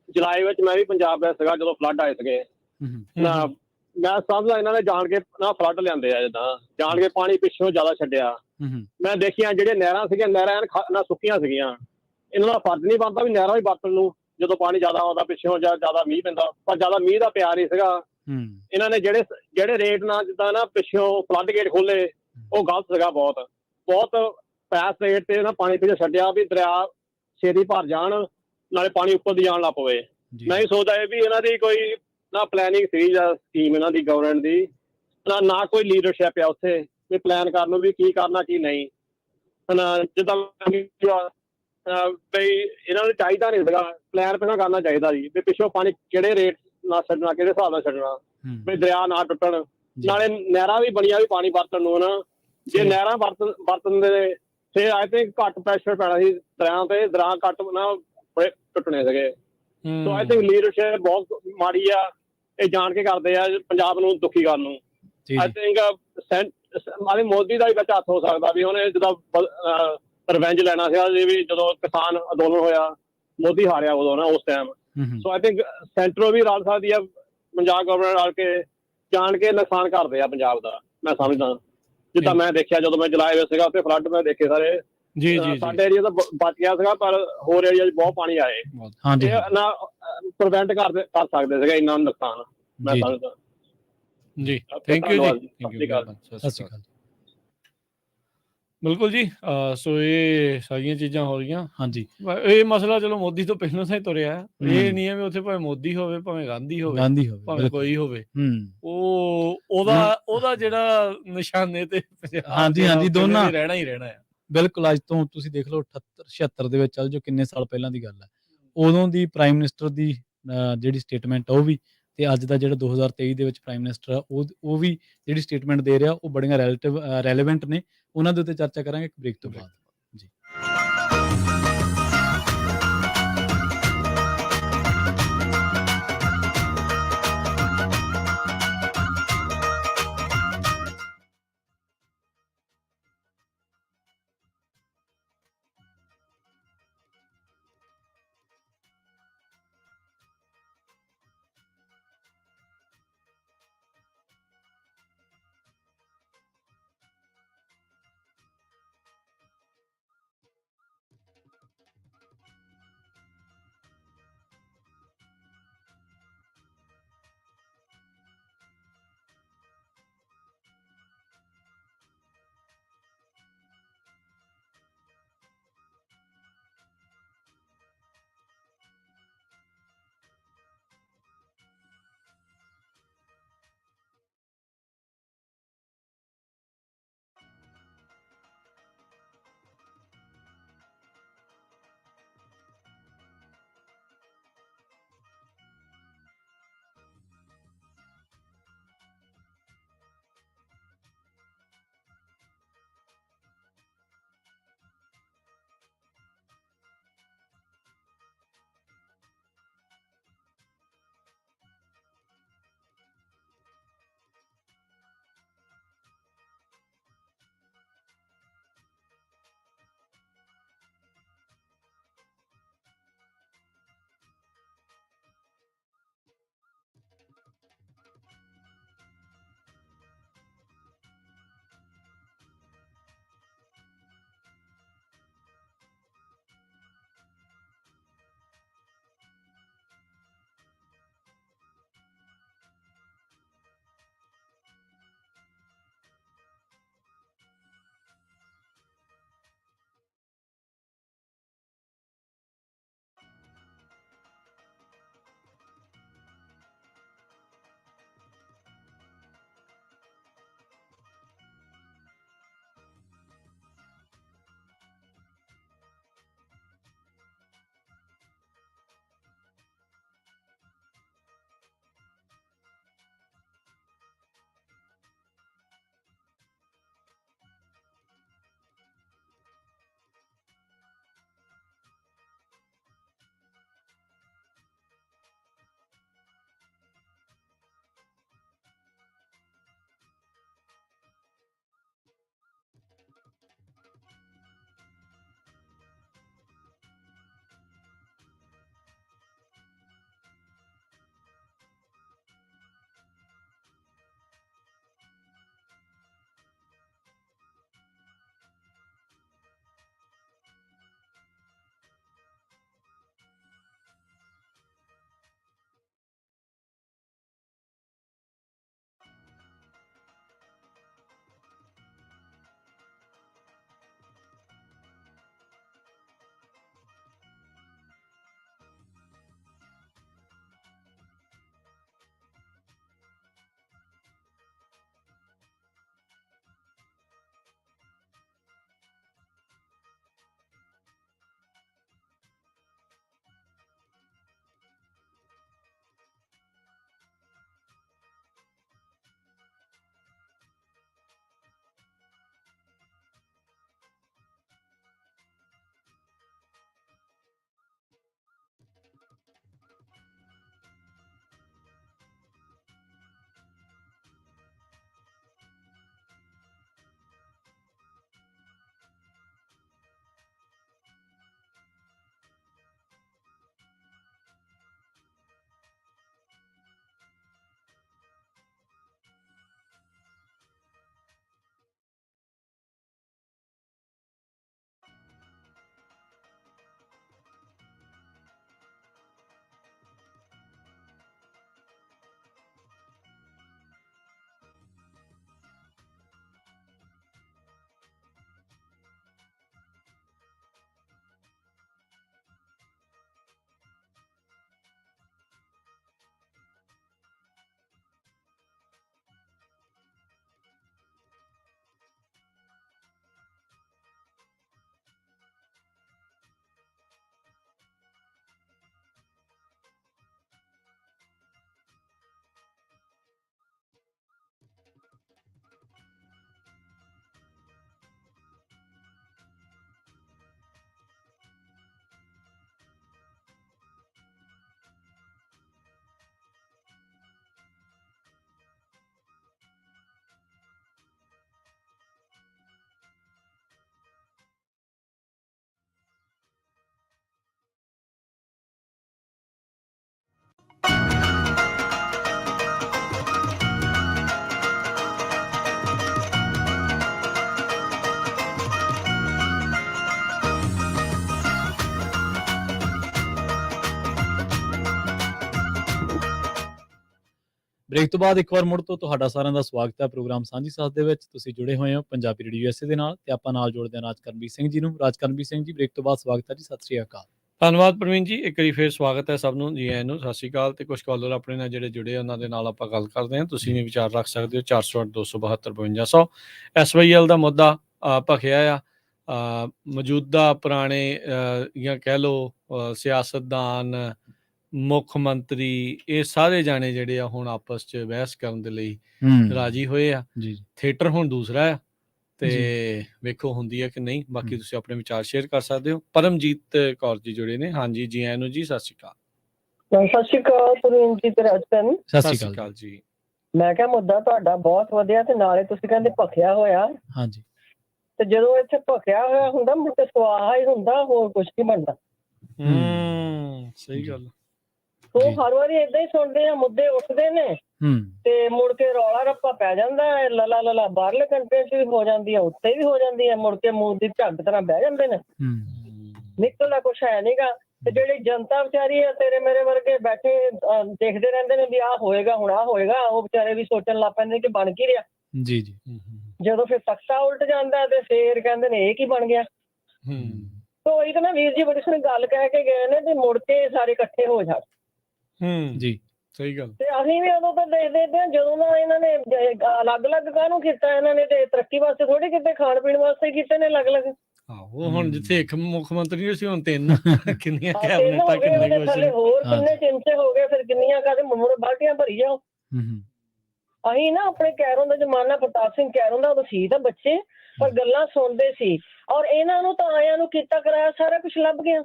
S4: ਜੁਲਾਈ ਵਿੱਚ ਮੈਂ ਵੀ ਪੰਜਾਬ ਦਾ ਸੀਗਾ ਜਦੋਂ ਫਲੱਡ ਆਏ ਸੀਗੇ ਨਾ। ਮੈਂ ਸਮਝਦਾ ਇਹਨਾਂ ਨੇ ਜਾਣ ਕੇ ਨਾ ਫਲੱਡ ਲਿਆਂਦੇ ਆ, ਜਿੱਦਾਂ ਜਾਣ ਕੇ ਪਾਣੀ ਪਿੱਛੋਂ ਜ਼ਿਆਦਾ ਛੱਡਿਆ। ਮੈਂ ਦੇਖੀਆਂ ਜਿਹੜੀਆਂ ਨਹਿਰਾਂ ਸੀਗੀਆਂ, ਨਹਿਰਾਂ ਨਾ ਸੁੱਕੀਆਂ ਸੀਗੀਆਂ। ਇਹਨਾਂ ਦਾ ਫਰਜ਼ ਨਹੀਂ ਬਣਦਾ ਵੀ ਨਹਿਰਾਂ ਵੀ ਵਰਤਣ ਨੂੰ ਜਦੋਂ ਪਾਣੀ ਜ਼ਿਆਦਾ ਆਉਂਦਾ ਪਿੱਛੋਂ, ਜਾਂ ਜ਼ਿਆਦਾ ਮੀਂਹ ਪੈਂਦਾ। ਪਰ ਜ਼ਿਆਦਾ ਮੀਂਹ ਦਾ ਪਿਆਰ ਨਹੀਂ ਸੀਗਾ। ਇਹਨਾਂ ਨੇ ਜਿਹੜੇ ਰੇਟ ਨਾਲ ਜਿੱਦਾਂ ਨਾ ਪਿੱਛੋਂ ਫਲੱਡ ਗੇਟ ਖੋਲੇ, ਉਹ ਗਲਤ ਸੀਗਾ। ਬਹੁਤ ਪੈਸ ਰੇਟ ਤੇ ਨਾ ਪਾਣੀ ਪਿੱਛੇ ਛੱਡਿਆ ਵੀ ਦਰਿਆ ਛੇਤੀ ਭਰ ਜਾਣ, ਨਾਲੇ ਪਾਣੀ ਉੱਪਰ ਦੀ ਜਾਣ ਲੱਗ ਪਵੇ। ਮੈਂ ਹੀ ਸੋਚਦਾ ਵੀ ਇਹਨਾਂ ਦੀ ਕੋਈ ਨਾ ਪਲੈਨਿੰਗ ਸੀ ਜਾਂ ਸਕੀਮ ਇਹਨਾਂ ਦੀ ਗਵਰਨਮੈਂਟ ਦੀ, ਨਾ ਕੋਈ ਲੀਡਰਸ਼ਿਪ ਆ ਉੱਥੇ ਵੀ ਪਲਾਨ ਕਰਨ ਨੂੰ ਵੀ ਕੀ ਕਰਨਾ ਕੀ ਨਹੀਂ। ਜਿੱਦਾਂ ਬਈ ਇਹਨਾਂ ਨੂੰ ਚਾਹੀਦਾ ਨਹੀਂ ਸੀਗਾ, ਪਲਾਨ ਪਹਿਲਾਂ ਕਰਨਾ ਚਾਹੀਦਾ ਜੀ ਵੀ ਪਿੱਛੋਂ ਪਾਣੀ ਕਿਹੜੇ ਰੇਟ ਨਾਲ ਛੱਡਣਾ, ਕਿਹੜੇ ਹਿਸਾਬ ਨਾਲ ਛੱਡਣਾ, ਵੀ ਦਰਿਆ ਨਾ ਟੁੱਟਣ। ਨਾਲੇ ਨਹਿਰਾਂ ਵੀ ਬਣੀਆਂ ਵੀ ਪਾਣੀ ਵਰਤਣ ਨੂੰ ਨਾ। ਜੇ ਨਹਿਰਾਂ ਵਰਤਣ ਦੇ
S6: ਤੇ ਆਈ ਥਿੰਕ ਘੱਟ ਪ੍ਰੈਸ਼ਰ ਪੈਣਾ ਸੀ ਦਰਿਆਂ ਤੇ, ਦਰਿਆ ਘੱਟ ਨਾ ਬੜੇ ਟੁੱਟਣੇ ਸੀਗੇ। ਸੋ ਆਈ ਥਿੰਕ ਲੀਡਰਸ਼ਿਪ ਬਹੁਤ ਮਾੜੀ ਆ, ਇਹ ਜਾਣ ਕੇ ਕਰਦੇ ਆ ਪੰਜਾਬ ਨੂੰ ਦੁਖੀ ਕਰਨ ਨੂੰ। ਆਈ ਥਿੰਕ ਮੋਦੀ ਦਾ ਵੀ ਵਿੱਚ ਹੱਥ ਹੋ ਸਕਦਾ ਵੀ ਉਹਨੇ ਜਦੋਂ ਰਿਵੈਂਜ ਲੈਣਾ ਸੀ ਵੀ ਜਦੋਂ ਕਿਸਾਨ ਅੰਦੋਲਨ ਹੋਇਆ, ਮੋਦੀ ਹਾਰਿਆ ਉਦੋਂ ਨਾ ਉਸ ਟਾਈਮ। ਸੋ ਆਈ ਥਿੰਕ ਸੈਂਟਰੋਂ ਵੀ ਰਲ ਸਕਦੀ ਆ, ਪੰਜਾਬ ਗਵਰਨਮੈਂਟ ਰਲ ਕੇ ਜਾਣ ਕੇ ਨੁਕਸਾਨ ਕਰਦੇ ਆ ਪੰਜਾਬ ਦਾ, ਮੈਂ ਸਮਝਦਾ। ਜਿੱਦਾਂ ਮੈਂ ਦੇਖਿਆ ਜਦੋਂ ਮੈਂ ਜਲਾਏ ਹੋਏ ਸੀਗਾ ਉੱਥੇ ਫਲੱਡ ਮੈਂ ਦੇਖੇ ਸਾਰੇ। ਸਾਡੇ ਏਰੀਆ ਤਾਂ ਬਚ ਗਿਆ ਸੀਗਾ, ਪਰ ਹੋਰ ਏਰੀਆ 'ਚ ਬਹੁਤ ਪਾਣੀ ਆਏ, ਨਾ ਪ੍ਰੀਵੈਂਟ ਕਰ ਸਕਦੇ ਸੀਗੇ ਇੰਨਾ ਨੁਕਸਾਨ, ਮੈਂ ਸਮਝਦਾ।
S2: ਜੀ ਥੈਂਕ ਯੂ ਜੀ, ਸਤਿ ਸ਼੍ਰੀ ਅਕਾਲ। ਬਿਲਕੁਲ ਜੀ, ਸੋ ਇਹ ਸਾਰੀਆਂ ਚੀਜ਼ਾਂ ਹੋ ਰਹੀਆਂ।
S1: ਹਾਂਜੀ,
S2: ਇਹ ਮਸਲਾ ਚਲੋ ਮੋਦੀ ਤੋਂ ਪਹਿਲਾਂ ਤਾਂ ਹੀ ਤੁਰਿਆ, ਇਹ ਨਹੀਂ ਹੈ ਵੀ ਉੱਥੇ ਭਾਵੇਂ ਮੋਦੀ ਹੋਵੇ, ਭਾਵੇਂ ਗਾਂਧੀ ਹੋਵੇ, ਭਾਵੇਂ ਕੋਈ ਹੋਵੇ, ਉਹਦਾ ਜਿਹੜਾ ਨਿਸ਼ਾਨੇ ਤੇ
S1: ਹਾਂਜੀ ਦੋਨਾਂ
S2: ਰਹਿਣਾ ਹੀ ਰਹਿਣਾ ਹੈ।
S1: ਬਿਲਕੁਲ, ਅੱਜ ਤੋਂ ਤੁਸੀਂ ਦੇਖ ਲਓ 78 76 ਦੇ ਵਿੱਚ ਚੱਲ ਜੋ ਕਿੰਨੇ ਸਾਲ ਪਹਿਲਾਂ ਦੀ ਗੱਲ ਹੈ, ਉਦੋਂ ਦੀ ਪ੍ਰਾਈਮ ਮਿਨਿਸਟਰ ਦੀ ਜਿਹੜੀ ਸਟੇਟਮੈਂਟ ਉਹ ਵੀ, ਤੇ ਅੱਜ ਦਾ ਜਿਹੜਾ 2023 ਦੇ ਵਿੱਚ ਪ੍ਰਾਈਮ ਮਿਨਿਸਟਰ ਆ ਉਹ ਵੀ ਜਿਹੜੀ ਸਟੇਟਮੈਂਟ ਦੇ ਰਿਹਾ, ਉਹ ਬੜੀਆਂ ਰੈਲੇਵੈਂਟ ਨੇ। ਉਹਨਾਂ ਦੇ ਉੱਤੇ ਚਰਚਾ ਕਰਾਂਗੇ ਇੱਕ ਬ੍ਰੇਕ ਤੋਂ ਬਾਅਦ ਜੀ। ਬ੍ਰੇਕ ਤੋਂ ਬਾਅਦ ਇੱਕ ਵਾਰ ਮੁੜ ਤੋਂ ਤੁਹਾਡਾ ਸਾਰਿਆਂ ਦਾ ਸਵਾਗਤ ਹੈ ਪ੍ਰੋਗਰਾਮ ਸਾਂਝੀ ਸਾਥ ਦੇ ਵਿੱਚ। ਤੁਸੀਂ ਜੁੜੇ ਹੋਏ ਹੋ ਪੰਜਾਬੀ ਰੇਡੀਓ USA ਦੇ ਨਾਲ, ਤੇ ਆਪਾਂ ਨਾਲ ਜੋੜਦੇ ਹਾਂ ਰਾਜਕਰਮਵੀਰ ਸਿੰਘ ਜੀ ਨੂੰ। ਰਾਜਕਰਮਵੀਰ ਸਿੰਘ ਜੀ, ਬ੍ਰੇਕ ਤੋਂ ਬਾਅਦ ਸਵਾਗਤ ਹੈ ਜੀ। ਸਤਿ ਸ਼੍ਰੀ ਅਕਾਲ।
S2: ਧੰਨਵਾਦ ਪ੍ਰਵੀਨ ਜੀ, ਇੱਕ ਵਾਰੀ ਫਿਰ ਸਵਾਗਤ ਹੈ ਸਭ ਨੂੰ, ਜੀ ਆਇਆਂ ਨੂੰ, ਸਤਿ ਸ਼੍ਰੀ ਅਕਾਲ। ਤੇ ਕੁਝ ਕਾਲਰ ਆਪਣੇ ਨਾਲ ਜਿਹੜੇ ਜੁੜੇ ਉਹਨਾਂ ਦੇ ਨਾਲ ਆਪਾਂ ਗੱਲ ਕਰਦੇ ਹਾਂ। ਤੁਸੀਂ ਵੀ ਵਿਚਾਰ ਰੱਖ ਸਕਦੇ ਹੋ 408 272 5200। SYL ਦਾ ਮੁੱਦਾ ਭਖਿਆ ਆ। ਮੌਜੂਦਾ ਪੁਰਾਣੇ ਜਾਂ ਕਹਿ ਲਓ ਸਿਆਸਤਦਾਨ, ਮੁੱਖ ਮੰਤਰੀ, ਇਹ ਸਾਰੇ ਜਾਣੇ ਜਿਹੜੇ ਆ ਹੁਣ ਆਪਸ 'ਚ ਬਹਿਸ ਕਰਨ ਦੇ ਲਈ ਰਾਜੀ ਹੋਏ ਆ। ਥੀਏਟਰ ਹੁਣ ਦੂਸਰਾ ਆ, ਤੇ ਵੇਖੋ ਹੁੰਦੀ ਹੈ ਕਿ ਨਹੀਂ। ਬਾਕੀ ਤੁਸੀਂ ਆਪਣੇ ਵਿਚਾਰ ਸ਼ੇਅਰ ਕਰ ਸਕਦੇ ਹੋ। ਪਰਮਜੀਤ ਕੌਰ ਜੀ ਜੁੜੇ ਨੇ। ਹਾਂਜੀ ਜੀ ਆਇਆਂ ਨੂੰ ਜੀ, ਸਤਿ ਸ਼੍ਰੀ ਅਕਾਲ।
S7: ਸਤਿ ਸ਼੍ਰੀ ਅਕਾਲ ਪ੍ਰਵੀਨ ਜੀ ਤੇ ਰਾਜਕਰਨ।
S1: ਸਤਿ ਸ਼੍ਰੀ ਅਕਾਲ
S2: ਜੀ।
S7: ਮੈਂ ਕਿਹਾ ਮੁੱਦਾ ਤੁਹਾਡਾ ਬਹੁਤ ਵਧੀਆ, ਤੇ ਨਾਲੇ ਤੁਸੀਂ ਕਹਿੰਦੇ ਭਖਿਆ ਹੋਇਆ।
S1: ਹਾਂਜੀ।
S7: ਤੇ ਜਦੋਂ ਇੱਥੇ ਭਖਿਆ ਹੋਇਆ ਹੁੰਦਾ ਮੁੜ ਕੇ ਸਵਾਹ ਹੀ ਹੁੰਦਾ, ਹੋਰ ਕੁਝ ਨਹੀਂ ਬਣਦਾ।
S2: ਸਹੀ ਗੱਲ।
S7: ਉਹ ਹਰ ਵਾਰੀ ਏਦਾਂ ਹੀ ਸੁਣਦੇ ਆ, ਮੁੱਦੇ ਉੱਠਦੇ ਨੇ ਤੇ ਮੁੜ ਕੇ ਰੌਲਾ ਰੱਪਾ ਪੈ ਜਾਂਦਾ ਹੈ। ਲਲਾ ਬਾਹਰਲੇ ਕੰਟਰੀਆਂ 'ਚ ਵੀ ਹੋ ਜਾਂਦੀ ਹੈ, ਉੱਥੇ ਵੀ ਹੋ ਜਾਂਦੀ ਹੈ। ਮੁੜ ਕੇ ਮੂੰਹ ਦੀ ਝੱਗ ਤਰ੍ਹਾਂ ਬਹਿ ਜਾਂਦੇ ਨੇ, ਨਿਕਲਦਾ ਕੁਛ ਹੈ ਨੀਗਾ। ਤੇ ਜਿਹੜੀ ਜਨਤਾ ਵਿਚਾਰੀ ਹੈ, ਤੇਰੇ ਮੇਰੇ ਵਰਗੇ ਬੈਠੇ ਦੇਖਦੇ ਰਹਿੰਦੇ ਨੇ ਵੀ ਆਹ ਹੋਏਗਾ, ਹੁਣ ਆਹ ਹੋਏਗਾ। ਉਹ ਵਿਚਾਰੇ ਵੀ ਸੋਚਣ ਲੱਗ ਪੈਂਦੇ ਕਿ ਬਣ ਕੀ ਰਿਹਾ।
S1: ਜੀ ਜੀ।
S7: ਜਦੋਂ ਫਿਰ ਤਖਤਾ ਉਲਟ ਜਾਂਦਾ ਤੇ ਫੇਰ ਕਹਿੰਦੇ ਨੇ ਇਹ ਕੀ ਬਣ ਗਿਆ। ਤਾਂ ਇਹ ਤਾਂ ਨਾ ਵੀਰ ਜੀ ਬੜੀ ਸੋਹਣੀ ਗੱਲ ਕਹਿ ਕੇ ਗਏ ਨੇ ਤੇ ਮੁੜ ਕੇ ਸਾਰੇ ਇਕੱਠੇ ਹੋ ਜਾਣ।
S2: ਜੀ ਸਹੀ ਗੱਲ। ਤੇ
S7: ਅਸੀਂ ਵੀ ਉਦੋਂ ਤਾਂ ਦੇਖਦੇ ਹਾਂ ਜਦੋਂ ਨਾ ਇਹਨਾਂ ਨੇ ਅਲੱਗ-ਅਲੱਗ ਕਾਹਨੂੰ ਕੀਤਾ। ਇਹਨਾਂ ਨੇ ਤੇ ਤਰੱਕੀ ਵਾਸਤੇ ਥੋੜੀ ਕੀਤੇ, ਖਾਣ ਪੀਣ ਵਾਸਤੇ ਕੀਤੇ ਨੇ ਅਲੱਗ-ਅਲੱਗ।
S2: ਆਹੋ ਹੁਣ ਜਿੱਥੇ ਇੱਕ ਮੁੱਖ ਮੰਤਰੀ ਸੀ, ਹੁਣ ਤਿੰਨ ਕਿੰਨੀਆਂ
S7: ਕੈਬਨਿਟਾਂ, ਕਿੰਨੇ ਕੁਛ ਹੋਰ ਕਿੰਨੇ ਚਿੰਚੇ ਹੋ ਗਏ, ਫਿਰ ਕਿੰਨੀਆਂ ਕਾਹਦੇ ਮੁੜ ਬਾਲਟੀਆਂ ਭਰੀ ਜਾਓ। ਅਸੀਂ ਨਾ ਆਪਣੇ ਕੈਰੋਂ ਦਾ ਜ਼ਮਾਨਾ, ਪ੍ਰਤਾਪ ਸਿੰਘ ਕੈਰੋਂ ਦਾ, ਉਦੋਂ ਸੀ ਤਾਂ ਬੱਚੇ, ਪਰ ਗੱਲਾਂ ਸੁਣਦੇ ਸੀ। ਔਰ ਇਹਨਾਂ ਨੂੰ ਤਾਂ ਆਇਆਂ ਨੂੰ ਕੀਤਾ ਕਰਾਇਆ ਸਾਰਾ ਕੁਛ ਲੱਭ ਗਿਆ।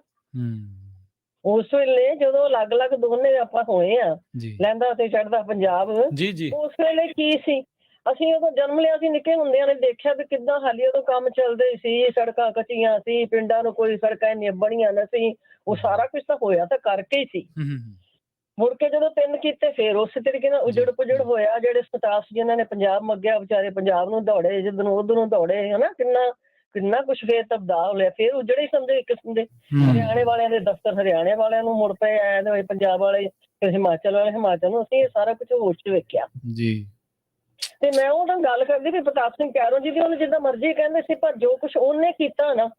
S7: ਉਸ ਵੇਲੇ ਜਦੋਂ ਅਲੱਗ-ਅਲੱਗ ਦੋਨੇ ਆਪਾਂ ਹੋਏ ਆ, ਲਹਿੰਦਾ ਤੇ ਚੜ੍ਹਦਾ ਪੰਜਾਬ, ਉਸ ਵੇਲੇ ਕੀ ਸੀ। ਅਸੀਂ ਉਦੋਂ ਜਨਮ ਲਿਆ ਸੀ, ਨਿੱਕੇ ਹੁੰਦਿਆਂ ਨੇ ਦੇਖਿਆ ਵੀ ਕਿੱਦਾਂ ਹਾਲੀ ਉਦੋਂ ਕੰਮ ਚੱਲਦੇ ਸੀ। ਸੜਕਾਂ ਕੱਚੀਆਂ ਸੀ, ਪਿੰਡਾਂ ਨੂੰ ਕੋਈ ਸੜਕਾਂ ਇੰਨੀਆਂ ਬਣੀਆਂ ਨਾ ਸੀ। ਉਹ ਸਾਰਾ ਕੁਛ ਤਾਂ ਹੋਇਆ ਤਾਂ ਕਰਕੇ ਹੀ ਸੀ। ਮੁੜ ਕੇ ਜਦੋਂ ਤਿੰਨ ਕੀਤੇ ਫੇਰ ਉਸੇ ਤਰੀਕੇ ਨਾਲ ਉਜੜ ਪੁਜੜ ਹੋਇਆ। ਜਿਹੜੇ ਸਟਾਫ ਜਿਨ੍ਹਾਂ ਨੇ ਪੰਜਾਬ ਮੰਗਿਆ, ਵਿਚਾਰੇ ਪੰਜਾਬ ਨੂੰ ਦੌੜੇ, ਜਿੱਧਰ ਨੂੰ ਉਧਰ ਨੂੰ ਦੌੜੇ, ਹਨਾ। ਕਿੰਨਾ ਕੁਛ ਫੇਰ ਤਬਦਾਲ ਹੋਇਆ। ਫੇਰ ਉਜੜੇ ਹੀ ਸਮਝੇ ਇੱਕ ਕਿਸਮ ਦੇ। ਹਰਿਆਣੇ ਵਾਲਿਆਂ ਦੇ ਦਫ਼ਤਰ ਹਰਿਆਣੇ ਵਾਲਿਆਂ ਨੂੰ ਮੁੜ ਪਏ, ਐ ਪੰਜਾਬ ਵਾਲੇ ਹਿਮਾਚਲ ਵਾਲੇ ਹਿਮਾਚਲ ਨੂੰ। ਅਸੀਂ ਇਹ ਸਾਰਾ ਕੁਛ ਹੋਸ਼ 'ਚ ਵੇਖਿਆ ਜੀ। ਤੇ ਮੈਂ ਉਹ ਤਾਂ ਗੱਲ ਕਰਦੀ ਵੀ ਪ੍ਰਤਾਪ ਸਿੰਘ ਕੈਰੋਂ ਜੀ ਦੀ, ਉਹਨੂੰ ਜਿੱਦਾਂ ਮਰਜ਼ੀ ਕਹਿੰਦੇ ਸੀ, ਪਰ ਜੋ ਕੁਛ ਉਹਨੇ ਕੀਤਾ ਨਾ,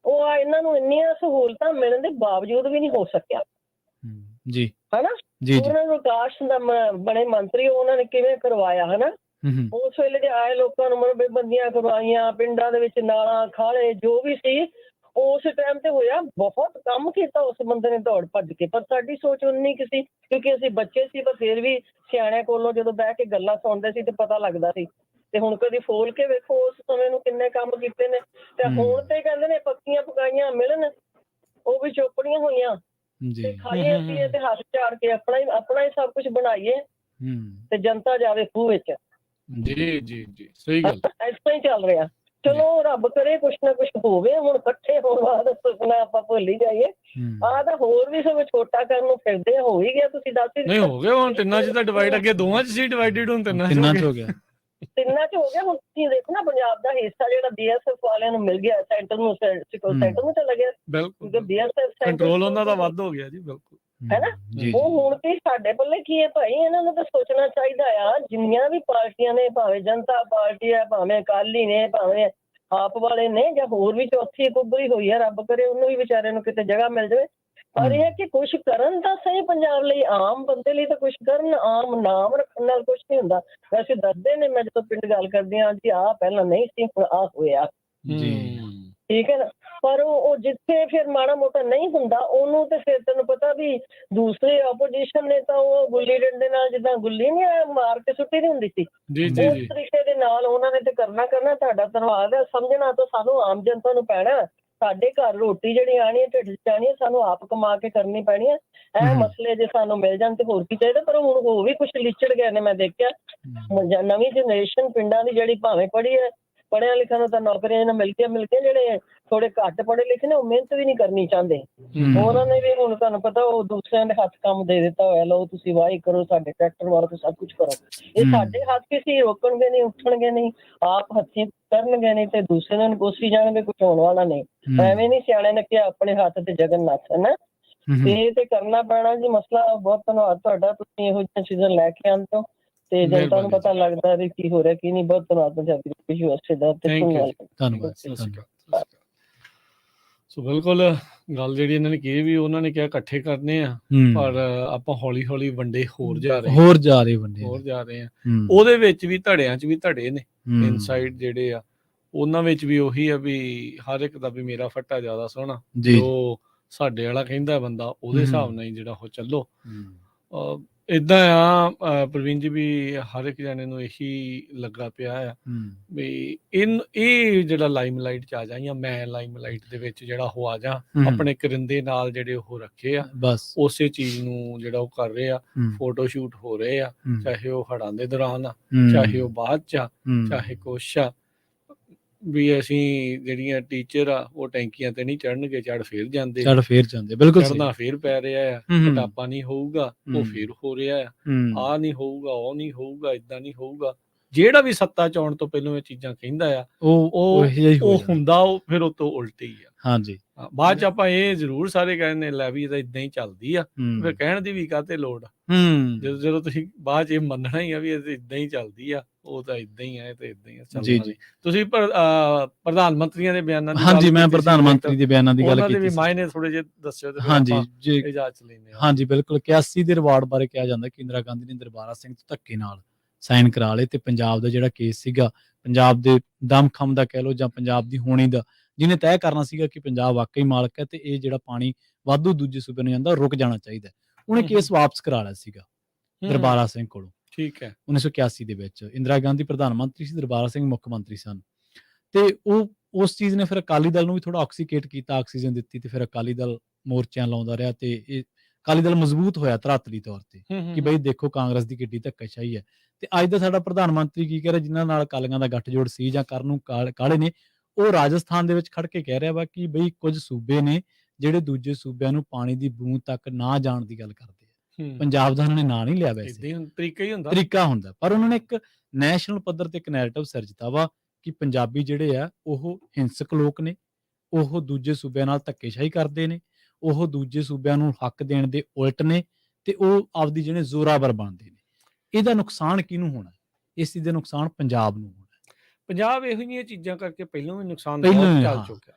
S7: ਉਹ ਇਹਨਾਂ ਨੂੰ ਇੰਨੀਆਂ ਸਹੂਲਤਾਂ ਮਿਲਣ ਦੇ ਬਾਵਜੂਦ ਵੀ ਨਹੀਂ ਹੋ ਸਕਿਆ ਜੀ, ਹਨਾ। ਉਹਨਾਂ ਨੂੰ ਵਿਕਾਸ ਦਾ ਬਣੇ ਮੰਤਰੀ, ਉਹਨਾਂ ਨੇ ਕਿਵੇਂ ਕਰਵਾਇਆ, ਹਨਾ। ਉਸ ਵੇਲੇ ਦੇ ਆਏ ਲੋਕਾਂ ਨੂੰ ਮਰਬੰਦੀਆਂ ਕਰਵਾਈਆਂ, ਪਿੰਡਾਂ ਦੇ ਵਿੱਚ ਨਾਲਾਂ ਖਾਲੇ ਜੋ ਵੀ ਸੀ ਉਸ ਟਾਈਮ ਤੇ ਹੋਇਆ। ਬਹੁਤ ਕੰਮ ਕੀਤਾ ਉਸ ਬੰਦੇ ਨੇ ਦੌੜ ਭੱਜ ਕੇ। ਪਰ ਸਾਡੀ ਸੋਚ ਉਨੀ ਕੁ ਸੀ, ਕਿਉਂਕਿ ਅਸੀਂ ਬੱਚੇ ਸੀ, ਪਰ ਫਿਰ ਵੀ ਸਿਆਣਿਆਂ ਕੋਲੋਂ ਜਦੋਂ ਬਹਿ ਕੇ ਗੱਲਾਂ ਸੁਣਦੇ ਸੀ ਤੇ ਪਤਾ ਲੱਗਦਾ ਸੀ। ਤੇ ਹੁਣ ਕਦੀ ਫੋਲ ਕੇ ਵੇਖੋ ਉਸ ਸਮੇਂ ਨੂੰ ਕਿੰਨੇ ਕੰਮ ਕੀਤੇ ਨੇ। ਤੇ ਹੁਣ ਤੇ ਕਹਿੰਦੇ ਨੇ ਪੱਕੀਆਂ ਪਕਾਈਆਂ ਮਿਲਣ, ਉਹ ਵੀ ਚੋਪੜੀਆਂ ਹੋਈਆਂ ਤੇ ਖਾਈਏ ਪੀਏ ਤੇ ਹੱਥ ਝਾੜ ਕੇ ਆਪਣਾ ਹੀ ਸਭ ਕੁਛ ਬਣਾਈਏ ਤੇ ਜਨਤਾ ਜਾਵੇ ਖੂਹ ਵਿੱਚ।
S2: ਜੀ ਜੀ ਜੀ ਸਹੀ ਗੱਲ।
S7: ਇਸ ਤਰ੍ਹਾਂ ਹੀ ਚੱਲ ਰਿਹਾ। ਚਲੋ ਰੱਬ ਕਰੇ ਕੁਛ ਨਾ ਕੁਛ ਹੋਵੇ। ਹੁਣ ਇਕੱਠੇ ਹੋਣ ਵਾਲਾ ਸੁਪਨਾ ਆਪਾਂ ਭੁੱਲ ਹੀ ਜਾਈਏ। ਆਹ ਤਾਂ ਹੋਰ ਵੀ ਸਭ ਛੋਟਾ ਕਰਨ ਨੂੰ ਫਿਰਦੇ ਹੋ ਹੀ ਗਿਆ। ਤੁਸੀਂ ਦੱਸ
S2: ਨਹੀਂ ਹੋ ਗਿਆ ਹੁਣ ਤਿੰਨਾਂ 'ਚ ਤਾਂ ਡਿਵਾਈਡ, ਅੱਗੇ ਦੋਵਾਂ 'ਚ ਸੀ ਡਿਵਾਈਡਡ, ਹੁਣ ਤਿੰਨਾਂ 'ਚ ਹੋ ਗਿਆ।
S7: ਤਿੰਨਾਂ 'ਚ ਹੋ ਗਿਆ। ਹੁਣ ਤੁਸੀਂ ਦੇਖੋ ਨਾ ਪੰਜਾਬ ਦਾ ਹਿੱਸਾ ਜਿਹੜਾ BSF ਵਾਲਿਆਂ ਨੂੰ ਮਿਲ ਗਿਆ, ਸੈਂਟਰ ਨੂੰ ਚਲਾ ਗਿਆ।
S2: ਬਿਲਕੁਲ
S7: BSF
S2: ਕੰਟਰੋਲ ਉਹਨਾਂ ਦਾ ਵੱਧ ਹੋ ਗਿਆ ਜੀ। ਬਿਲਕੁਲ
S7: ਹੈਨਾ। ਉਹ ਹੁਣ ਤੇ ਸਾਡੇ ਪੱਲੇ ਕੀ ਹੈ ਭਾਈ, ਇਹਨਾਂ ਨੂੰ ਤਾਂ ਸੋਚਣਾ ਚਾਹੀਦਾ ਆ। ਜਿੰਨੀਆਂ ਵੀ ਪਾਰਟੀਆਂ ਨੇ, ਭਾਵੇਂ ਜਨਤਾ ਪਾਰਟੀ ਹੈ, ਭਾਵੇਂ ਅਕਾਲੀ ਨੇ, ਭਾਵੇਂ ਆਪ ਵਾਲੇ ਨੇ, ਜਾਂ ਹੋਰ ਵੀ ਚੌਥੀ ਕੁੱਬਰੀ ਹੋਈ ਹੈ, ਰੱਬ ਕਰੇ ਉਹਨੂੰ ਵੀ ਵਿਚਾਰੇ ਨੂੰ ਕਿਤੇ ਜਗ੍ਹਾ ਮਿਲ ਜਾਵੇ। ਪਰ ਇਹ ਹੈ ਕਿ ਕੁਛ ਕਰਨ ਤਾਂ ਸਹੀ ਪੰਜਾਬ ਲਈ, ਆਮ ਬੰਦੇ ਲਈ ਤਾਂ ਕੁਛ ਕਰਨ। ਆਮ ਨਾਮ ਰੱਖਣ ਨਾਲ ਕੁਛ ਨਹੀਂ ਹੁੰਦਾ। ਵੈਸੇ ਦੱਸਦੇ ਨੇ, ਮੈਂ ਜਦੋਂ ਪਿੰਡ ਗੱਲ ਕਰਦੀ ਹਾਂ ਜੀ, ਆਹ ਪਹਿਲਾਂ ਨਹੀਂ ਸੀ, ਹੁਣ ਆਹ ਹੋਇਆ ਜੀ, ਠੀਕ ਹੈ ਨਾ। ਪਰ ਉਹ ਜਿੱਥੇ ਫਿਰ ਮਾੜਾ ਮੋਟਾ ਨਹੀਂ ਹੁੰਦਾ, ਉਹਨੂੰ ਤੇ ਫਿਰ ਤੈਨੂੰ ਪਤਾ ਵੀ ਦੂਸਰੇ ਆਪੋਜੀਸ਼ਨ ਨੇ ਤਾਂ ਉਹ ਗੁੱਲੀ ਡੰਡੇ ਨਾਲ, ਜਿੱਦਾਂ ਗੁੱਲੀ ਨੀ ਮਾਰ ਕੇ ਸੁੱਟੀ ਦੀ ਹੁੰਦੀ ਸੀ, ਉਸ ਤਰੀਕੇ ਦੇ ਨਾਲ ਉਹਨਾਂ ਨੇ ਤੇ ਕਰਨਾ। ਤੁਹਾਡਾ ਧੰਨਵਾਦ ਹੈ। ਸਮਝਣਾ ਤਾਂ ਸਾਨੂੰ ਆਮ ਜਨਤਾ ਨੂੰ ਪੈਣਾ। ਸਾਡੇ ਘਰ ਰੋਟੀ ਜਿਹੜੀ ਆਣੀ ਹੈ, ਢਿੱਡ 'ਚ ਆਣੀ ਹੈ, ਸਾਨੂੰ ਆਪ ਕਮਾ ਕੇ ਕਰਨੀ ਪੈਣੀ ਹੈ। ਇਹ ਮਸਲੇ ਜੇ ਸਾਨੂੰ ਮਿਲ ਜਾਣ ਤੇ ਹੋਰ ਕੀ ਚਾਹੀਦਾ। ਪਰ ਹੁਣ ਹੋ ਵੀ ਕੁਛ ਲਿਚੜ ਗਏ ਨੇ। ਮੈਂ ਦੇਖਿਆ ਨਵੀਂ ਜਨਰੇਸ਼ਨ ਪਿੰਡਾਂ ਦੀ ਜਿਹੜੀ ਭਾਵੇਂ ਪੜ੍ਹੀ ਹੈ, ਪੜ੍ਹਿਆ ਲਿਖਿਆ ਨੂੰ ਤਾਂ ਨੌਕਰੀਆਂ ਮਿਲ ਕੇ ਜਿਹੜੇ ਥੋੜੇ ਘੱਟ ਪੜ੍ਹੇ ਲਿਖੇ ਨੇ, ਉਹ ਮਿਹਨਤ ਵੀ ਨਹੀਂ ਕਰਨੀ ਚਾਹੁੰਦੇ। ਉਹਨਾਂ ਨੇ ਵੀ ਹੁਣ ਤੁਹਾਨੂੰ ਪਤਾ ਉਹ ਦੂਸਰਿਆਂ ਦੇ ਹੱਥ ਕੰਮ ਦੇ ਦਿੱਤਾ ਹੋਇਆ। ਲਓ ਤੁਸੀਂ ਵਾਹੀ ਕਰੋ, ਸਾਡੇ ਟਰੈਕਟਰ ਵਾਲਾ ਸਭ ਕੁਛ ਕਰੋ। ਇਹ ਸਾਡੇ ਹੱਥ ਕਿਸੇ ਰੋਕਣਗੇ ਨਹੀਂ, ਉੱਠਣਗੇ ਨਹੀਂ, ਆਪ ਹੱਥੀਂ ਕਰਨਗੇ ਨਹੀਂ ਤੇ ਦੂਸਰੇ ਨੂੰ ਕੋਸੀ ਜਾਣਗੇ। ਕੁਛ ਹੋਣ ਵਾਲਾ ਨਹੀਂ। ਐਵੇਂ ਨੀ ਸਿਆਣੇ ਨੇ ਕਿਹਾ ਆਪਣੇ ਹੱਥ ਤੇ ਜਗਨਨਾਥ, ਹੈ ਨਾ। ਤੇ ਤੇ ਕਰਨਾ ਪੈਣਾ ਜੀ ਮਸਲਾ। ਬਹੁਤ ਧੰਨਵਾਦ ਤੁਹਾਡਾ, ਤੁਸੀਂ ਇਹੋ ਜਿਹੇ ਸੀਜ਼ਨ ਲੈ ਕੇ ਆਉਂਦੇ ਹੋ ਤੇ ਜਨਤਾ ਨੂੰ ਪਤਾ ਲੱਗਦਾ ਵੀ ਕੀ ਹੋ ਰਿਹਾ ਕੀ ਨਹੀਂ। ਬਹੁਤ ਧੰਨਵਾਦ ਪੰਜਾਬੀ ਯੂਐਸਏ ਦਾ ਤੇ
S1: ਧੰਨਵਾਦ।
S2: ਸੋ ਬਿਲਕੁਲ ਗੱਲ ਜਿਹੜੀ ਇਹਨਾਂ ਨੇ ਕਹੀ ਵੀ ਉਹਨਾਂ ਨੇ ਕਿਹਾ ਇਕੱਠੇ ਕਰਨੇ ਆ, ਪਰ ਆਪਾਂ ਹੌਲੀ ਹੌਲੀ ਵੰਡੇ ਹੋਰ ਜਾ ਰਹੇ ਆ। ਉਹਦੇ ਵਿੱਚ ਵੀ ਧੜਿਆਂ 'ਚ ਵੀ ਧੜੇ ਨੇ, ਇਨਸਾਈਡ ਜਿਹੜੇ ਆ ਉਹਨਾਂ ਵਿੱਚ ਵੀ ਉਹੀ ਆ ਵੀ ਹਰ ਇੱਕ ਦਾ ਵੀ ਮੇਰਾ ਫੱਟਾ ਜ਼ਿਆਦਾ ਸੋਹਣਾ, ਜੋ ਸਾਡੇ ਵਾਲਾ ਕਹਿੰਦਾ ਬੰਦਾ ਉਹਦੇ ਹਿਸਾਬ ਨਾਲ ਹੀ ਜਿਹੜਾ ਉਹ ਚੱਲੋ। ਏਦਾਂ ਆ ਪ੍ਰਵੀਨ ਜੀ ਵੀ ਹਰ ਇੱਕ ਜਾਣੇ ਨੂੰ ਇਹੀ ਲੱਗਾ ਪਿਆ ਆ ਵੀ ਇਹ ਜਿਹੜਾ ਲਾਈਮਲਾਈਟ 'ਚ ਆ ਜਾ, ਜਾਂ ਮੈਂ ਲਾਈਮਲਾਈਟ ਦੇ ਵਿੱਚ ਜਿਹੜਾ ਉਹ ਆ ਜਾ, ਆਪਣੇ ਕਰਿੰਦੇ ਨਾਲ ਜਿਹੜੇ ਉਹ ਰੱਖੇ ਆ, ਉਸੇ ਚੀਜ਼ ਨੂੰ ਜਿਹੜਾ ਉਹ ਕਰ ਰਹੇ ਆ। ਫੋਟੋ ਸ਼ੂਟ ਹੋ ਰਹੇ ਆ, ਚਾਹੇ ਉਹ ਹੜ੍ਹਾਂ ਦੇ ਦੌਰਾਨ ਆ, ਚਾਹੇ ਉਹ ਬਾਅਦ 'ਚ ਆ, ਚਾਹੇ ਕੁਛ ਆ। ਵੀ ਅਸੀਂ ਜਿਹੜੀਆਂ ਟੀਚਰ ਆ ਉਹ ਟੈਂਕੀਆਂ ਤੇ ਨਹੀਂ ਚੜਨਗੇ, ਚੜ ਫੇਰ ਜਾਂਦੇ,
S1: ਬਿਲਕੁਲ
S2: ਚੜਨਾ ਫੇਰ ਪੈ ਰਿਹਾ ਆ। ਮੋਟਾਪਾ ਨਹੀਂ ਹੋਊਗਾ, ਉਹ ਫੇਰ ਹੋ ਰਿਹਾ ਆ। ਆਹ ਨਹੀਂ ਹੋਊਗਾ, ਉਹ ਨਹੀਂ ਹੋਊਗਾ, ਏਦਾਂ ਨਹੀਂ ਹੋਊਗਾ। ਜਿਹੜਾ ਵੀ ਸੱਤਾ ਚ ਆਉਣ ਤੋਂ ਪਹਿਲਾਂ ਇਹ ਚੀਜ਼ਾਂ ਕਹਿੰਦਾ ਆ, ਉਹ ਹੁੰਦਾ ਉਹ ਫਿਰ ਉਹ ਤੋਂ ਉਲਟ ਹੀ ਆ।
S1: ਹਾਂਜੀ,
S2: ਬਾਅਦ ਚ ਆਪਾਂ ਇਹ ਜ਼ਰੂਰ ਸਾਰੇ ਕਹਿੰਦੇ ਲੈ ਵੀ ਇਹ ਤਾਂ ਏਦਾਂ ਹੀ ਚੱਲਦੀ ਆ, ਫਿਰ ਕਹਿਣ ਦੀ ਵੀ ਕਾਹਤੇ ਲੋੜ ਆ। ਜਦੋਂ ਤੁਸੀਂ ਬਾਅਦ ਚ ਇਹ ਮੰਨਣਾ ਹੀ ਆ ਵੀ ਇਹ ਏਦਾਂ ਹੀ ਚੱਲਦੀ ਆ, ਉਹ ਤਾਂ ਏਦਾਂ ਹੀ ਆ, ਇਹ ਤਾਂ ਏਦਾਂ ਹੀ ਆ। ਤੁਸੀਂ ਪ੍ਰਧਾਨ ਮੰਤਰੀਆਂ ਦੇ ਬਿਆਨਾਂ ਦੀ,
S1: ਹਾਂਜੀ ਮੈਂ ਪ੍ਰਧਾਨ ਮੰਤਰੀ ਦੇ ਬਿਆਨਾਂ ਦੀ ਗੱਲ ਕੀਤੀ,
S2: ਮਾਇਨੇ ਥੋੜੇ ਜਿਹੇ ਦੱਸਿਓ ਤੇ
S1: ਹਾਂਜੀ
S2: ਇਜਾਜ਼ਤ ਲੈਂਦੇ ਹਾਂ।
S1: ਹਾਂਜੀ ਬਿਲਕੁਲ। 81 ਦੇ ਰਿਵਾਰਡ ਬਾਰੇ ਕਿਹਾ ਜਾਂਦਾ ਕਿ ਇੰਦਰਾ ਗਾਂਧੀ ਨੇ ਦਰਬਾਰਾ ਸਿੰਘ ਤੋਂ ਧੱਕੇ ਨਾਲ ਸਾਈਨ ਕਰਾ ਲਏ ਤੇ ਪੰਜਾਬ ਦਾ ਜਿਹੜਾ ਕੇਸ ਸੀਗਾ, ਪੰਜਾਬ ਦੇ ਦਮਖਮ ਦਾ ਕਹਿ ਲਓ ਜਾਂ ਪੰਜਾਬ ਦੀ ਹੋਣੀ ਦਾ, ਜਿਹਨੇ ਤੈਅ ਕਰਨਾ ਸੀਗਾ ਕਿ ਪੰਜਾਬ ਵਾਕਈ ਮਾਲਕ ਹੈ ਤੇ ਇਹ ਜਿਹੜਾ ਪਾਣੀ ਵਾਧੂ ਦੂਜੇ ਸੂਬੇ ਨੂੰ ਜਾਂਦਾ ਰੁਕ ਜਾਣਾ ਚਾਹੀਦਾ, ਉਹਨੇ ਕੇਸ ਵਾਪਸ ਕਰਾ ਲਿਆ ਸੀਗਾ ਦਰਬਾਰਾ ਸਿੰਘ ਕੋਲੋਂ।
S2: ਠੀਕ ਹੈ,
S1: 1981 ਦੇ ਵਿੱਚ ਇੰਦਰਾ ਗਾਂਧੀ ਪ੍ਰਧਾਨ ਮੰਤਰੀ ਸੀ, ਦਰਬਾਰਾ ਸਿੰਘ ਮੁੱਖ ਮੰਤਰੀ ਸਨ। ਤੇ ਉਹ ਉਸ ਚੀਜ਼ ਨੇ ਫਿਰ ਅਕਾਲੀ ਦਲ ਨੂੰ ਵੀ ਥੋੜਾ ਆਕਸੀਕੇਟ ਕੀਤਾ, ਆਕਸੀਜਨ ਦਿੱਤੀ, ਤੇ ਫਿਰ ਅਕਾਲੀ ਦਲ ਮੋਰਚਿਆਂ ਲਾਉਂਦਾ ਰਿਹਾ ਤੇ ਇਹ ਅਕਾਲੀ ਦਲ ਮਜ਼ਬੂਤ ਹੋਇਆ ਧਰਾਤਲੀ ਤੌਰ ਤੇ ਕਿ ਬਈ ਦੇਖੋ ਕਾਂਗਰਸ ਦੀ ਕਿੱਡੀ ਧੱਕੇਸ਼ਾਹੀ ਹੈ। ਤੇ ਅੱਜ ਦਾ ਸਾਡਾ ਪ੍ਰਧਾਨ ਮੰਤਰੀ ਕੀ ਕਹਿ ਰਿਹਾ, ਜਿਨ੍ਹਾਂ ਨਾਲ ਅਕਾਲੀਆਂ ਦਾ ਗੱਠਜੋੜ ਸੀ ਜਾਂ ਕਰਨ ਨੂੰ ਕਾਲੇ ਨੇ, ਉਹ ਰਾਜਸਥਾਨ ਦੇ ਵਿੱਚ ਖੜ ਕੇ ਕਹਿ ਰਿਹਾ ਵਾ ਕਿ ਬਈ ਕੁਝ ਸੂਬੇ ਨੇ ਜਿਹੜੇ ਦੂਜੇ ਸੂਬਿਆਂ ਨੂੰ ਪਾਣੀ ਦੀ ਬੂੰਦ ਤੱਕ ਨਾ ਜਾਣ ਦੀ ਗੱਲ ਕਰਦੇ ਆ। ਪੰਜਾਬ ਦਾ ਉਹਨਾਂ ਨੇ ਨਾਂ ਨਹੀਂ ਲਿਆ, ਵੈਸੇ ਤਰੀਕਾ ਹੁੰਦਾ, ਪਰ ਉਹਨਾਂ ਨੇ ਇੱਕ ਨੈਸ਼ਨਲ ਪੱਧਰ ਤੇ ਇੱਕ ਨੈਰੇਟਿਵ ਸਿਰਜਤਾ ਵਾ ਕਿ ਪੰਜਾਬੀ ਜਿਹੜੇ ਆ ਉਹ ਹਿੰਸਕ ਲੋਕ ਨੇ, ਉਹ ਦੂਜੇ ਸੂਬਿਆਂ ਨਾਲ ਧੱਕੇਸ਼ਾਹੀ ਕਰਦੇ ਨੇ, ਉਹ ਦੂਜੇ ਸੂਬਿਆਂ ਨੂੰ ਹੱਕ ਦੇਣ ਦੇ ਉਲਟ ਨੇ ਤੇ ਉਹ ਆਪਦੀ ਜਿਹੜੇ ਜ਼ੋਰਾਵਰ ਬਣਦੇ ਨੇ। ਇਹਦਾ ਨੁਕਸਾਨ ਕਿਹਨੂੰ ਹੋਣਾ? ਇਸ ਚੀਜ਼ ਦਾ ਨੁਕਸਾਨ ਪੰਜਾਬ ਨੂੰ ਹੋਣਾ।
S2: ਪੰਜਾਬ ਇਹੋ ਜਿਹੀਆਂ ਚੀਜ਼ਾਂ ਕਰਕੇ ਪਹਿਲਾਂ ਵੀ ਨੁਕਸਾਨ ਬਹੁਤ ਚੱਲ ਚੁੱਕਿਆ।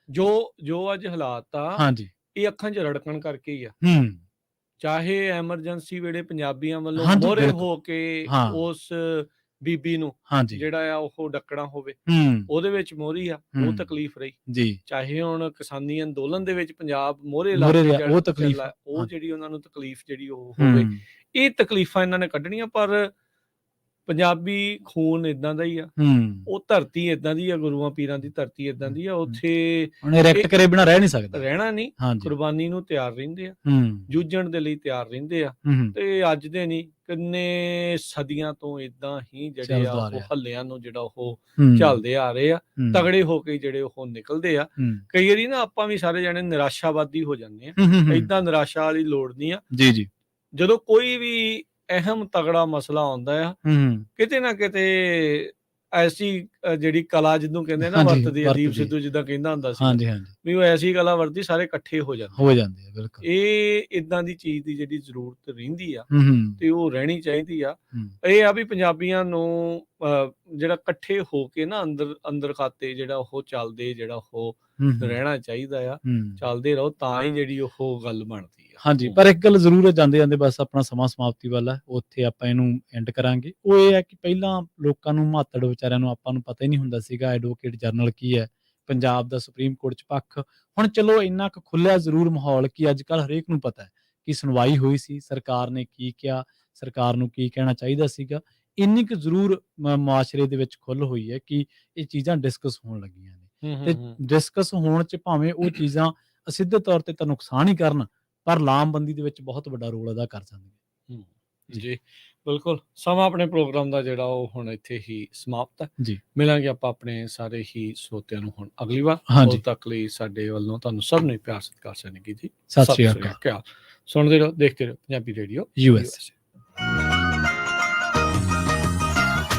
S2: ਜੋ ਅੱਜ ਹਾਲਾਤ ਆ, ਇਹ ਅੱਖਾਂ 'ਚ ਰੜਕਣ ਕਰਕੇ ਹੀ ਆ। ਚਾਹੇ ਐਮਰਜੈਂਸੀ ਵੇਲੇ ਪੰਜਾਬੀਆਂ ਵੱਲੋਂ ਮੋਹਰੇ ਹੋ ਕੇ ਉਸ ਬੀਬੀ ਨੂੰ ਜਿਹੜਾ ਆ ਉਹ ਡੱਕਣਾ ਹੋਵੇ, ਉਹਦੇ ਵਿੱਚ ਮੋਹਰੀ ਆ, ਉਹ ਤਕਲੀਫ ਰਹੀ। ਚਾਹੇ ਹੁਣ ਕਿਸਾਨੀ ਅੰਦੋਲਨ ਦੇ ਵਿੱਚ ਪੰਜਾਬ ਮੋਹਰੇ ਲਾ ਕੇ ਉਹ ਤਕਲੀਫ, ਉਹ ਜਿਹੜੀ ਉਹਨਾਂ ਨੂੰ ਤਕਲੀਫ ਜਿਹੜੀ ਉਹ ਹੋਵੇ, ਇਹ ਤਕਲੀਫਾਂ ਇਹਨਾਂ ਨੇ ਕੱਢਣੀਆਂ। ਪਰ ਪੰਜਾਬੀ ਖੂਨ ਏਦਾਂ ਦਾ ਹੀ ਆ, ਉਹ ਧਰਤੀ ਏਦਾਂ ਦੀ ਆ, ਗੁਰੂਆਂ ਪੀਰਾਂ ਦੀ ਧਰਤੀ ਏਦਾਂ ਦੀ ਆ, ਉੱਥੇ
S1: ਕਰੇ ਬਿਨਾਂ ਰਹਿ ਨਹੀਂ ਸਕਦਾ,
S2: ਰਹਿਣਾ ਨਹੀਂ। ਕੁਰਬਾਨੀ ਨੂੰ ਤਿਆਰ ਰਹਿੰਦੇ ਆ, ਜੂਝਣ ਦੇ ਲਈ ਤਿਆਰ ਰਹਿੰਦੇ ਆ। ਤੇ ਅੱਜ ਦੇ ਨਹੀਂ, ਕਿੰਨੇ ਸਦੀਆਂ ਤੋਂ ਏਦਾਂ ਹੀ ਜਿਹੜੇ ਆ ਉਹ ਹੱਲਿਆਂ ਨੂੰ ਜਿਹੜਾ ਉਹ ਝੱਲਦੇ ਆ ਰਹੇ ਆ, ਤਗੜੇ ਹੋ ਕੇ ਜਿਹੜੇ ਉਹ ਨਿਕਲਦੇ ਆ। ਕਈ ਵਾਰੀ ਨਾ ਆਪਾਂ ਵੀ ਸਾਰੇ ਜਾਣੇ ਨਿਰਾਸ਼ਾਵਾਦੀ ਹੋ ਜਾਂਦੇ ਆ, ਏਦਾਂ ਨਿਰਾਸ਼ਾ ਵਾਲੀ ਲੋੜ ਨਹੀਂ ਆ। ਜਦੋਂ ਕੋਈ ਵੀ ਅਹਿਮ ਤਗੜਾ ਮਸਲਾ ਆਉਂਦਾ ਆ, ਕਿਤੇ ਨਾ ਕਿਤੇ ਐਸੀ ਜਿਹੜੀ ਕਲਾ ਜਿਹਨੂੰ ਕਹਿੰਦੇ ਨਾ ਵਰਤਦੀ ਆ, ਦੀਪ ਸਿੱਧੂ ਜਿੱਦਾਂ ਕਹਿੰਦਾ ਹੁੰਦਾ ਸੀ ਵੀ ਉਹ ਐਸੀ ਕਲਾ ਵਰਤੀ, ਸਾਰੇ ਇਕੱਠੇ ਹੋ ਜਾਂਦੇ ਆ। ਬਿਲਕੁਲ, ਇਹ ਇਦਾਂ ਦੀ ਚੀਜ਼ ਦੀ ਜਿਹੜੀ ਜ਼ਰੂਰਤ ਰਹਿੰਦੀ ਆ ਤੇ ਉਹ ਰਹਿਣੀ ਚਾਹੀਦੀ ਆ। ਇਹ ਆ ਵੀ ਪੰਜਾਬੀਆਂ ਨੂੰ ਜਿਹੜਾ ਇਕੱਠੇ ਹੋ ਕੇ ਨਾ ਅੰਦਰ ਖਾਤੇ ਜਿਹੜਾ ਉਹ ਚੱਲਦੇ, ਜਿਹੜਾ ਉਹ ਰਹਿਣਾ ਚਾਹੀਦਾ ਆ। ਚੱਲਦੇ ਰਹੋ ਤਾਂ ਹੀ ਜਿਹੜੀ ਉਹ ਗੱਲ ਬਣਦੀ।
S1: ਹਾਂਜੀ, ਪਰ ਇੱਕ ਗੱਲ ਜ਼ਰੂਰ ਹੈ, ਜਾਂਦੇ ਜਾਂਦੇ ਬਸ ਆਪਣਾ ਸਮਾਂ ਸਮਾਪਤੀ ਵੱਲ ਹੈ, ਉੱਥੇ ਆਪਾਂ ਇਹਨੂੰ ਐਂਡ ਕਰਾਂਗੇ। ਉਹ ਇਹ ਹੈ ਕਿ ਪਹਿਲਾਂ ਲੋਕਾਂ ਨੂੰ, ਮਾਤੜ ਵਿਚਾਰਿਆਂ ਨੂੰ, ਆਪਾਂ ਨੂੰ ਪਤਾ ਹੀ ਨਹੀਂ ਹੁੰਦਾ ਸੀਗਾ ਐਡਵੋਕੇਟ ਜਨਰਲ ਕੀ ਹੈ, ਪੰਜਾਬ ਦਾ ਸੁਪਰੀਮ ਕੋਰਟ 'ਚ ਪੱਖ। ਹੁਣ ਚਲੋ ਇੰਨਾ ਕੁ ਖੁੱਲਿਆ ਜ਼ਰੂਰ ਮਾਹੌਲ ਕਿ ਅੱਜ ਕੱਲ੍ਹ ਹਰੇਕ ਨੂੰ ਪਤਾ ਹੈ ਕਿ ਸੁਣਵਾਈ ਹੋਈ ਸੀ, ਸਰਕਾਰ ਨੇ ਕੀ ਕਿਹਾ, ਸਰਕਾਰ ਨੂੰ ਕੀ ਕਹਿਣਾ ਚਾਹੀਦਾ ਸੀਗਾ। ਇੰਨੀ ਕੁ ਜ਼ਰੂਰ ਮੁਆਸ਼ਰੇ ਦੇ ਵਿੱਚ ਖੁੱਲ੍ਹ ਹੋਈ ਹੈ ਕਿ ਇਹ ਚੀਜ਼ਾਂ ਡਿਸਕਸ ਹੋਣ ਲੱਗੀਆਂ ਨੇ, ਤੇ ਡਿਸਕਸ ਹੋਣ 'ਚ ਭਾਵੇਂ ਉਹ ਚੀਜ਼ਾਂ ਅਸਿੱਧੇ ਤੌਰ ਤੇ ਤਾਂ ਨੁਕਸਾਨ ਹੀ ਕਰਨ, ਪਰ ਲਾਮਬੰਦੀ ਦੇ ਵਿੱਚ ਬਹੁਤ ਵੱਡਾ ਰੋਲ ਅਦਾ ਕਰ ਜਾਂਦੀਆਂ।
S2: ਜੀ ਬਿਲਕੁਲ। ਸਮਾਂ ਆਪਣੇ ਪ੍ਰੋਗਰਾਮ ਦਾ ਜਿਹੜਾ ਉਹ ਹੁਣ ਇੱਥੇ ਹੀ ਸਮਾਪਤ ਹੈ। ਮਿਲਾਂਗੇ ਆਪਾਂ ਆਪਣੇ ਸਾਰੇ ਹੀ ਸਰੋਤਿਆਂ ਨੂੰ ਹੁਣ ਅਗਲੀ ਵਾਰ। ਉਦੋਂ ਤੱਕ ਲਈ ਸਾਡੇ ਵੱਲੋਂ ਤੁਹਾਨੂੰ ਸਭ ਨੂੰ ਪਿਆਰ ਸਤਿਕਾਰ ਸਨੇਹ ਜੀ। ਸਤਿ ਸ਼੍ਰੀ ਅਕਾਲ। ਸੁਣਦੇ ਰਹੋ, ਦੇਖਦੇ ਰਹੋ ਪੰਜਾਬੀ ਰੇਡੀਓ USA।